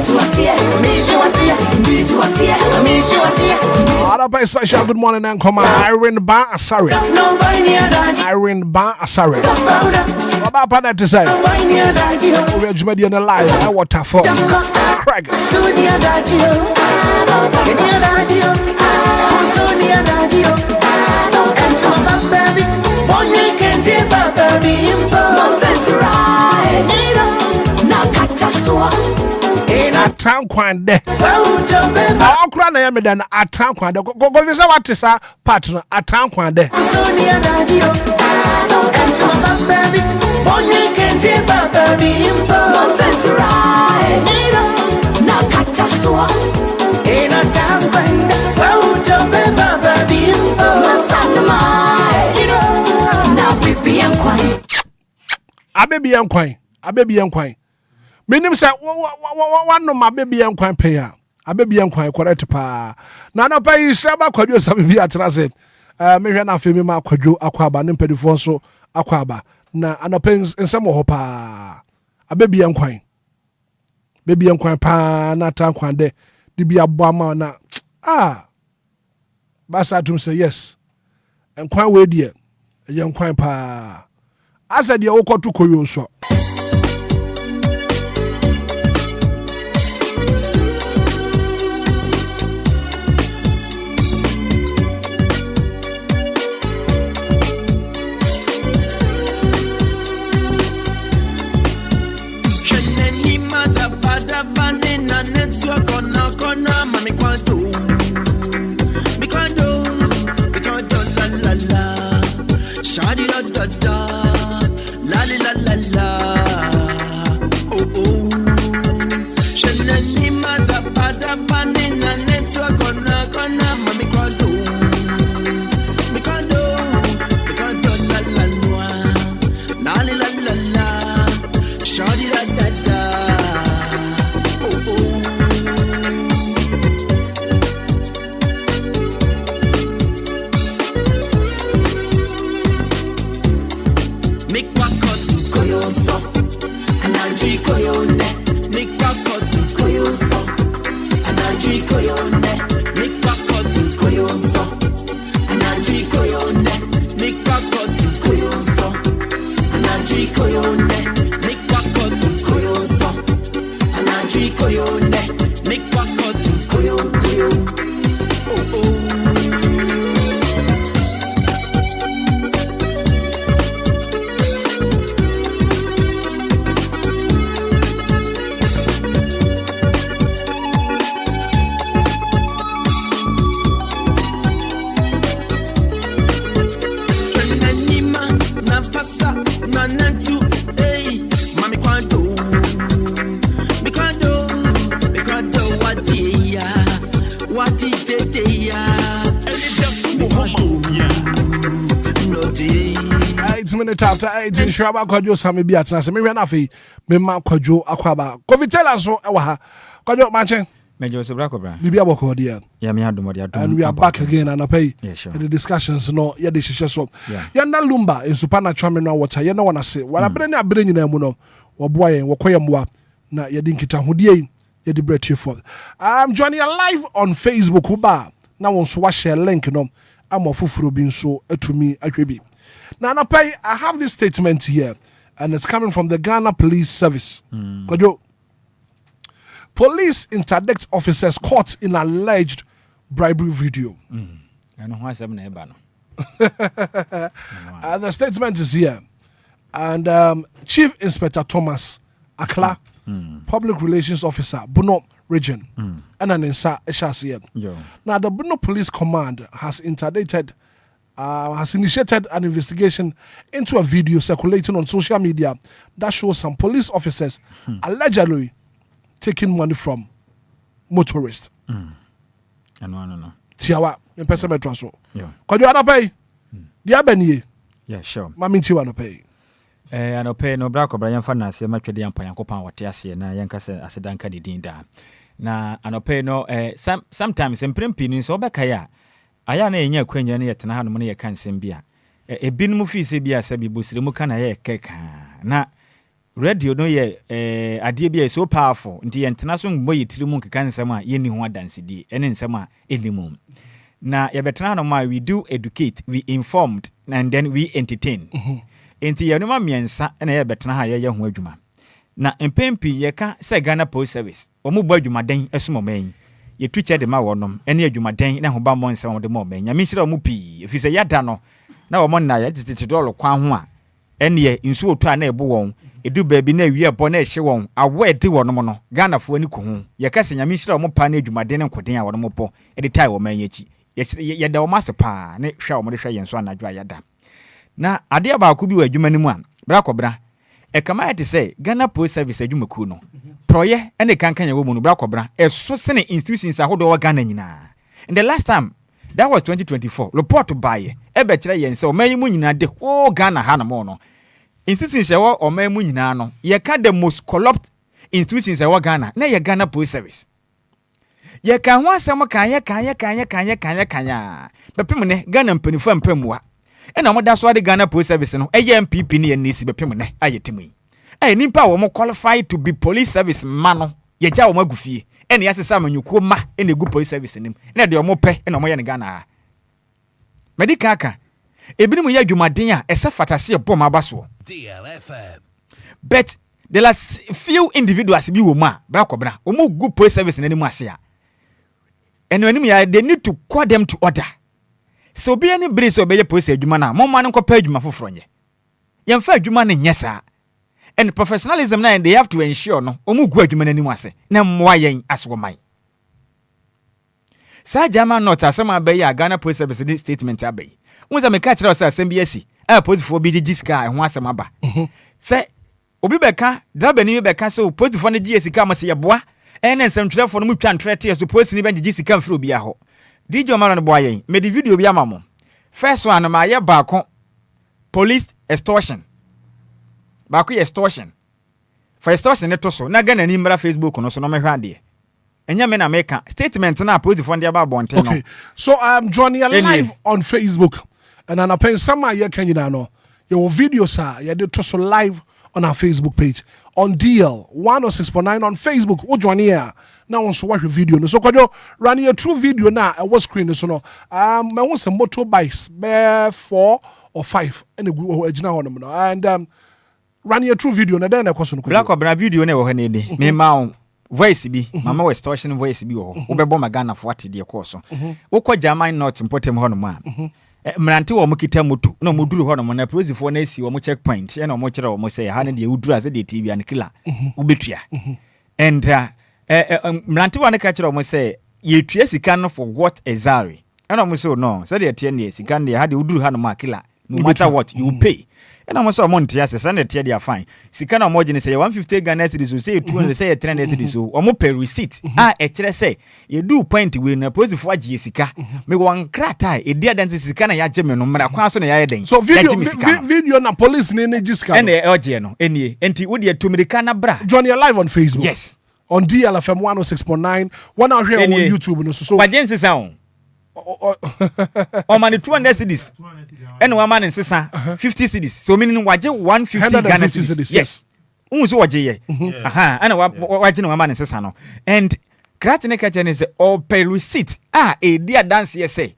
Other special good morning and come on. Irene Ba Asari. Irene Ba Asari. What about that to say? We're Jumadi in the live. I water for Craig. A town kwan de. All cry na me dan a town kwan de. Go visa what is a partner a town kwan de. Abebi Enquires. Meaning say one no my baby Enquires pay her. Abebi Enquires correct pa. Na no pay Israel kwadwo sabe bi atrase. Me hwe na afemi ma kwadwo akwaba ne mpedifo so akwaba. Na anope nsem ho pa. Abebi Enquires. Baby Enquires pa na tankwan de bi abo ma na Basa tum say yes. Enquires we die. Enquires pa. Asa de wokoto koyo so. After 18 sure about kwadwo sami bi atena se me hwe na afi me ma kwadwo akwaba kovitela so ewa ha kwadwo manche mejo se bra bibi aboko dia ya me adomodi adom and we are back again and pay the discussions no ya de hihye so ya na Lumba in supernatural mineral water ya na wana se wala bre ne abre nyina mu no wo boa yen wo koyemwa na ya de nkita hodie ya de breath for I'm joining you live on Facebook uba na won so wa share link no amofufuro bi nso atumi ahwebi Now, I have this statement here, and it's coming from the Ghana Police Service. Police interdict officers caught in alleged bribery video. The statement is here. And Chief Inspector Thomas Akla, Public Relations Officer, Bono Region, and an Eshasian. Now, the Bono Police Command has initiated an investigation into a video circulating on social media that shows some police officers allegedly taking money from motorists. No. Tiawa, in person transfer. Could you pay? Dia benye. Yeah, sure. Mami tiwa no pay. Ano pay no bra kobra yemfa na se matwede yampa yankopan wote ase na yenka se asedanka de din da. Na ano pay no sometimes emprempi ni so obeka ya aya na enya kwanya na yetena ha no ne yeka nsem bia. Ebinum fi se bia se bibusire mu kana ye keka. Na radio no ye ade bia so powerful nti yentena so ngbo yitiri mu keka nsem a yeni ho adansidi ene nsem a elimu. Na yebetena no ma we do educate, we informed, and then we entertain. Enti yanuma miensa na yebetena ha ye ho adwuma. Na empempi yeka se Ghana Police Service. Omo bo adwuma den esomo man. Ye tuche de ma wonom ene adwuma den na ho ba mo nsem de mo man. Nyame hira omo pi. Efi se yada no na omo na ya tete dolo kwan ho a ene ye nsu otu a na ebo won. Edu baabi na wi ebo na ehye won. Awo edi wonom no. Ghana fo ani ko ho. Ye ka se nyame hira omo pa na adwuma den nkoden a wonom po. E de tai wo man yachi. Yada omase pa ne hwa omode hwa yenso anadwa yada na ade abaako bi wa adwuma nimu a bra kobra e kama ete say Ghana Police Service adwumaku no proye ene kankanya wo mu no bra kobra eso sene institutions ahodo wa Ghana nyina. In the last time that was 2024 report by e be kire yense o man mu nyina de o Ghana ha na mo no institutions e wo o man mu nyina no ye ka the most corrupt institutions e wo Ghana na ye Ghana Police Service. Ye kan ho asem kanya bepem ne Ghana mpanifo mpamua ena mo da so ade Ghana Police Service no eye MPP ne NC bepem ne ayetimi ay nimpa wo mo qualified to be police service ma no ye ja wo magufie ena yasesa amanyuko ma ena egu police service nim ena de mo pe ena mo ye ne Ghana medical aka ebini mu ye adwumaden a ese fatase bom abaso DLFM. But there are few individuals bi wo ma bra kobra o mo gu police service ne nim ase a and when they need to call them to order. So be any brace obey police adwuma na mo man nko pa adwuma foforo nye. Yemfa adwuma na nyesa. And professionalism na they have to ensure no omu gu adwuma na nimu ase na mwa yen aswoman. Sa jama not asema abayi a Ghana Police Service statement abayi. Unza meka kira osa asembia si. Police for BGG sky ho asema ba. Say obi beka driver ni beka so police for ne GS ka amase yeboa. Ene nsem twerefo no mu twa ntrete so police ni benji sika mfiri obi aho dijo mara no boyen me di video bi amamo first one ma ye baako police extortion baako extortion for extortion ne to so na Ghana ni mra Facebook no so no mehwa de enya me na meka statement na police for dia ba bonte no. Okay, so I'm joining live on Facebook and an append some ye can you know your videos are you did to so live on our Facebook page on DL 106.9 on Facebook. O join here now on so watch your video. So could you run your true video now? I was screen so no. I want some motorbikes, bear 4 or 5 and run your true video. Na then I question. Black or video ne wo hane me ma voice bi mama we extortion voice bi wo wo bebo magana for what the course. Wo kwa German not important ho no ma. Mrante wo mukita moto na moduru ho no mo na police for na si wo mo checkpoint e na mo kire wo say ha na de uduru as de TV an killer ubetua and mrante wo na ka kire wo say ye tua sika no for what exactly e na mo say no say de tie na sika na ha de uduru ha no ma killer no matter what you pay e na mo say mo ntia say na tie de fine sika na mo gine say 150 Ghana cedis so say 200 say 300 cedis so o mo pay receipt e kire say ye do point we na police for agi sika me wan krata e dia dance sika na ya geme no mra kwa so na ya den so video na police ne ne sika and e oje no enie enti wo de tumirika na bra join you live on Facebook. Yes, on DLFM 106.9 one out here on YouTube no so wajense sound o man 200 cedis and one man insisa 50 cedis so meaning waje 150 Ghana cedis. Yes, unso waje ye aha ana waje no one man insisa no and curating ne kache ne say all pay receipt e dia dance ye say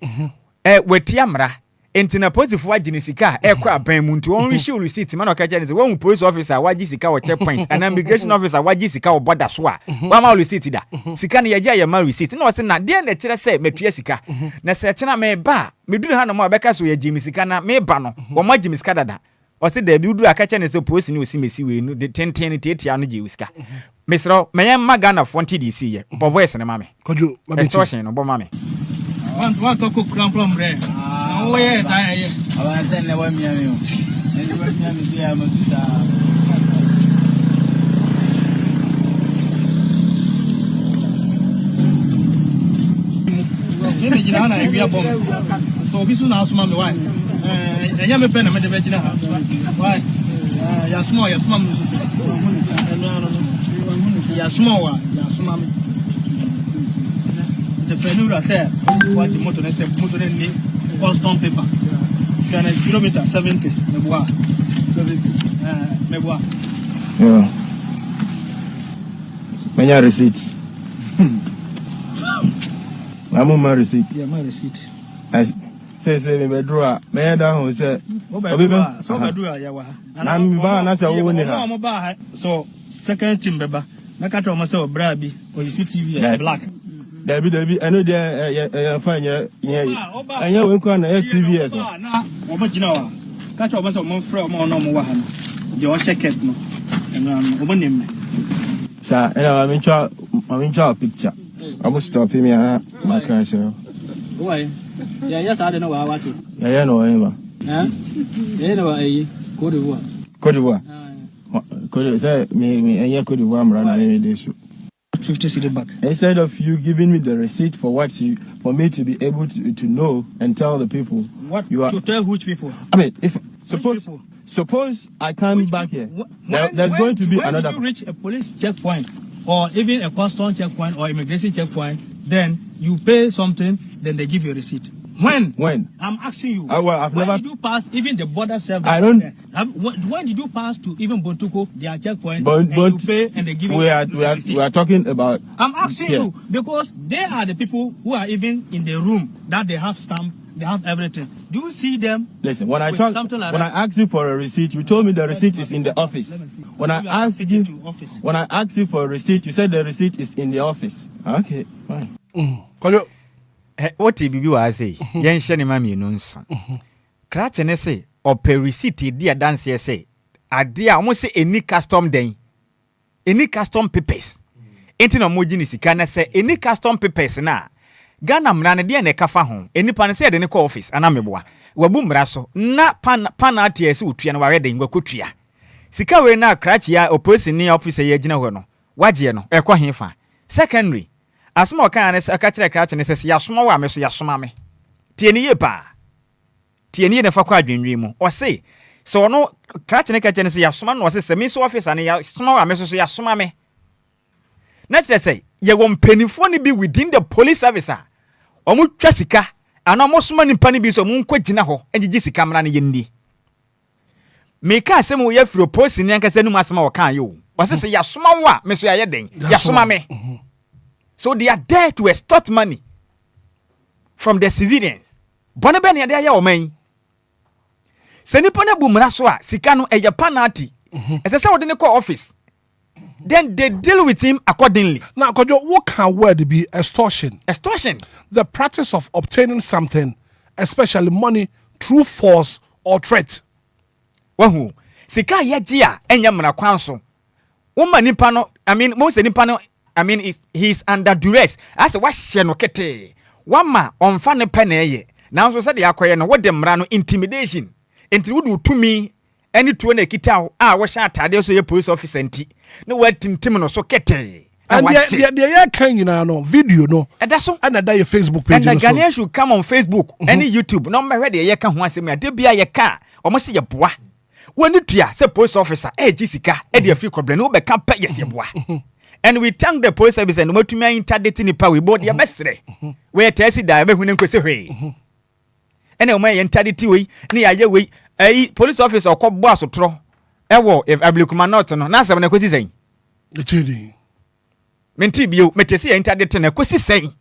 wetia mra Entina police for wagye sika ekwa ban mu nti won issue receipt man okacha ne say won police officer wagye sika o checkpoint and immigration officer wagye sika o border so a wa ma receipt da sika ne yaje ya ma receipt na o se na de na kire say metua sika na se kire me ba meduru ha no ma beka so yaje mi sika na me ba no wo ma gye sika dada o se da bi uduru akacha ne say police ni o si mesi we no de tenten tetia no gye sika mesro me yan magana 40 DC ye bo voice ne ma me kojo extortion no bo ma me want to cook from there. Oh yes, I want to never me. So we soon ask mommy why. I am a pen and the why? Ya small, ya small. Ya small, ya small. The Fenura said, what the motor said, motor in custom paper. Kilometer 70, Mebois. Yeah. Many receipts. I'm my receipt. Yeah, my receipt. I say, me draw. May I down say, so I do. I'm so second team, Beba. Nakato myself, Brabi, or you see TV as black. Debbie, I know they're fine. Yeah, I know we can TV as well. Now, what you know, catch up myself, more normal one. You're second, no, and woman name. Sir, I'm in charge picture. I must stop him here. My cash. Why? Yeah, yes, I don't know how to. Yeah, no, ever. You know, a Cote d'Ivoire. Cote d'Ivoire. Could say me, and you could do one run any day. 50 city back. Instead of you giving me the receipt for for me to be able to know and tell the people what you are to tell which people. I mean, if suppose I come back here, there's going to be another. When you reach a police checkpoint or even a custom checkpoint or immigration checkpoint, then you pay something, then they give you a receipt. When? I'm asking you. I've never. Did you pass even the border service? I don't. When did you pass to even Bontuko, their checkpoint, but you pay and they give you a receipt? We are talking about. I'm asking you because they are the people who are even in the room that they have stamp, they have everything. Do you see them? Listen, when I asked you for a receipt, you told me the receipt is in the office. When I asked you for a receipt, you said the receipt is in the office. Okay, fine. What did you say? Yen shani mami nonson. Krache ne say or per receipt dia dance say. Adia almost say any custom den. Any custom papers. Enti no moji ni sika na say any custom papers na. Ghana mrane dia ne kafa ho. Eni pan say de ne call office ana meboa. Wabu mra so na pan atia se otua na ware den gwakotua. Sika we na krache ya operation ni officer ye gina ho no. Waje no ekọ hefa. Secondary asma kan ne akachire krache ne sese yasoma wa me so yasoma me tie ne ye pa tie ne fa kwa adwenwi mu o se so no krache ne kache ne se yasoma no o se me so officer ne yasoma wa me so yasoma me na tire say ye wo mpanifo ne bi within the police service a o mu twa sika ana mo soma ni pani bi so mu nkogina ho engigi sika mra ne ye ndi me ka asem wo ya firo police ne ankasa nu asema wo kan yo o se yasoma wa me so ya den yasoma me. So they are there to extort money from the civilians. Bonne ya there ya omen. Se nipa na bu mra so a sika no eye penalty. Ese se wode ne call office. Then they deal with him accordingly. Now, what can word be extortion? Extortion. The practice of obtaining something, especially money, through force or threat. Wahu. Sika ye dia enya mra kwan so. Wo nipa no, most nipa no he's under duress. As what she no kete. Wama on fan peneye. Now so said the akoye no what dem no intimidation. Enti would to me any to na kita wa sha atade so ye police officer enti. No what tintim no so kete. And the kan yina no video no. And that's so and that your Facebook page. And the Ghanaian should come on Facebook, any YouTube. No matter where the ka ho asem de bia ye ka. Omo se ye boa. When you say police officer, Jessica, Eddie free problem, no be can pay yes ye boa. And we thank the police service and what to me interdicting the power we bought your best. Where Tessie died when you say, hey. And my interdicting way, near your way, a police officer or cop boss or tro. Ewo, if I believe not, no, Nasa when I was saying. The trading. Mentibio, Metesi interdicting a question saying.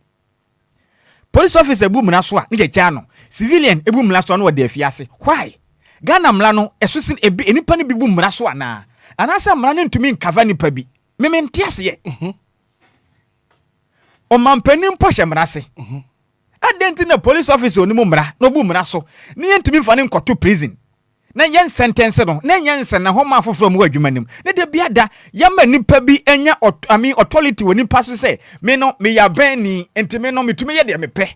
police officer ebu mna so a ne gya no civilian ebu mna so no wo de afiase why Ghana mla no esosin ebi enipa ne bibu mna so ana anasa mla ne ntumi nkava nipa bi meme ntiase ye o mampanim po hye mra se adenti na police officer oni mu mra no bu mra so ne yentumi mfa ne nkoto prison na yen sentence no na yen sen na homa afoforo mu adwumanim ne de bia da yama nipa bi enya authority woni pa so say me no me ya ban ni entime no metumi ye de me pe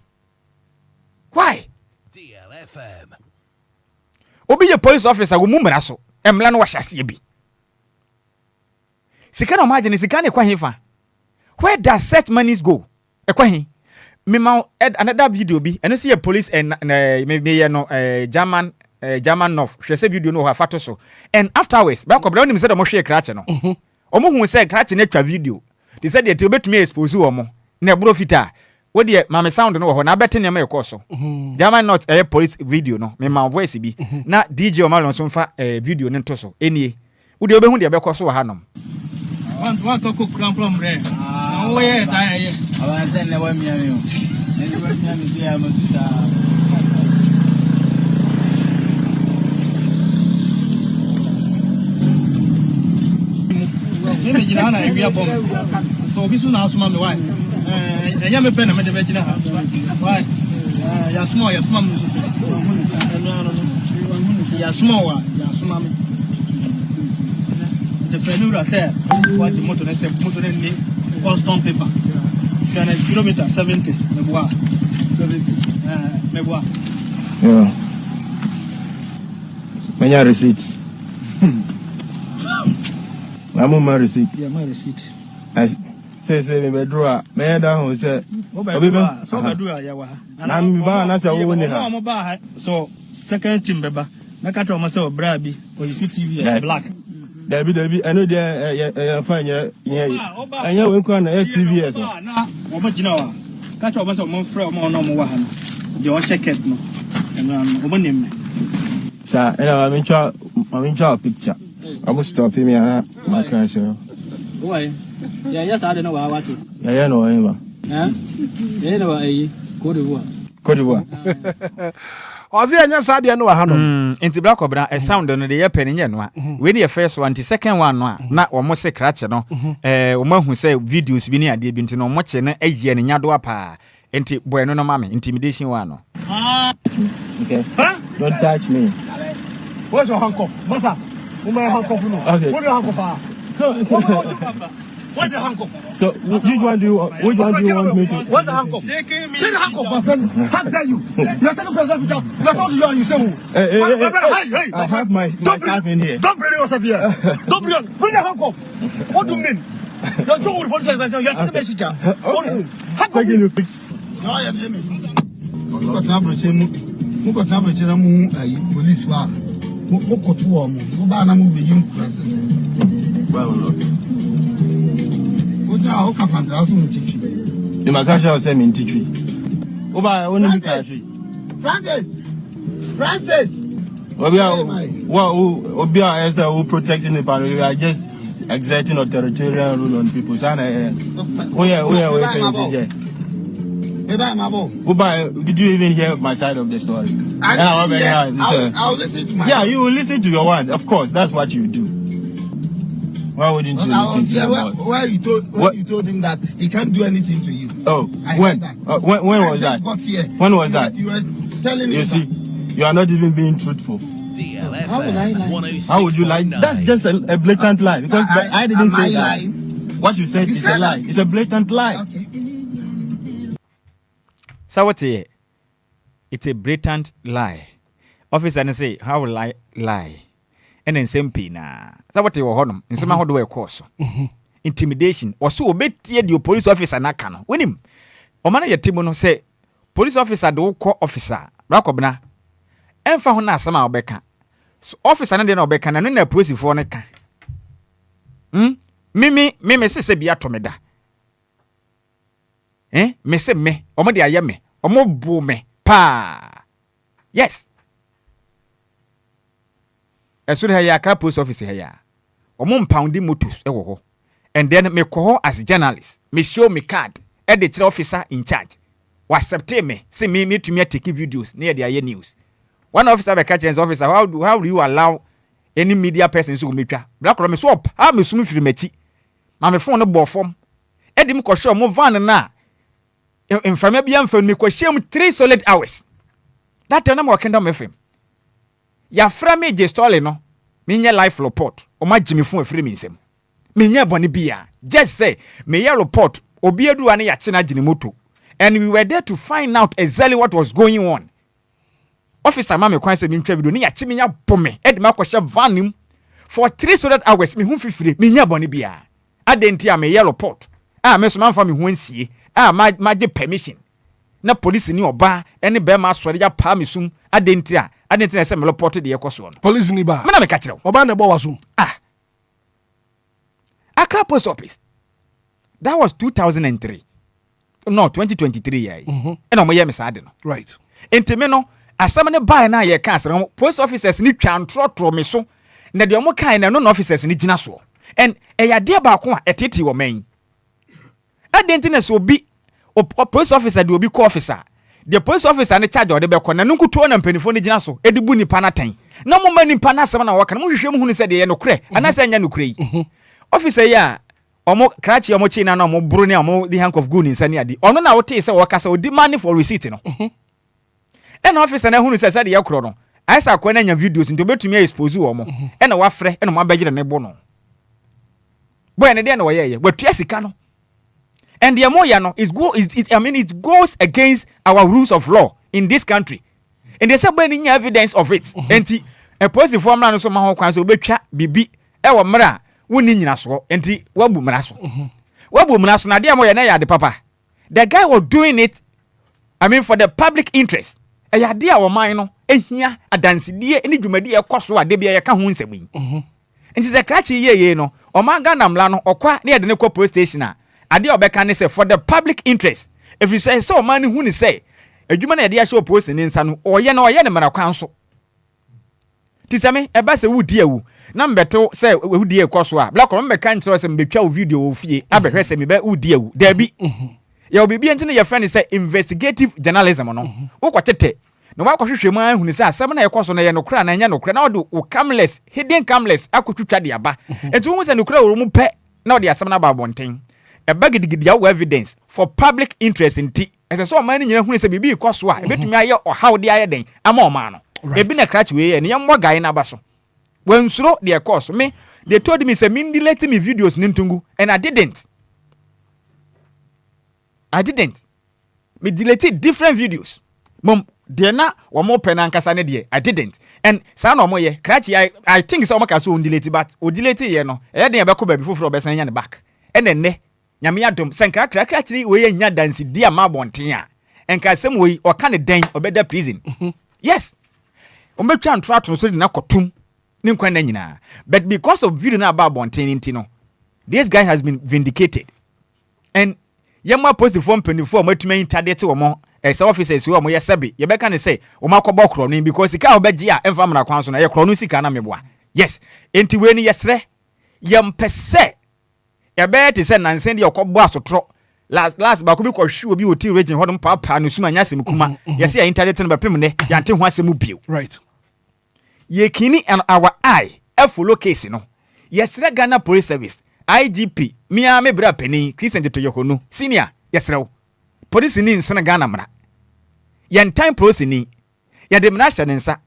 why DLFM obi ye police officer wo mu mra so emla no wahase bi sika no imagine sika ne kwa hefa where does such monies go ekwa he me ma another video bi eno see police and me no German North hwese video no ha fato so and afterwards ba kobra onim say do mo hwe krache no omo hu say krache na twa video they said they obetumi expose omo na ebro fita wo de mame sound no ho na bete ne ma ekoso German North police video no me ma voice bi na DJ Omalo so mfa video ne nto so enie wo de obehu de bekoso ha nom one to cook problem re oh yes I awanze ne wa miami o ne wa miami bia mo tuta Mimi jina na ewia bom. So bi so na asoma me why. Enya me pen na me de jina ha. Why? Ya small me so. Ya small me. Je fais nous la faire. What moto na ni custom paper. Fiana kilometer 70 me bois. Me bois. Yeah. Many receipts. I'm on my receipt. Yeah, my receipt. As say me draw. Me da ho say. So me draw ya wa. I'm ba na say wo ni ha. So second team beba. Na ka tro mo say obra bi or you see TV as black. Dabi I know there fine yeah. Anya we kwa na TV as. Na wo ma gina wa. Ka tro mo say mo frɛ mo no mo wa ha no. De o sheket no. Wo mo nim. Sa ena ma mincha picture. I must stop him here. My cash. Why? Yeah, yes, I don't know what it. Yeah, no, ever. Yeah, no, Cote d'Ivoire. Ozi anya sadia no ha no. Enti black obra e sound no de ye pen nye no a. We the first one, the second one no a na wo mo se krache no. Wo mahu say videos bi ni ade bi enti no mo che na agie ne nyado apa. Enti boy no no mame intimidation one no. Okay. Don't touch me. Where's your handcuff? Masa. Okay. What do you handcuff? What's the handcuff? So which one do you want me to? What's the handcuff? Take the handcuff, my son. How dare you? You are taking for yourself. You are talking to you say who? Hey, I have my staff in here. Don't bring yourself here. Don't bring the handcuff. What do you mean? You are talking with police officer. You are taking message. What do you mean? Taking your picture. No, I am me. Muko tabreche na mu police wa. Muko tuwa mu. Mu ba na mu be yin process. How can Fandraso in Tichi? The Macasha was saying in Tichi. Oba, only Mikashi. Francis! Obia is who protecting the panel. We are just exerting authoritarian rule on people. Did you even hear my side of the story? I'll listen to my. Yeah, you will listen to your one. Of course, that's what you do. Why wouldn't you listen to your words? When you told him that he can't do anything to you. Oh, when was that? When was that? You were telling him. You see, you are not even being truthful. DLFM. How would you lie? That's just a blatant lie. Because I didn't say that. Lying? What you said is a lie. It's a blatant lie. Okay. So what is it? It's a blatant lie. Officer and say, how will I lie? And then same pina. So what you honor in some how do I course? Intimidation or so obey your police officer na kano. When him Omana ya timuno say police officer do call officer. Rakobna. Emfa ho na sama obeka. So officer na de na obeka na no na police for ne ka. Mimi se bia to me da. Me se me. Omo de aye me. Omo bu me. Pa. Yes. Esu de ya ka post office ya. Omo mpound motus e wo ho. And then me call as journalist. Me show me card. E the officer in charge. accept me say me to me take videos near the news. One officer be catch his officer, how do you allow any media person to me twa? Black me so up, how me sumi firi machi. Ma me phone no bo form. Edim ko show mo van na. Infame bia mfa me ko share 3 solid hours. That time na mo kingdom FM. Ya fra me je story no. Me nye life report. O ma jimi phone afiri me nsem. Me nye boni bia. Just say me ye report obi edu ane ya chena jini moto. And we were there to find out exactly what was going on. Officer mama kwan se me ntwa video ni ya chi me nya bome. Edima ko share vanim for 3 solid hours me hu fifire me nya boni bia. Adenti a me ye report. Me so man fa me hu ansie. Ma de permission. Na police ni oba ene be ma asore ya pa me sum adenti na se me report de ye koso no. Police ni ba. Me na me ka kire. Oba na bo wasum. Accra Post Office. That was 2003. No, 2023 yeah. And omo ye me sa de no. Right. Enti me no asam ne buy na ye ka asere post officers ni twa ntrotro me so. Na de omo kan na no officers ni gina so. And eya de ba ko a eteti wo man. Adenti na so bi o police officer de obi ko officer. The police officer ne charge o de be ko na nkuto na mpanifo ni gina so. Edibu nipa na tan. Na mo mani pa na asem na wo kan mo hwehwe mu hu ni se de ye no kre. Ana se nya no kre yi. Officer ya omo krachi omo chi na omo buru ni omo the hank of good insani adi. Ono na wote se wo kasa o demand for receipt no. And officer na hu ni se de ye kro no. Aisa kwa na nya videos nto betumi expose wo mo. E na wa frɛ e na mo abegire ne bo no. Boy na de na wo ye watua sika no. And the amoya no it goes against our rules of law in this country. And they say when any evidence of it. Enti a positive form na no so ma ho kwan so betwa bibi e wo mra woni nyina so. Enti wabu mra so. Wabu mra so na de amoya na ya de papa. The guy was doing it for the public interest. E ya de a wo man no ehia adansidie eni dwumadi e koso a de bia ye ka ho nsɛm. Enti se krachi ye no o man ga namla no okwa na ye de ne ko police station a ade obeka ne say for the public interest. If you say so man hu ni say adwuma na ye de show post ni nsa no oye ne mara kwan so. Tisame e ba se wudi awu na mbeto say wudi e koso a black on meka ntro say mbetwa video wo fie abehwe say me ba wudi awu da bi. Ye obibi enti ne ye friend say investigative journalism no. Wo kwatete na wa kwahwehwe mu hu ni say asem na ye koso na ye no kra na nya no kra na wo camless hidden camless akotwitwa de aba. Enti wo say no kra wo mu pe na wo de asem na ba bonten. A bagidi ya evidence for public interest in tea. As I saw man nyina hu se bibi ikoso a betumi aye o how de aye den ama o man no. Ebi na crash we ne yam guy na baso. When suro de course me they told me say me delete me videos nintungu and I didn't. Me deleted different videos. Mom de na wo mo pen ankasa ne de I didn't. And sa no mo ye crash I think say o maka so delete but o delete ye no. E de be ko ba bi foforo be san nya ne back. And then nyame adom senka krakrakiri we nya dansi dia ma bonten a enka sem we o ka ne den obeda prison. Yes ombetwa ntrato so de na kotum ne nkwan na nyina but because of video na about bonten nti no this guy has been vindicated. And yema post form 24 matuma internet wo mo some officers wo mo yesabe ye beka ne say o makobo kro no because sika obeji a emfa mra kwan so na ye kro no sika na meboa. Yes enti we ni yesre yempese ya bet is an send your cob boss tro last ba ko bi ko hwe obi oti region hodom papa no suma nya sem kuma ye say internet no bepem ne ya nte ho asem bio. Right. Ye kini and our eye e follow case no. Yesre Ghana Police Service IGP mia me bra pani Christian to Yokono senior yesre police ni nsana Ghana mra. Ye time police ni ya de mra hye ne nsa.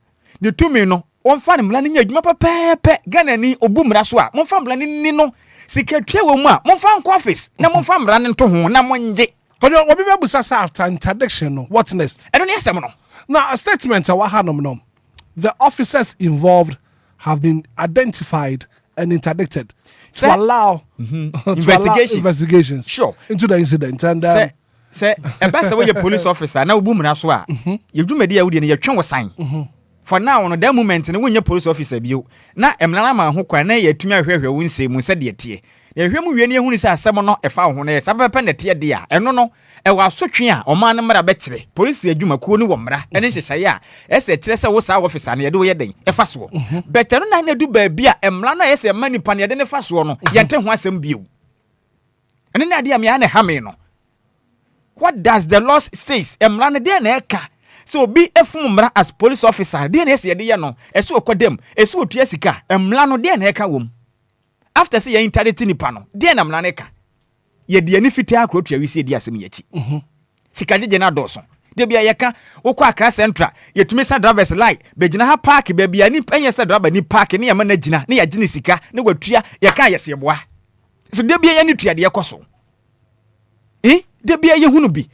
De tumi no wonfa ne mra ne nya adwuma pepepe Ghana ni obu mra so a wonfa mra ni no siketwe wo mu a momfa nko office na momfa mra ne nto ho na monje hodo obi be busa sa after interdiction no what next I don't hear no now a statement wa hanom no the officers involved have been identified and interdicted to allow investigations sure into the incident and say e ba say we police officer na obu mra so a ye dwumadi a wudi ne ye twen wo san for now on that moment ne wonye police officer bio na emnana ma ho kwa na ye atumi ahwehwe wo nsem mu se de tie ye hwe mu wie ne ehunu se asem no efa ho na ye sabepe ne tie de a eno no e wa sotwe a o man ne mra be kire police adwuma kuo ni wo mra ene hyehye a ese kire se wo sa officer na ye de wo ye den efa so better no na du ba bia emla na ye se manipa ne ye de ne fa so no ye nte ho asem bio ene na de a me ya ne ha me no what does the law says? Emra no de na eka. So be efum mra as police officer. De na ese de ye no. Eso okodem, eso otua sika. Emra no de na eka wom. After say ye internet nipa no, de na mra na eka. Ye de ani fiti akro tua wisi di asem yachi. Sika jeje na doso. De bia ye ka wokọ Accra Central, ye tumi sa drivers like, be gina ha park be bia ni penye sa driver ni park ni ya ma na gina, ni ya gina sika, ni watua ye ka ye se boa. So de bia ye ni tua de ye koso. De bia ye hunu bi.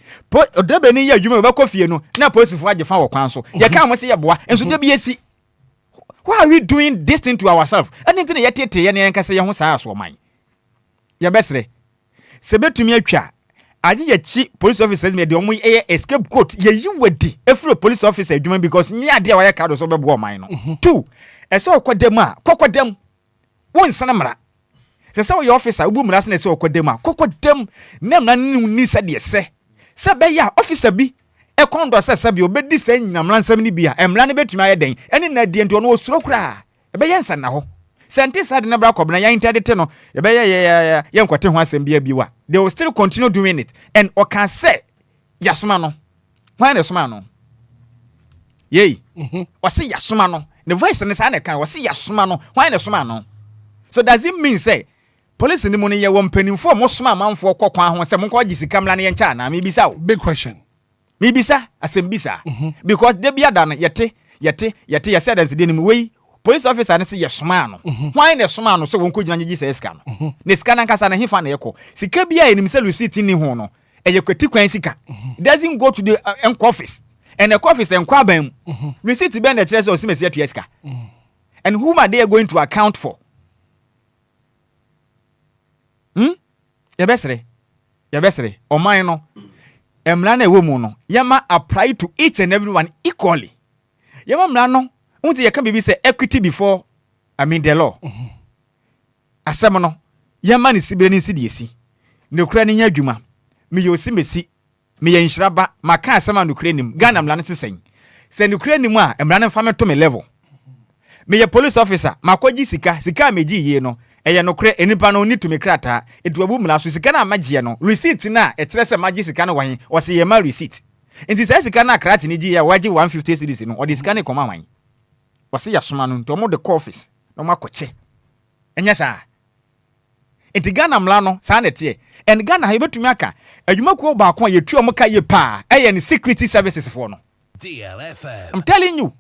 De be ni ye adwuma be kɔ fie no, na police fo agefa wɔ kwan so. Ye ka mo se ye boa, enso de bia si. Why are we doing this thing to ourselves? Anything ye tete ye na enka se ye ho saa so man. Ye besre. Se betumi atwa aje ye chi police officers me de omo escape court ye yi wadi efro police officer adwuma because nya ade a wayɛ ka do so be bo man no. 2 ɛsɛ okodem a kokodem won sana mra. Sɛ your officer ubu mra sɛ okodem a kokodem nam na ni sɛ de sɛ be ya officer bi e kondo sɛ bi obedi sɛ nyina mra nsɛm ni bi a emra ne betumi ayɛ den ɛne na die nti ɔno osuro kra e be yɛ nsa na hɔ. Sente sad na bra kobna ya interdite no e be ye nkote ho asem bia biwa. They will still continue doing it and o can say yasoma no why na soma no yei o say yasoma no the voice ne sa na kan o say yasoma no why na soma no. So does it mean say police ni mo ne ye wo mpanimfo mo soma amanfo kokwan ho say mo ko gisika mla ne ye ncha na me bisa o big question me bisa asem bisa because de bia da no yete ya said as de ni we police officer ne say yesoma no why na yesoma no so won ko gina nyigi say sika no ne sika na nkasa na hifa na yeko sika bia enim say receipt ni ho no eye kwati kwan sika doesn't go to the office and the office enkwa ban receipt be na kire say osimesi atua sika and whom are they going to account for? Ya besre o man no emra na ewo mu no yama apply to each and everyone equally. Yama mra no unti ye can be say equity before the law. Asem no yama ni sibere ni sidiesi. Ne kura ni nya adwuma. Me yo simesi. Me ye nhraba maka asema no kura nim. Ghana mla ne sesen. Se ne kura nim a emra ne fa meto me level. Me ye police officer makoji sika meji ye no. Eye no kura enipa no ni to me krata. Etuabu mla so sika na magie no. Receipt na etre se magie sika no wan. O se ye ma receipt. Nti se sika na krata ni ji ya waji 150 cedis no. O de sika ne koma wan. Wasi yasoma no nto mo de office no makoche enya saa enti Ghana mla no saa na tie and Ghana ha betumi aka adwuma ko ba ko ye tuo mo ka ye pa eye ne security services for no DLFM. I'm telling you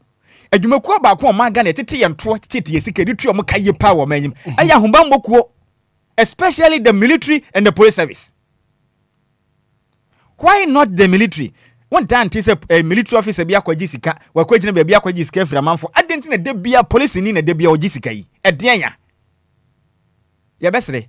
adwuma ko ba ko ma Ghana tete ye nto tete ye sika de tuo mo ka ye pa wo manyim aya humba mbokuo especially the military and the police service. Why not the military? One time say a military officer be akwaji sika wa kwagina be akwaji sika fra manfo adenti na de bia police ni na de bia oji sika yi edian ya besre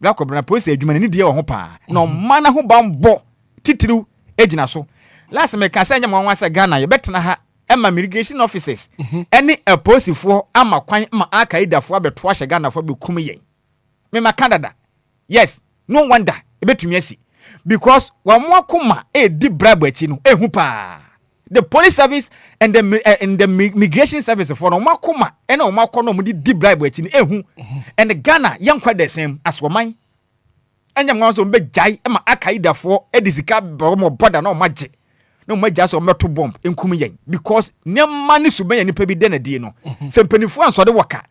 black obra police adwuma ni de ho pa no mana ho bambo titiru ejina so last me ka say nyama wansa Ghana ye betena ha ema immigration officers any a police for ama kwan ma akaida fo abeto ahye Ghana fo be kum yen me ma Canada yes no wonder e betumi asi because wa mo akoma di bribe achi no ehu pa the police service and the immigration service for no makoma and no makono mo di bribe achi no ehu and Ghana yankwa the same as woman anya mo so be jai e ma akaida for edisika mo border no magye no magye so meto bomb enkum yen because nema ne suban ya nipa bi de na die no sempanifu anso de woka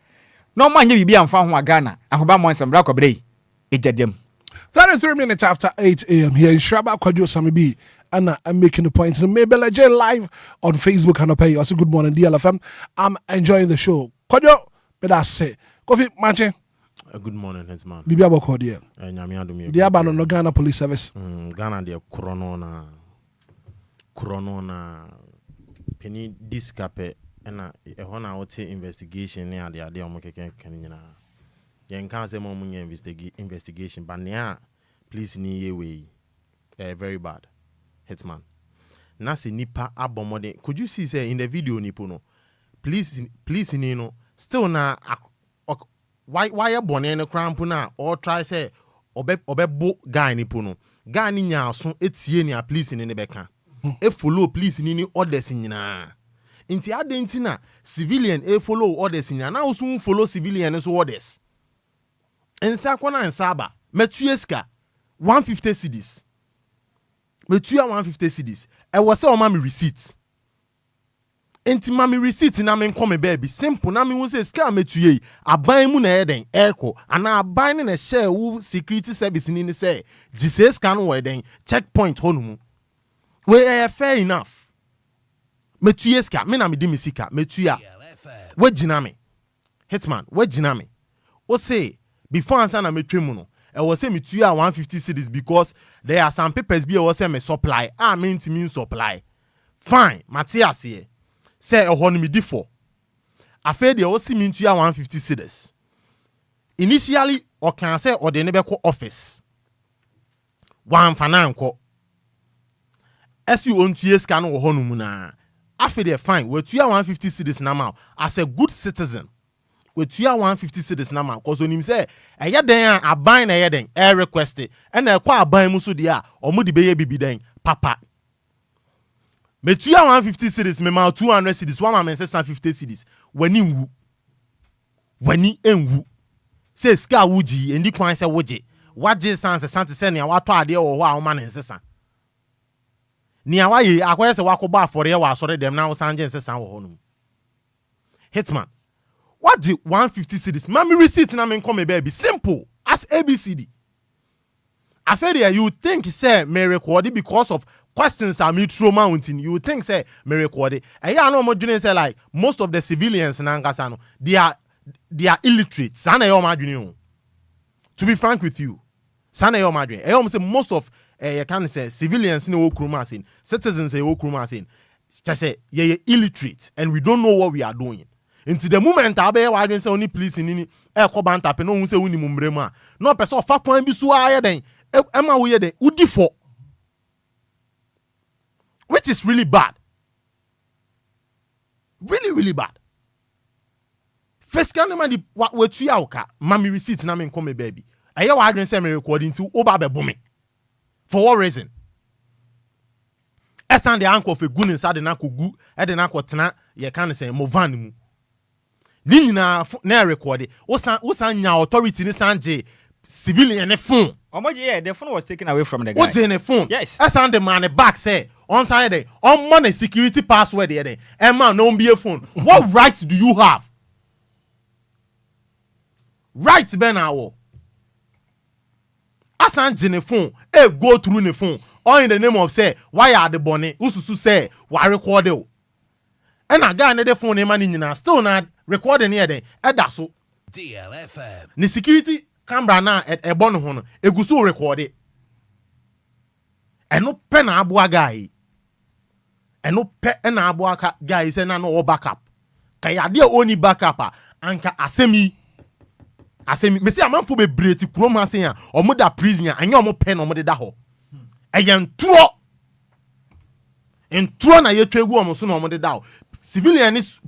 no manye bibi amfa ho Ghana ahoba mo nsembra kwabrei ejadem 33 minutes after 8 a.m. here in Shraba Kwajo Samibi, and I'm making the points. Maybe J live on Facebook and pay. Also, good morning, DLFM. I'm enjoying the show. Kwajo, but I say, Kofi Manche. Good morning, Hitman. Bibi Aboko, dear. The Abano no Ghana Police Service. Ghana, dear Coronona Penny Discape, and a honor investigation near the idea of Mokekan. You can't say more investigation, but now, please, ni way, very bad, Hitman. Nasi nipa abomode. Could you see say in the video nipono? Please, nino. Still na why a bonene crampuna or try say obe bo guy nipono. Guy ni nyaso etie ni a please in the beka. E follow please nini orders nyina. Inti adentina civilian e follow orders nyina. Na also follow civilian so orders. Ensa kwana ensaba metue ska 150 cedis metua 150 cedis e was say o ma me receipt enti ma me receipt na me nko me baby simple na me hu say ska metua aban mu na eden eko ana aban na share wo security service ni say gise scan wo eden checkpoint honumu we fair enough metua ska me na me di me sika metua we gina me Hitman we gina me o say before answer na metwemu no I was saying me 150 cedis because there are some papers be was say me supply. I mean to mean supply. Fine, Matthias here. Say a honey me D4. I feel they also mean 150 cedis. Initially, or can say or the neighbor office. One fananko. As you own 2 years scan or honumuna. I feel they fine. We're 150 cedis now as a good citizen. With 150 cedis na man cause onim say eya den aban na eya den e request and e kwa aban mu so dia omo de beye bibi den papa me 150 cedis me ma 200 cedis one man say 150 cedis wani enwu say ska wuji endi kwan say woje waje sanse sante say ne wato ade wo ho a wo ma ne nsesa ni awaye akoye se wakoba afore ye wa asore dem na wo sanje nsesa wo ho no Hitman what the 150 cedis? Mommy receipt na me come baby. Simple as ABCD. I feel there you think say me record it because of questions are me throw mountain. You think say me record it. And yeah, I know more say like most of the civilians in Angasano, they are illiterate. Sana yo madwini. To be frank with you, sana yo madwini. I say most of you can say civilians in Okruma saying, citizens in Okruma saying, just say you're illiterate and we don't know what we are doing. Into the moment abe wa dwen say oni police ni e ko ban tape no hu say uni mumremu a no person fa kwan bi so aye den e ma wo ye den udi for, which is really bad, really bad. First can man di we tua oka mami receipt na me come baby aye wa dwen say me recording to oba be bomi for what reason? Esan de anko fe gu ni sa de na kogu e de na ko tena ye kan say mo van mu ni na record osan nya authority ni sanje civilian ne phone omoje the phone was taken away from the guy. Oje ne phone yes esan the man back say on side there on money security password there e man no be a phone. What rights do you have? Right ben awo asan je ne phone e go through ne phone all in the name of say why are the bonny ususu say why record it and a guy na the phone e man nyina still not recording here then so DLFM ni security camera na e bon ho no eguso record it eno pe na aboa guy eno pe na aboa guy say na no backup kaya de oni backup anka asemi me say amanfo be breti krom asen a omo da prison anya omo pe na omo de da ho eyen entro na ye twegu omo so na omo de da ho civilian is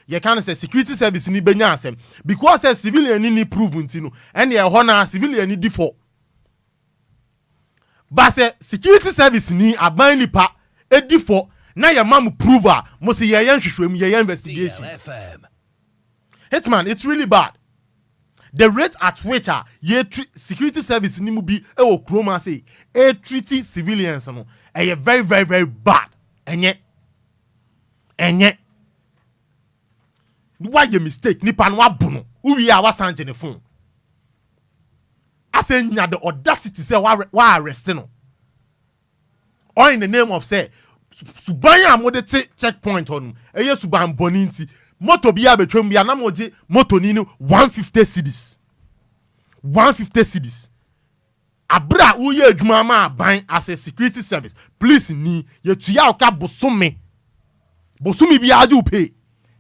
you can say security service ni benya asem because a civilian ni prove ntino and ye ho na civilian ni default but say security service ni aban nipa e default na ye mam prover mo say ye nhwehwem ye investigation DLFM. Hitman, it's really bad. The rate at which ye security service ni mu bi e wo kroma say e treat civilians no e very very bad enye why you mistake nipa no abuno uwi a wasanje ne phone asenya the audacity say why arrest no or in the name of say suban amode checkpoint on eye suban boni nti moto bia betwem bia na moje moto ni 150 cedis abra uye adwuma ma ban as a security service please ni ye tuya oka bosumi bia aju pay.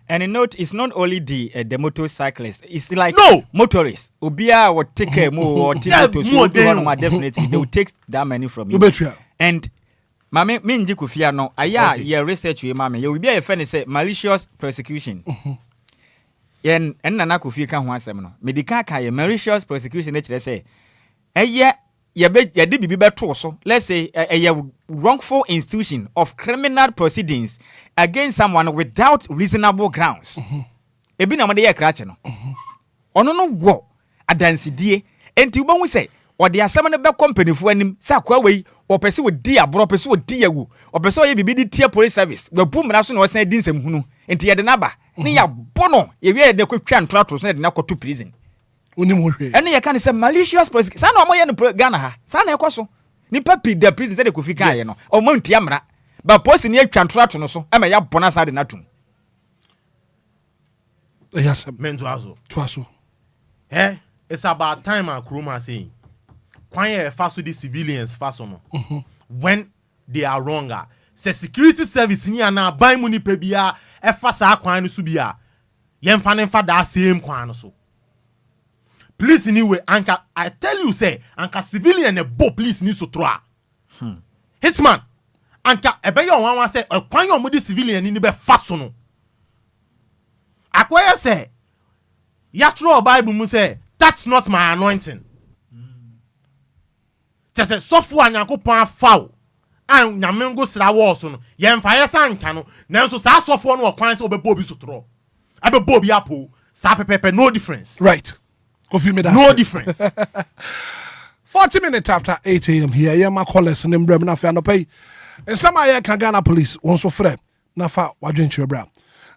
And a note, it's not only the motorcyclist. It's like no motorists. Obia will take a move or take to so definitely they will take that money from you. And mame me kufia no aya ye research we mame you will be a friend say malicious persecution. And nana kufia kan ho asem no. Medical ka malicious persecution nature say eye ye de bibi beto so. Let's say a wrongful institution of criminal proceedings against someone without reasonable grounds. Ebi na mo de ye krache no. Ono no wo adansidie enti uba hu say or the assembly back company for him, Sakaway, or pursue dear, bro, pursue dear woo, or pursue a BB tier police service. The boom national was saying this and who into the naba. Near Bono, if you had the quick can trot to send Nako to prison. And you can say malicious person. Son of my Ghana, son of Coso. Nipa the prison said the Kufika, or Montiamra. But person here can trot to no so. I'm a yap bonasa de natum. Yes, Mentuazo. Twaso. Eh, it's about time our Kuruma saying. Quite fast with the civilians fast on. When they are wronger. Say security service ni ana buy money pebia e fa sa kwan no so bia yen fa ne fa da same kwan no so. Please anyway anka I tell you say anka civilian e bo police ni so tro a. Hitman anka e be yo wan say e kwan yo mo di civilian ni be fa so no. Akwaya say ya tro Bible mu say touch not my anointing. Just say sofu anyankopon afaw. And Yamingo Sra was on Yamfire Sankano, now so Sassofon or Quines over Bobby Sutro. Abbe Bobby Apple, Sape Pepe, no difference. Right. No difference. 40 minutes after 8 a.m. here, yeah, my callers and them Bremna Fano pay. And some I can Ghana police once for Fred. Nafa, Wajin your bra.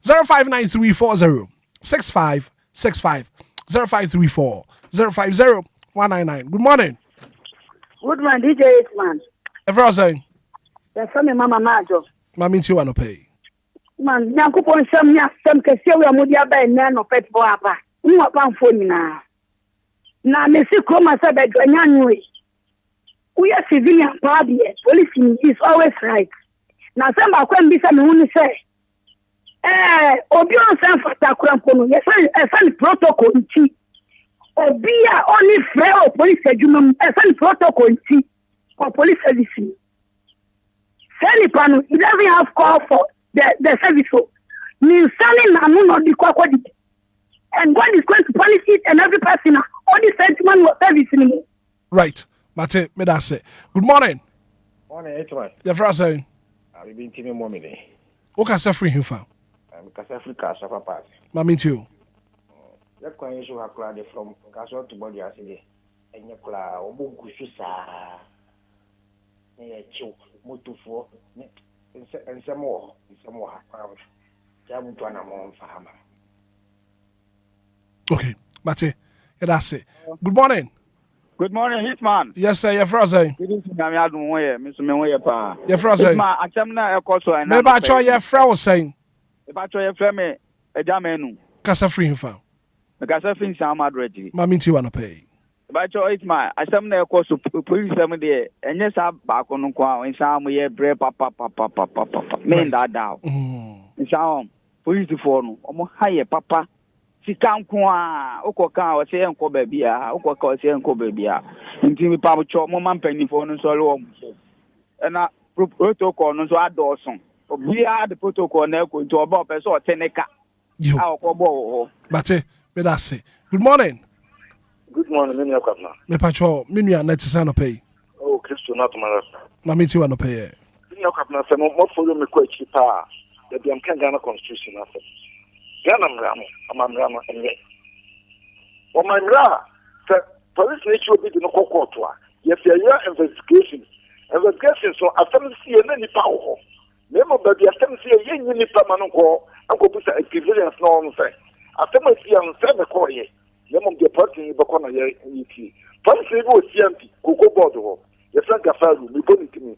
0593406565 0534 050199. Good morning. Good morning, DJ Hitman. Everyone saying. That's me, Mama Majo. Mammy, you want to pay. Man, Yankupon some Kessia, Mudia by Nan of Pet Boaba. You are bound for me now. Now, Missy Coma said that we are civilian party. Policing is always right. Now, some are going to be some who say, Obia San Fatakurampono, yes, I send protocol. Obia only frail police, you send protocol or police service. He doesn't have call for the service. Means selling not the quality. And God is going to punish it and every person. All the sentiment was service anymore. Right. Mate, me that say. Good morning. Morning, Hitman. Your first saying. I've been telling more minute. Okay, say free him fam. I'm Casa Africa, Safa Pass. Mammy too. That coin you have clad from Castle to Body as it is. And your cloud, Obukusa. Chill. Motufu and some more okay, Mate, that's it. Good morning. Good morning, Hitman. Yes, sir. Your first saying. Good evening, I'm Mr. Memoya. Your first saying. I'm not a maybe I try your friend saying. If I try your friend, a jamenu. Casa free him fam. Because I think I'm already. Mammy, you want to pay. But Hitman, I some there course police some there, and yes, I'm back on the quam, and some year bread, papa, men that down. And some police phone, almost higher, papa. Si Kwa, Okoka, or say Uncle Babia, Okoka, say Uncle Babia, until we papa chop, Mamma Penny phone and so long. And I protocol, so I Dawson. We are the protocol now going to about a sort of Teneca. You, Mate, that's it. Good morning. Good morning, Minia Kapna. Me patrol, Minia, net to sign pay. Oh, Christo, not my Mammy, you want to pay. Minia Kapna, some more follow me quite cheaper. The Ghana Constitution. Ghana Ram, I'm Rama, and yet. Well, my Ra, the police nature will be the no court. Yes, there are investigations. Investigations, so I can't see any power. Remember, but I can't see a young permanent call. I'm going to put a civilian snow on the side. I can't see on 7 o'clock. Nemom de party bakona ye iti police go CMP koko board ho ye frank afaru mi boni timi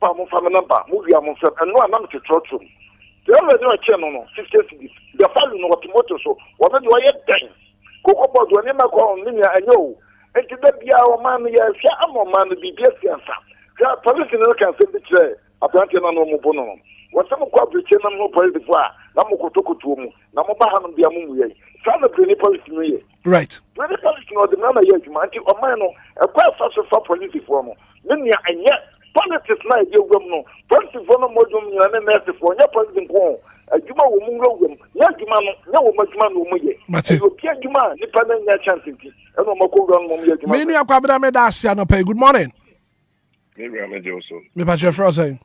pa mo fa number mo wi am fam and no am to trot room the already no che no 50 cedis the falu no what motor so what do I den koko board woni ma ko on ni anyo enti da bia o man ye hwa am man bi bia fiansa ya police no can send it there apparently no mo bono what some ko abriche na mo police before na mo kotokoto mu na mo ba ha no bia mo mu ye Sana Bruni police me. Right. Bruni police no the number yet manti o man no e kwa faso for police for no. Menya anya politics na e wem no. Police for no modum nya na nurse for nya police nko. Adwuma wo mu ngro wem. Nya adwuma no nya wo madwuma no mu ye. E pia adwuma ni pa na nya chance nti. E no mako ron mo ye adwuma. Me nu akwa beda me da asia no pay. Good morning. Me also. Me pa je fro say.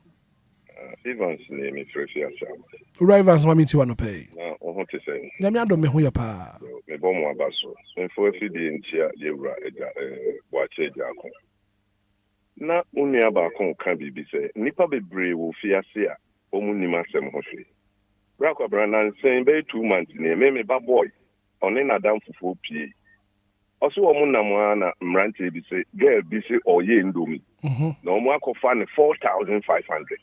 Evans ne me frefia sam. Rivals mami ti wa no pay. Na o ho te say. Nya me ado me ho ya pa. Me me bɔ mo aba so mfo afidie ntia yɛwura agya wɔakyɛ agyaako na onua baako ka biribi sɛ nnipa bebree wɔ fiase a ɔmo nim asɛm ho hwee brakɔbra nansen bɛyɛ 2 months ne me ba boy ɔne nadam fufuo pie ɔso ɔmo nam a na mmeranteɛ bi sɛ girl bi sɛ ɔyɛ ndomi na ɔmo akɔfa ne 4,500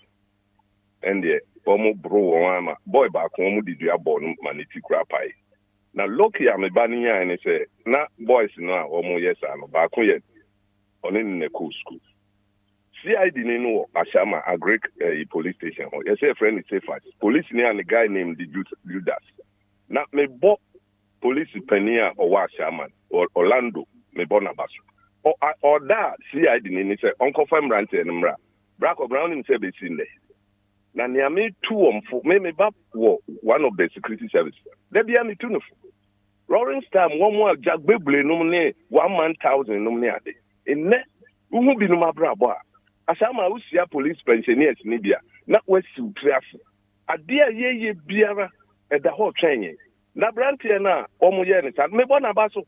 ɛndeɛ ɔmo boro wɔn ama boy baako ɔmo de dua bɔ no ma ne ti kura pae na lucky a meba ne nyaa ne sɛ na boys no a ɔmo yɛ saa no baako yɛ ɔne ne kɔ school CID ni no wɔ Ashama Agric police station hɔ yɛsɛ friend is safe as police ni a guy named Judas na me bɔ police penny a ɔwɔ Ashama Orlando me bɔ na baso ɔda CID ni sɛ ɔnkɔfa mmeranteɛ no mmra Braco Brown ni sɛ bɛsi nnɛ na nea me tu wɔmfo me ba wɔ one of the security service da bia me tu no fo Lawrence Tam wɔn mu a jagbeble nom ne 1,000 nom ne ade ennɛ uhu bi nom abrabɔ a Ashama usia police pensioners ni bia na wasiw triase ade a yeye biara ɛda hɔ twɛnye na brantie na ɔmo yɛ ne sa me bɔ na ba so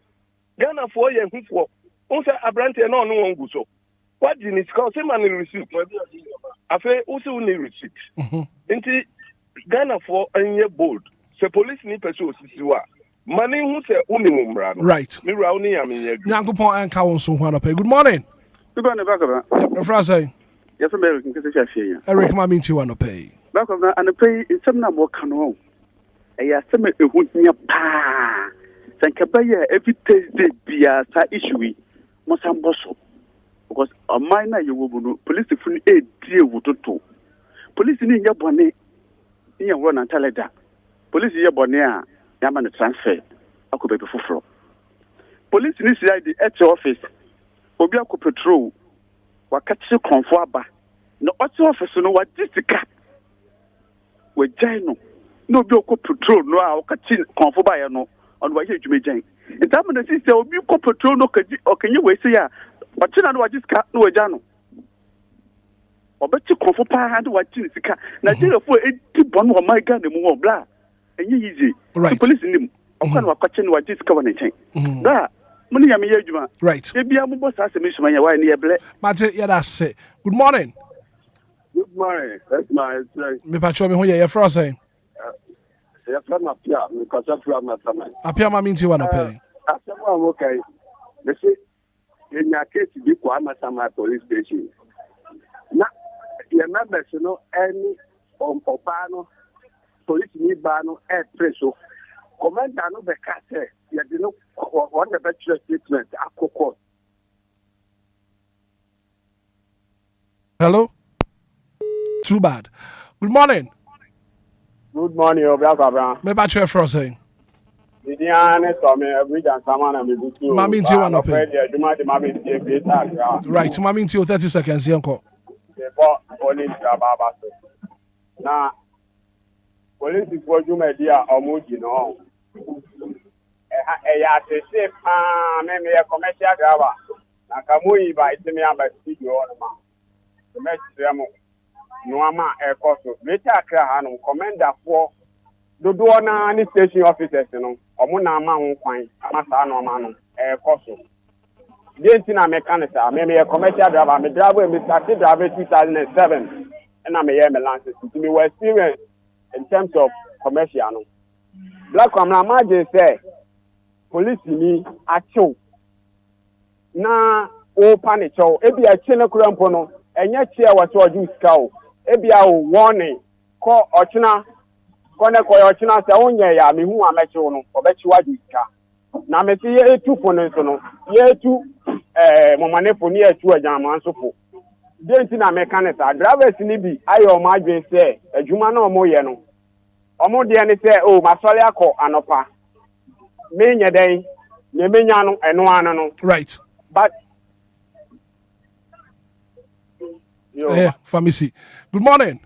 Ghana fo yɛ hufo on sɛ abrantie na ɔno wɔn gu so what you need call say man receipt afa usi uni receipt nti Ghana fo anye bold sɛ police ni person osisi wa mani hu sɛ uni mumra no right me ra uni ya me yɛ Nyankopɔn anka wo so ho anɔpɛ good morning Good morning, Bakaba. Frasa. Yes, American, because I share. Eric Maminti wanɔpɛ. Bakaba, and the pay in some number canoe. I asked them a wood near pa. Sankabaya every Thursday be a issue. Mosamboso. Because a minor you will know police full aid deal with two. Police in your bonnet in your one and tell that. Police in your bonnet, Yaman transfer. I could be before floor. Police in the at your office. Obia ko patrol wakati konfo aba na ote office no wadisika wagyan no obi ko patrol no a wakati konfo ba ye no on wa ye dwumagyan ntam na sisi obi ko patrol no kaji okenye we se ya wakyina no wadisika no wagyan no obeti konfo pa ha de wagyan sika Nigeria fo edi bon wo my Ghana mu wo bla enye easy the police nim okwan wakati no wadisika won nchen da right. Mate, yeah, that's it. Good morning. Good morning. That's my me patcho me ho ye fra say. Ya fra na pia, me kwasa fra na sama. Apia ma minti wa no pay. Asema am okay. Me say enya case bi kwa na sama police station. Na your members no any opa no police ni ba no preso. Commander no be ka say you know what the better statement akoko. Hello? Too bad. Good morning. Good morning, Obia. Me ba chwe for saying. Idiane so me bridge and samana me butu. Mami nti wa no pay. Right, Right, mami nti o 30 seconds yanko. Before police baba so. Na police for juma dia omuji no. Ya te se pa me commercial driver. Na kamuyi ba itimi aba studio on ma. Commercial mo. No ama e koso. Later akra ha no commander for dodo na ni station officers no. Omo na ama ho kwan. Ama sa no ama no e koso. Denti na mechanic me commercial driver. Me driver me started driver 2007. And I'm a license. To me were experience in terms of commercial no. Black Kwamna Maje say police ni acho na o panicho ebi a chine kurampo no enye chia wase oju sika o ebi a o warning ko ochina ko ne ko ochina se onye ya me hu amechi no obechi waju sika na me se ye etu fo no so no ye etu momane fo ni etu ajama nsofo denti na mechanic drivers ni bi ayo ma adwen se adwuma na omo ye no omo de ne se o masole akọ anopa me nya den me menya no eno ana no right but pharmacy. Good morning.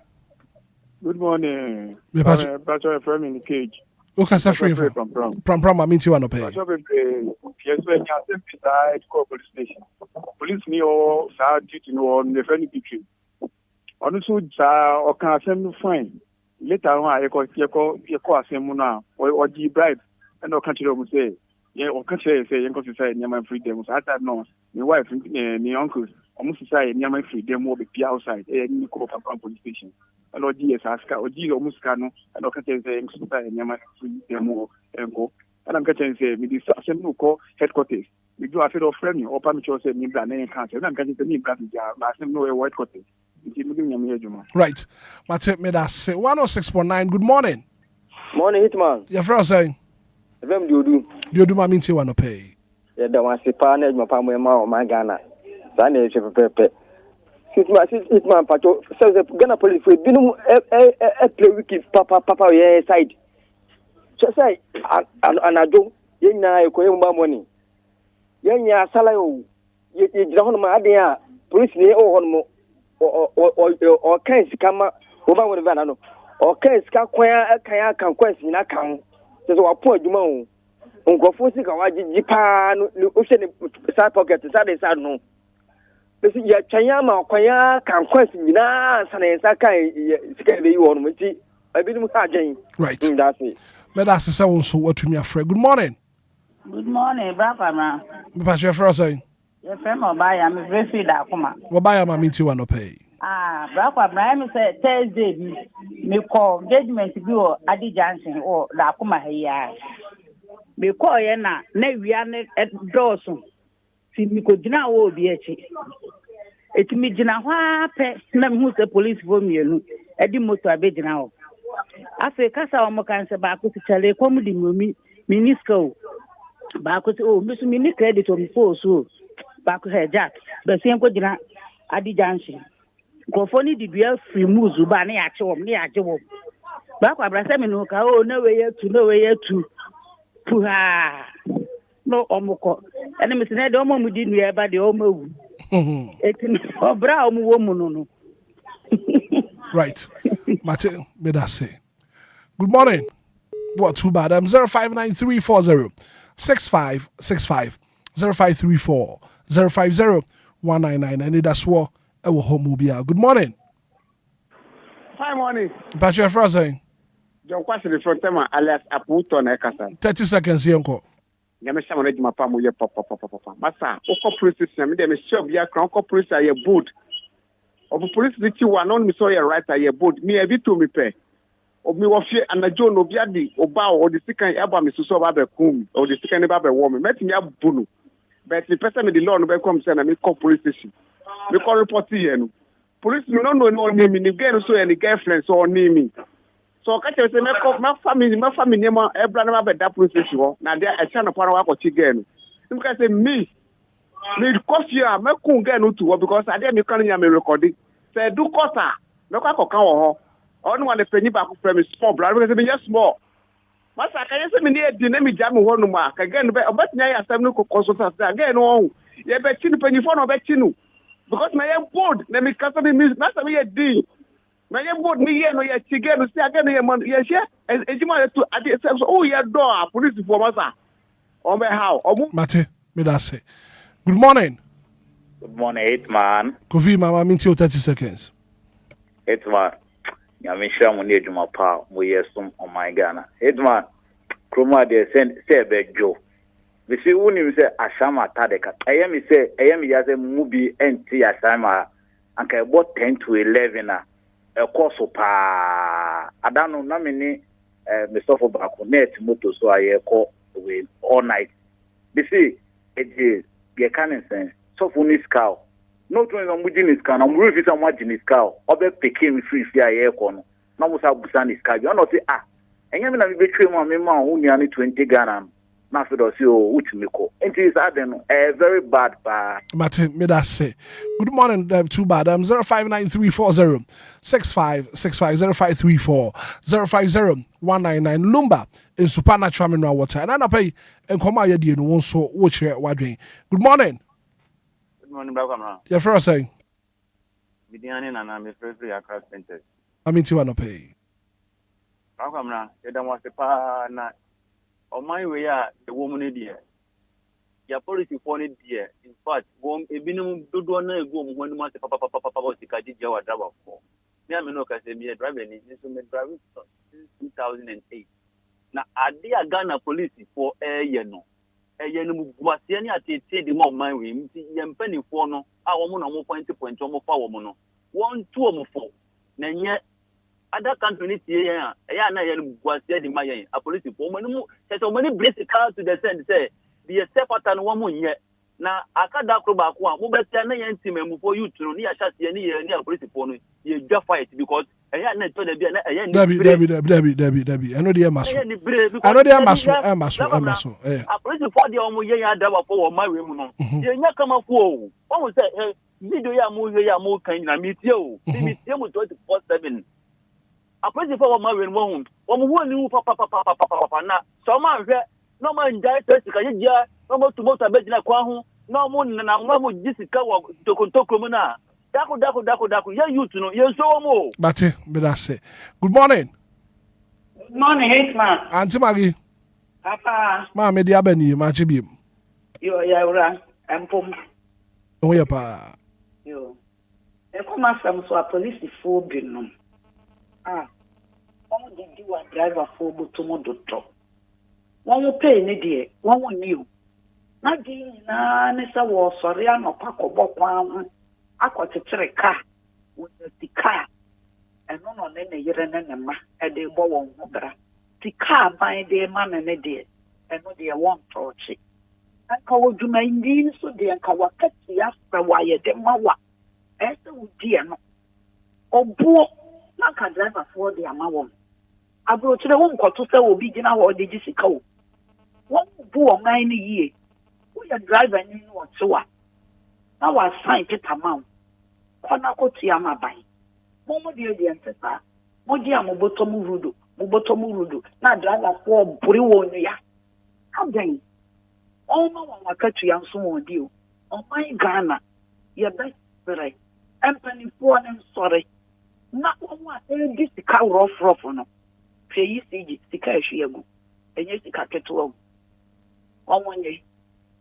Good morning. Me patcho from in the cage. Okay, sir, free from mami nti wa no pay. Patcho be yes we nya se beside police station. Police ni o sa duty no on the friendly picture. Onu so ja o kan asem fine. Later on, I call asem na or bribe and no country of say yeah, or catch say you go to say near my freedom. So I said no, my wife, my uncle, almost say near my freedom will be outside. You go up police station. And or DS ask or G almost cano, and or catch say near my freedom and go. And I'm catching say me this assembly call headquarters. We do a feel of friend or permission say me brand name cancer. I'm getting the name brand but I know a white quarter. Right. Mate me that say 106.9. Good morning. Morning, Hitman. Your friend saying? Vem do you ma minti wa no pay. Yeah, that one sipa na my pa mo ma Ghana. Sa na e pepe. Hitman pato so the Ghana police we binu play wiki papa yeah side. So say anado ye nya e koye mba money. Ye nya sala yo ye jira hono ma ade a police ni o hono mo o kan sikama o ba wona na no. O kan sika kwan kan kwesi na kan. So wapo adwuma o. Nkofo sika wagigi pa no o hwe ne side pocket side no. Besi ya twanya ma kwanya kan kwesi nyina sanensa kan sika be yi wono mti abi mu ha gyan. Right. That's it. But that's the sound so what to me afraid. Good morning. Good morning, Brother Ma. Me pa your friend saying? Your friend Obia, me very free da kuma. Obia ma minti wa no pay. Brother Abraham say Thursday me call engagement bi o Adi Johnson o da kuma heya. Me call ye na wia ne dosun. Si mi ko gina wo obi echi. Eti mi gina ho ape na me hu se police for mienu. Edi moto abe gina ho. Afi kasa o mo kan se ba ko ti chale ko mu di mi minisko. Ba ko ti o mi su mini credit o mi fo so. Ba ko he jack. Be se ko gina Adi Johnson. Gofoni di bia free muzu ba na ya chewom na ya jewom ba kwa brasa me no ka o na we ya tu puha no omukọ ene me sene de omo mu di nu e ba de omo wu etin obra omo wo mu no. Right. Mate me that say. Good morning. What too bad? 059340 6565 0534 050 199 Anidaso Wɔhɔ. Good morning. Hi, morning. But your friend saying? John Kwasi from Tema alias Aputo na Ekasa. 30 seconds here, uncle. Nyame sha mo ma pa mo ye papa. Masa, o police station me dem show bia kran ko police aye board. O police ti wa no mi so ye right aye board. Me e bi to me pe. O mi wo fie anajo no bia di o ba o di sikan e ba me so ba be kum. O di sikan e ba be wo me. Met me abunu. But the person me the law no be come say na me call police station. Me call report here no. Police no no name me. Ni girl so any girlfriend so name me. So catch say me call my family name ebra na be that police station. Na there e cha no para wa ko chi girl no. Him can say me cost here me kun girl no to because I dey me kan nya me recording. Say do quarter. Me kwa kan wo ho. On one penny back from small brother because me just small. Masa ka yesi me dey di na me jam ho no ma ka girl no be obet nya ya asem no ko consult girl no ye be chi no penny for no be chi no. Because my board, let me cast the music. That's me a D. My board, me no ye chicken, see again, ye man, ye share. And you might to at the oh, ye door, police for massa. Oh, my how? Mate, me that say. Good morning. Good morning, Hitman. Kofi, mama, minti 30 seconds. Hitman. Yami sure mo need my pa, mo yesum on my Ghana. Hitman. Kroma de send say be Joe. We see who say Ashama Tadeka. I am as a movie NT Ashama and I bought 10 to 11 a course of pa. I don't know nominee Mr. Baconet motor so I call away all night. We see it is the cannon sense. So for this cow. Not when I'm within his car, I'm really some watching his cow. Other picking free air corner. Now was out Busan his car. You not say and you mean betray my mama who nearly 20 Ghana. It is a very bad. Martin, me that say. Good morning, too bad. 059340 6565 0534 050 199 Lumba in supernatural mineral water. And I pay and come out here no so watch here what doing. Good morning. Good morning, Brother. Your friend saying? Bidiani and I'm a free across centers. I mean to pay. Brother, you don't want to pay na. On my way, the woman dear. Your policy for it, dear. In fact, a minimum do one go when you want to papa was the Kajijawa driver for. Near Minoka said me a driver in this driving since 2008. Now, I dear Ghana police for a year no. ɛyɛ no mu buaseɛ ne atete de ma ɔman wei nti yɛmpanifoɔ no a wɔn na wɔn point wɔn fa wɔn no wɔn tu wɔn fo na nyɛ other country ni tie yɛn a ɛyɛ ana yɛ no buaseɛ de ma yɛn apolisifoɔ wɔn mu sɛ wɔn ni brace car to the send sɛ deɛ sɛ pata no wɔn nyɛ na akada koro baako a mo bɛtia na yɛn ti mɛmufoɔ youth no ne yɛahyɛ aseɛ ne yɛn ne apolisifoɔ no yɛdwa fight because ɛyɛ ana ɛtɔ da bi na ɛyɛ ni dabi ɛno deɛ ma so ɛno deɛ ma so apolisifoɔ deɛ wɔn yɛ yɛn adabafo wɔ ɔman wei mu no yɛnya kamafoɔ o wɔn sɛ video yɛ a mo hwɛ yɛ a mo kan nyina metie o metie mo 24/7 apolisifoɔ wɔ ɔman wei mu wɔn ho ani wu papapapapapa na sɛ ɔman hwɛ na ɔman ngyae tɛ sika yɛgyia na ɔman tu moto abɛgyina kwan ho na ɔmo nana mo gye sika wɔ tokontokuro mu na dako yɛ youth no yɛn so wɔn o. Bate bedase. Good morning. Good morning, Hitman. Auntie Maggie. Papa. Ma me di abani ma chi biem. Yo ya ura empom. O ya pa. Yo. E kuma sam so a police fo binom. Wɔn di wa driver fo botomo dotɔ. Wɔn pay ne die, wɔn ni o. Na di na ne sɛ wɔ sɔre anɔpa kɔbɔ kwan ho. Akɔtetere car with the car ɛno no ne yere ne ma ɛde bɔ wɔn ho bra ti car ban de ma ne de ɛno de wɔn tɔɔkye anka wɔ dwuma ndi so de anka wakati afra wa yɛ de ma wa ɛsɛ wodi no ɔbuo na ka driver for de ama wɔn aburokyerɛ wɔn nkɔto sɛ obi gyina hɔ de gye sika o wɔn bu wɔn nan ne yie woyɛ driver ni no ɔkyewa na wa sign paper ma kona kotua maban mo de ntesa mo di amobotomu rudo na driver for buri wonu ya adan o ma wa katua nso won di o my Ghana ye be sere empany for nem sorry na wo wa di sika rough no hwe yi sigi sika ehwe enye sika ketewa wo wonye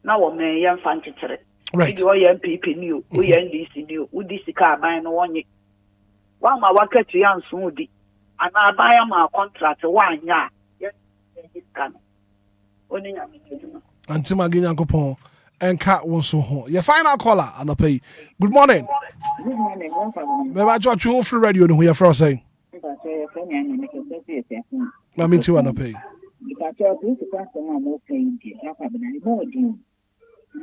na wo me yan fan tetere. Right. You are MPP new, we are NDC new, we this car buying one year. One my worker to young Sudi, and I buy my contract 1 year. Yes, this can. Only Auntie Maggie Yankopon and Cat won't so home. Your final caller, and I'll pay. Good morning. Good morning, maybe I got you free radio who you're from saying. I mean, to an pay.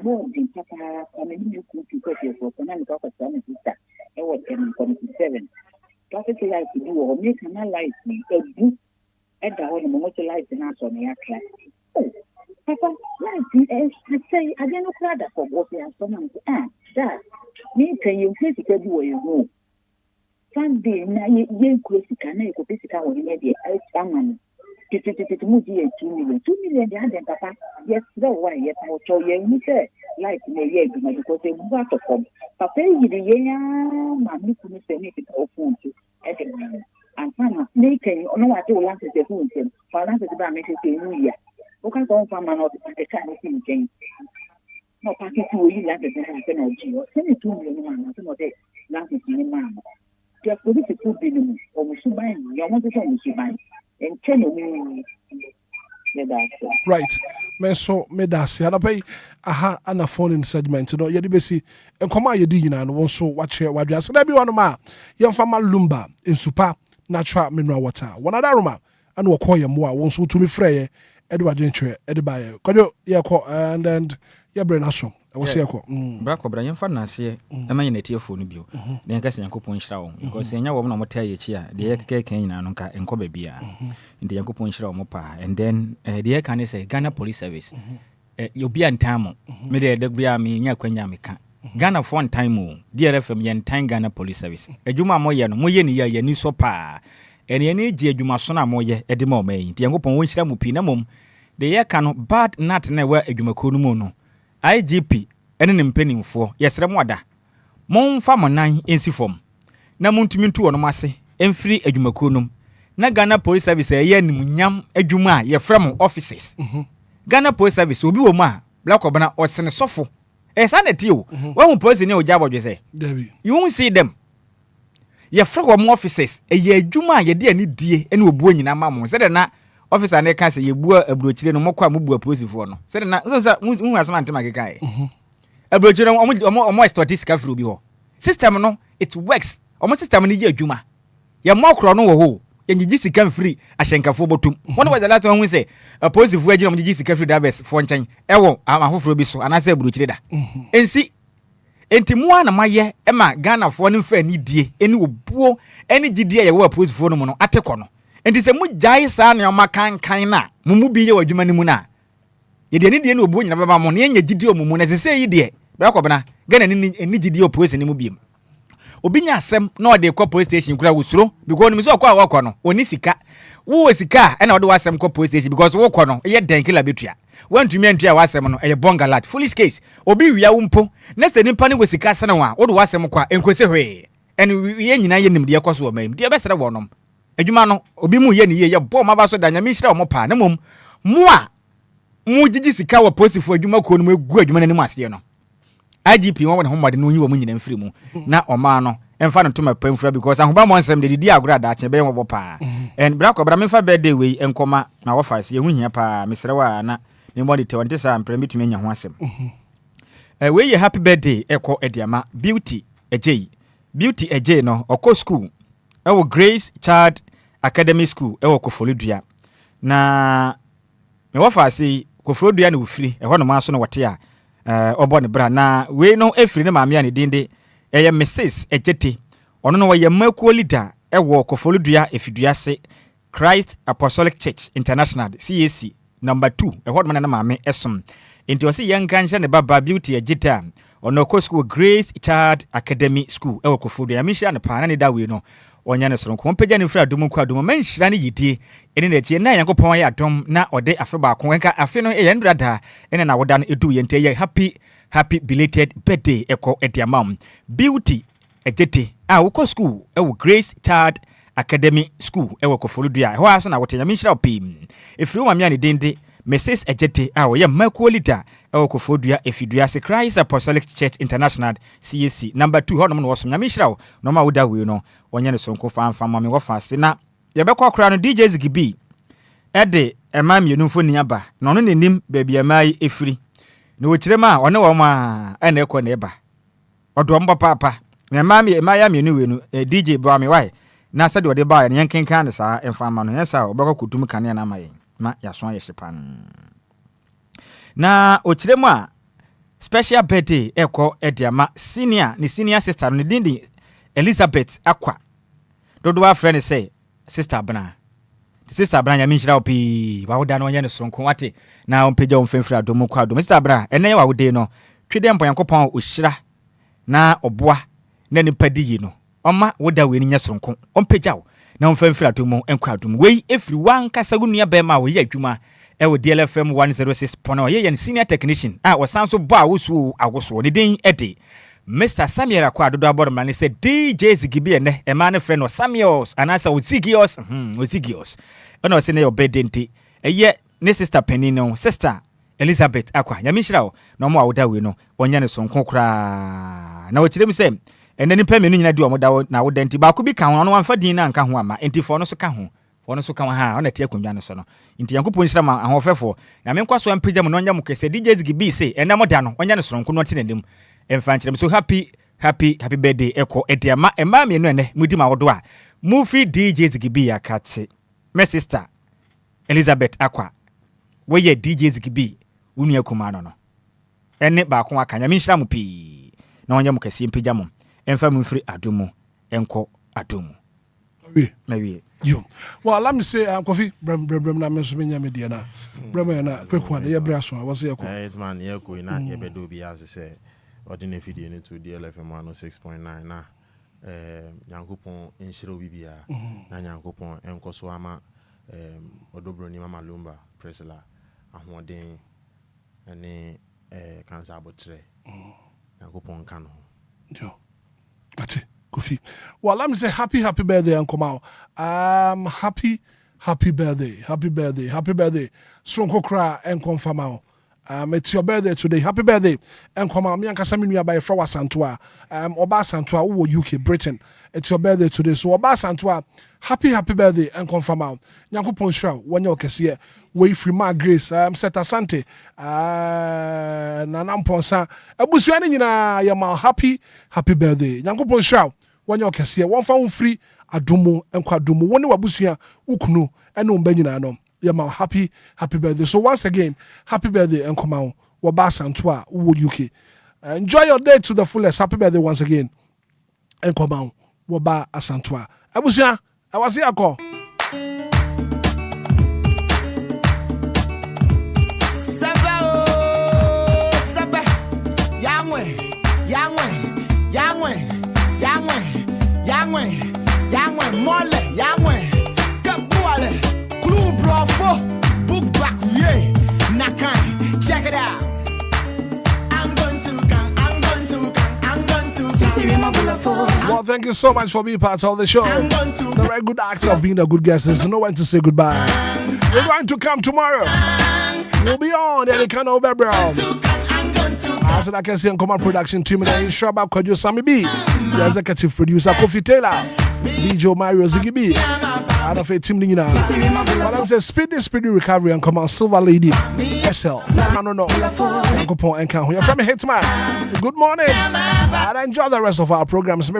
More than Papa coming you could be for Canada for 7. I was 7. Traffic light to do or make an light a book at the whole motor light in us on the aircraft. Oh, Papa, I say, I don't know for what they are someone to ask. That me can you physically do where you go? Sunday, you could see can I go physical when you get a someone. Mudi 2 million. 2 million they had Papa. Yes, no why yet I show you say like me because they want to come. Papa you the mammy couldn't say anything open to and Sana making no what to land the phone him. For answer to make it new year. Okay, don't come and not the kind of thing change. No packet to you like the energy or 22 million some of the last in man. Just for this 2 billion or Musubai, you want to show Musubai. Right. Meso medasi anapai aha ana phone in segment no ye de besi enkoma ye di nyina no wonso wache wadua so da bi wonu ma ye mfama Lumba ensupa natural mineral water wona da roma ana wo koye mo a wonso tumi freye e de wadwe ntwe e de baye kodo ye ko and then ye bre na so wo se ye ko bra ko bra ye mfa na se e ma ye na tie phone bio de nka se Yankopon hira wo because enya wo na mo ta ye chi a de ye keke kan nyina no nka enko ba bia ndi Yankopon hira wo pa and then de can say Ghana Police Service Obia ntamo me de bia me nya kwanya me ka Ghana for one time o DLFM ye ntan Ghana Police Service adwuma mo ye no mo ye ni ya ni so pa ene ne ji adwuma so na mo ye de ma o mai ndi Yankopon won hira mo pi na mom de ye ka no bad nat na wa adwuma ko no mu no IGP ene ne mpanimfo yesere mo ada momfa mo nan ensi fom na montumi ntu wono mase emfiri adwumakuo nom na Ghana Police Service ye animnyam adwuma ye from offices Ghana Police Service obi wo mu a black obana osene sofo sanity o when police ne oja bodwe say you won't see them ye from offices ye adwuma ye de ani die ene obuo nyina ma mo se de na officer ne ka say ye bua abrochire no mokwa mo bua police for no say na so hu asema ntema keka abrochire omo statistics free obi ho system no it works omo system ni je adwuma ye mokro no wo ho ye ngigi sika free ahyenkafo botum one was the last one we say police for agina mo ngigi sika free drivers for nchen ewo amafoforo bi so anase abrochire da ensi enti mo ana maye ema Ghana fo no fa ni die eni obuo eni gidie ye wo police fo no mo no ateko no enti se mu jai sa ne o makankan na mumu bi ye wadwuma ni mu na ye de ni die na obuo nyina baba mo ne enya gidie o mumu na se se yi die bra ko bana Ghana ni gidie o police ni mu bi obi nya asem na o de ko police station kura wusuro because ni so ko awoko no oni sika wo sika e na o de wasem ko police station because wo ko no ye den kila betua wantumi antua wasem no e bongalat foolish case obi wia wo mpo na se nipa ne wo sika sene wa wo de wasem kwa enkose hwe en ye nyina ye nimde ekoso o mam de besere wonom adwuma no obi mu ye ne ye bo ma ba so da nyame hira o mo pa na mom mu a mu gigi sika wa posifo adwuma ko no egu adwuma nanim ase no IGP won won homode no yi wo mu nyina mfiri mu na oma no emfa no toma pamfura because ahoba mo nsem de didi agura da ache be wo bo pa en bra ko bra memfa birthday we enkoma na wo fa se hu hia pa mesrewa na me body te wonte sa mpre mitumi nya ho asem we ye happy birthday eko ediama beauty ejey no oko school ewo Grace Child Academy School ewo Kofolodua na me wo fa se Kofolodua na ofiri eho no ma so no wote a obo ne bra na we no efiri ne maame ane dinde eye Mrs Ejete ono no ye makuo leader ewo Kofolodua efiduase Christ Apostolic Church International CAC number 2 eho no na maame esom enti wose ye nkanhye ne baba beauty Ejete ono ko school Grace Child Academy School ewo Kofolodua misha ne pa na ne da we no onya ne soro ko pagya ne fra dum kwa dum manhyira ne yidie ene na tie na yankopon ya dom na ode afe ba ko enka afe no ye ndrada ene na woda no edu ye nte ye happy belated birthday eko ediamam beauty Ejete wo school ewo Grace Child Academy School ewo Kofolodua ho aso na wote nyamhyira opim efiri mama ne dende Mrs Ejete wo ye makuo leader ewo Kofolodua efiduase Christ Apostolic Church International CAC number 2 ho no no woso nyamhyira no ma woda we no onye ne sonko fanfa mame wo fase na ye bekọ kra no DJ Ziggy ede ema mienu mfoni aba na ono nenim baabi amai efiri na wo ma one wo ma ene ekọ na eba odo mba papa na ema ya mienu we no DJ Boami wai na sade ode ba ya yenkenkan ne sa emfa ma no yesa obekọ kutum kane na amaye ma yaso aye shepan na ochiremu a special birthday ekọ ediama senior sister no dindi Elizabeth Akwa dodo wa friend say sister bra nya minhira opi ba woda no nya ne sonko wate na ompegya omfemfira dom kwa dom sister bra ene wa wode no twede mpo yankopon ohira na oboa na ni padiyi no oma woda we ni nya sonko ompegya na omfemfira dom enkwa dom we efiri wan kasa gunua be ma wo ye adwuma ewo DLFM 106.0 ye senior technician wo sanso bo a wosu agoso ne den ede Mr. Samuel Akwa dodo abodman said DJ Ziggy ene e man friend no Samuels anasa Ozigios Ozigios ono se ne your birthday nti eye ne sister Penino sister Elizabeth Akwa nyamishira no mo awoda we no onya ne sonko kra na wachire mi se ene ni pemenu nyina di omoda na woda nti ba ko bi ka ho no amfa din na nka ho ama nti fo no so ka ho ha ona tie akondwa no so no nti yankopon nhira ma ahofefo na me nkwa so ampagya mo no nya mo kese DJ Ziggy se ene moda no onya ne sonko no te nanim emfanchire so happy birthday eko ediama ema mienu ene mudi ma wodo a movie DJ Ziggy ya katse my sister Elizabeth Akwa we ye DJ Ziggy unu akuma no ene ba ko aka nyame nhira mu pi na onye mu kase mpagya mo emfa mu mfiri adomu enko adomu na wie yo well let me say Kofi brem na me so menya media na brem na kweku na ye braso was ye ko Hitman ye ko na ye bedo bi as say ordinary video ni to DLFM 106.9 na Nyankopon enhiro bibia na Nyankopon enkoso ama odobro ni mama Lumba Presela ahoden ene cancer abotre Nyankopon kan ho yo ati Kofi well let me say happy birthday and come out happy birthday Sonko kra and confirm out it's your birthday today. Happy birthday. And come on, me and Kasami by Frawa Santua. Oba Santua, UK, Britain. It's your birthday today. So Oba Santua, happy birthday and confirm out. Nyankopon shra wanya okese we free my grace set asante Nana Mponsa abusua ne nyina yama happy birthday. Nyankopon shra wanya okese won fa free adumu enkwa adumu woni wabusua ukunu ene umba nyina no yama happy birthday. So once again, happy birthday and come out wabasa ntwa wo UK. Enjoy your day to the fullest. Happy birthday once again. And come out waba asantwa. Abusua I was here call. Check it out. Well, thank you so much for being part of the show. The very good acts of being a good guest is to know when to say goodbye. We're going to come tomorrow. We'll be on the kind of bro. As I can see on Command Production Team and Inshaba Kojo Sammy B, the executive producer Kofi Taylor, DJ Mario Ziggy B, and of a team Nina. Well, I'm saying speedy recovery and come on Silver Lady SL. I don't know. Uncle Paul and You're from Hitman. Good morning. And enjoy the rest of our programs.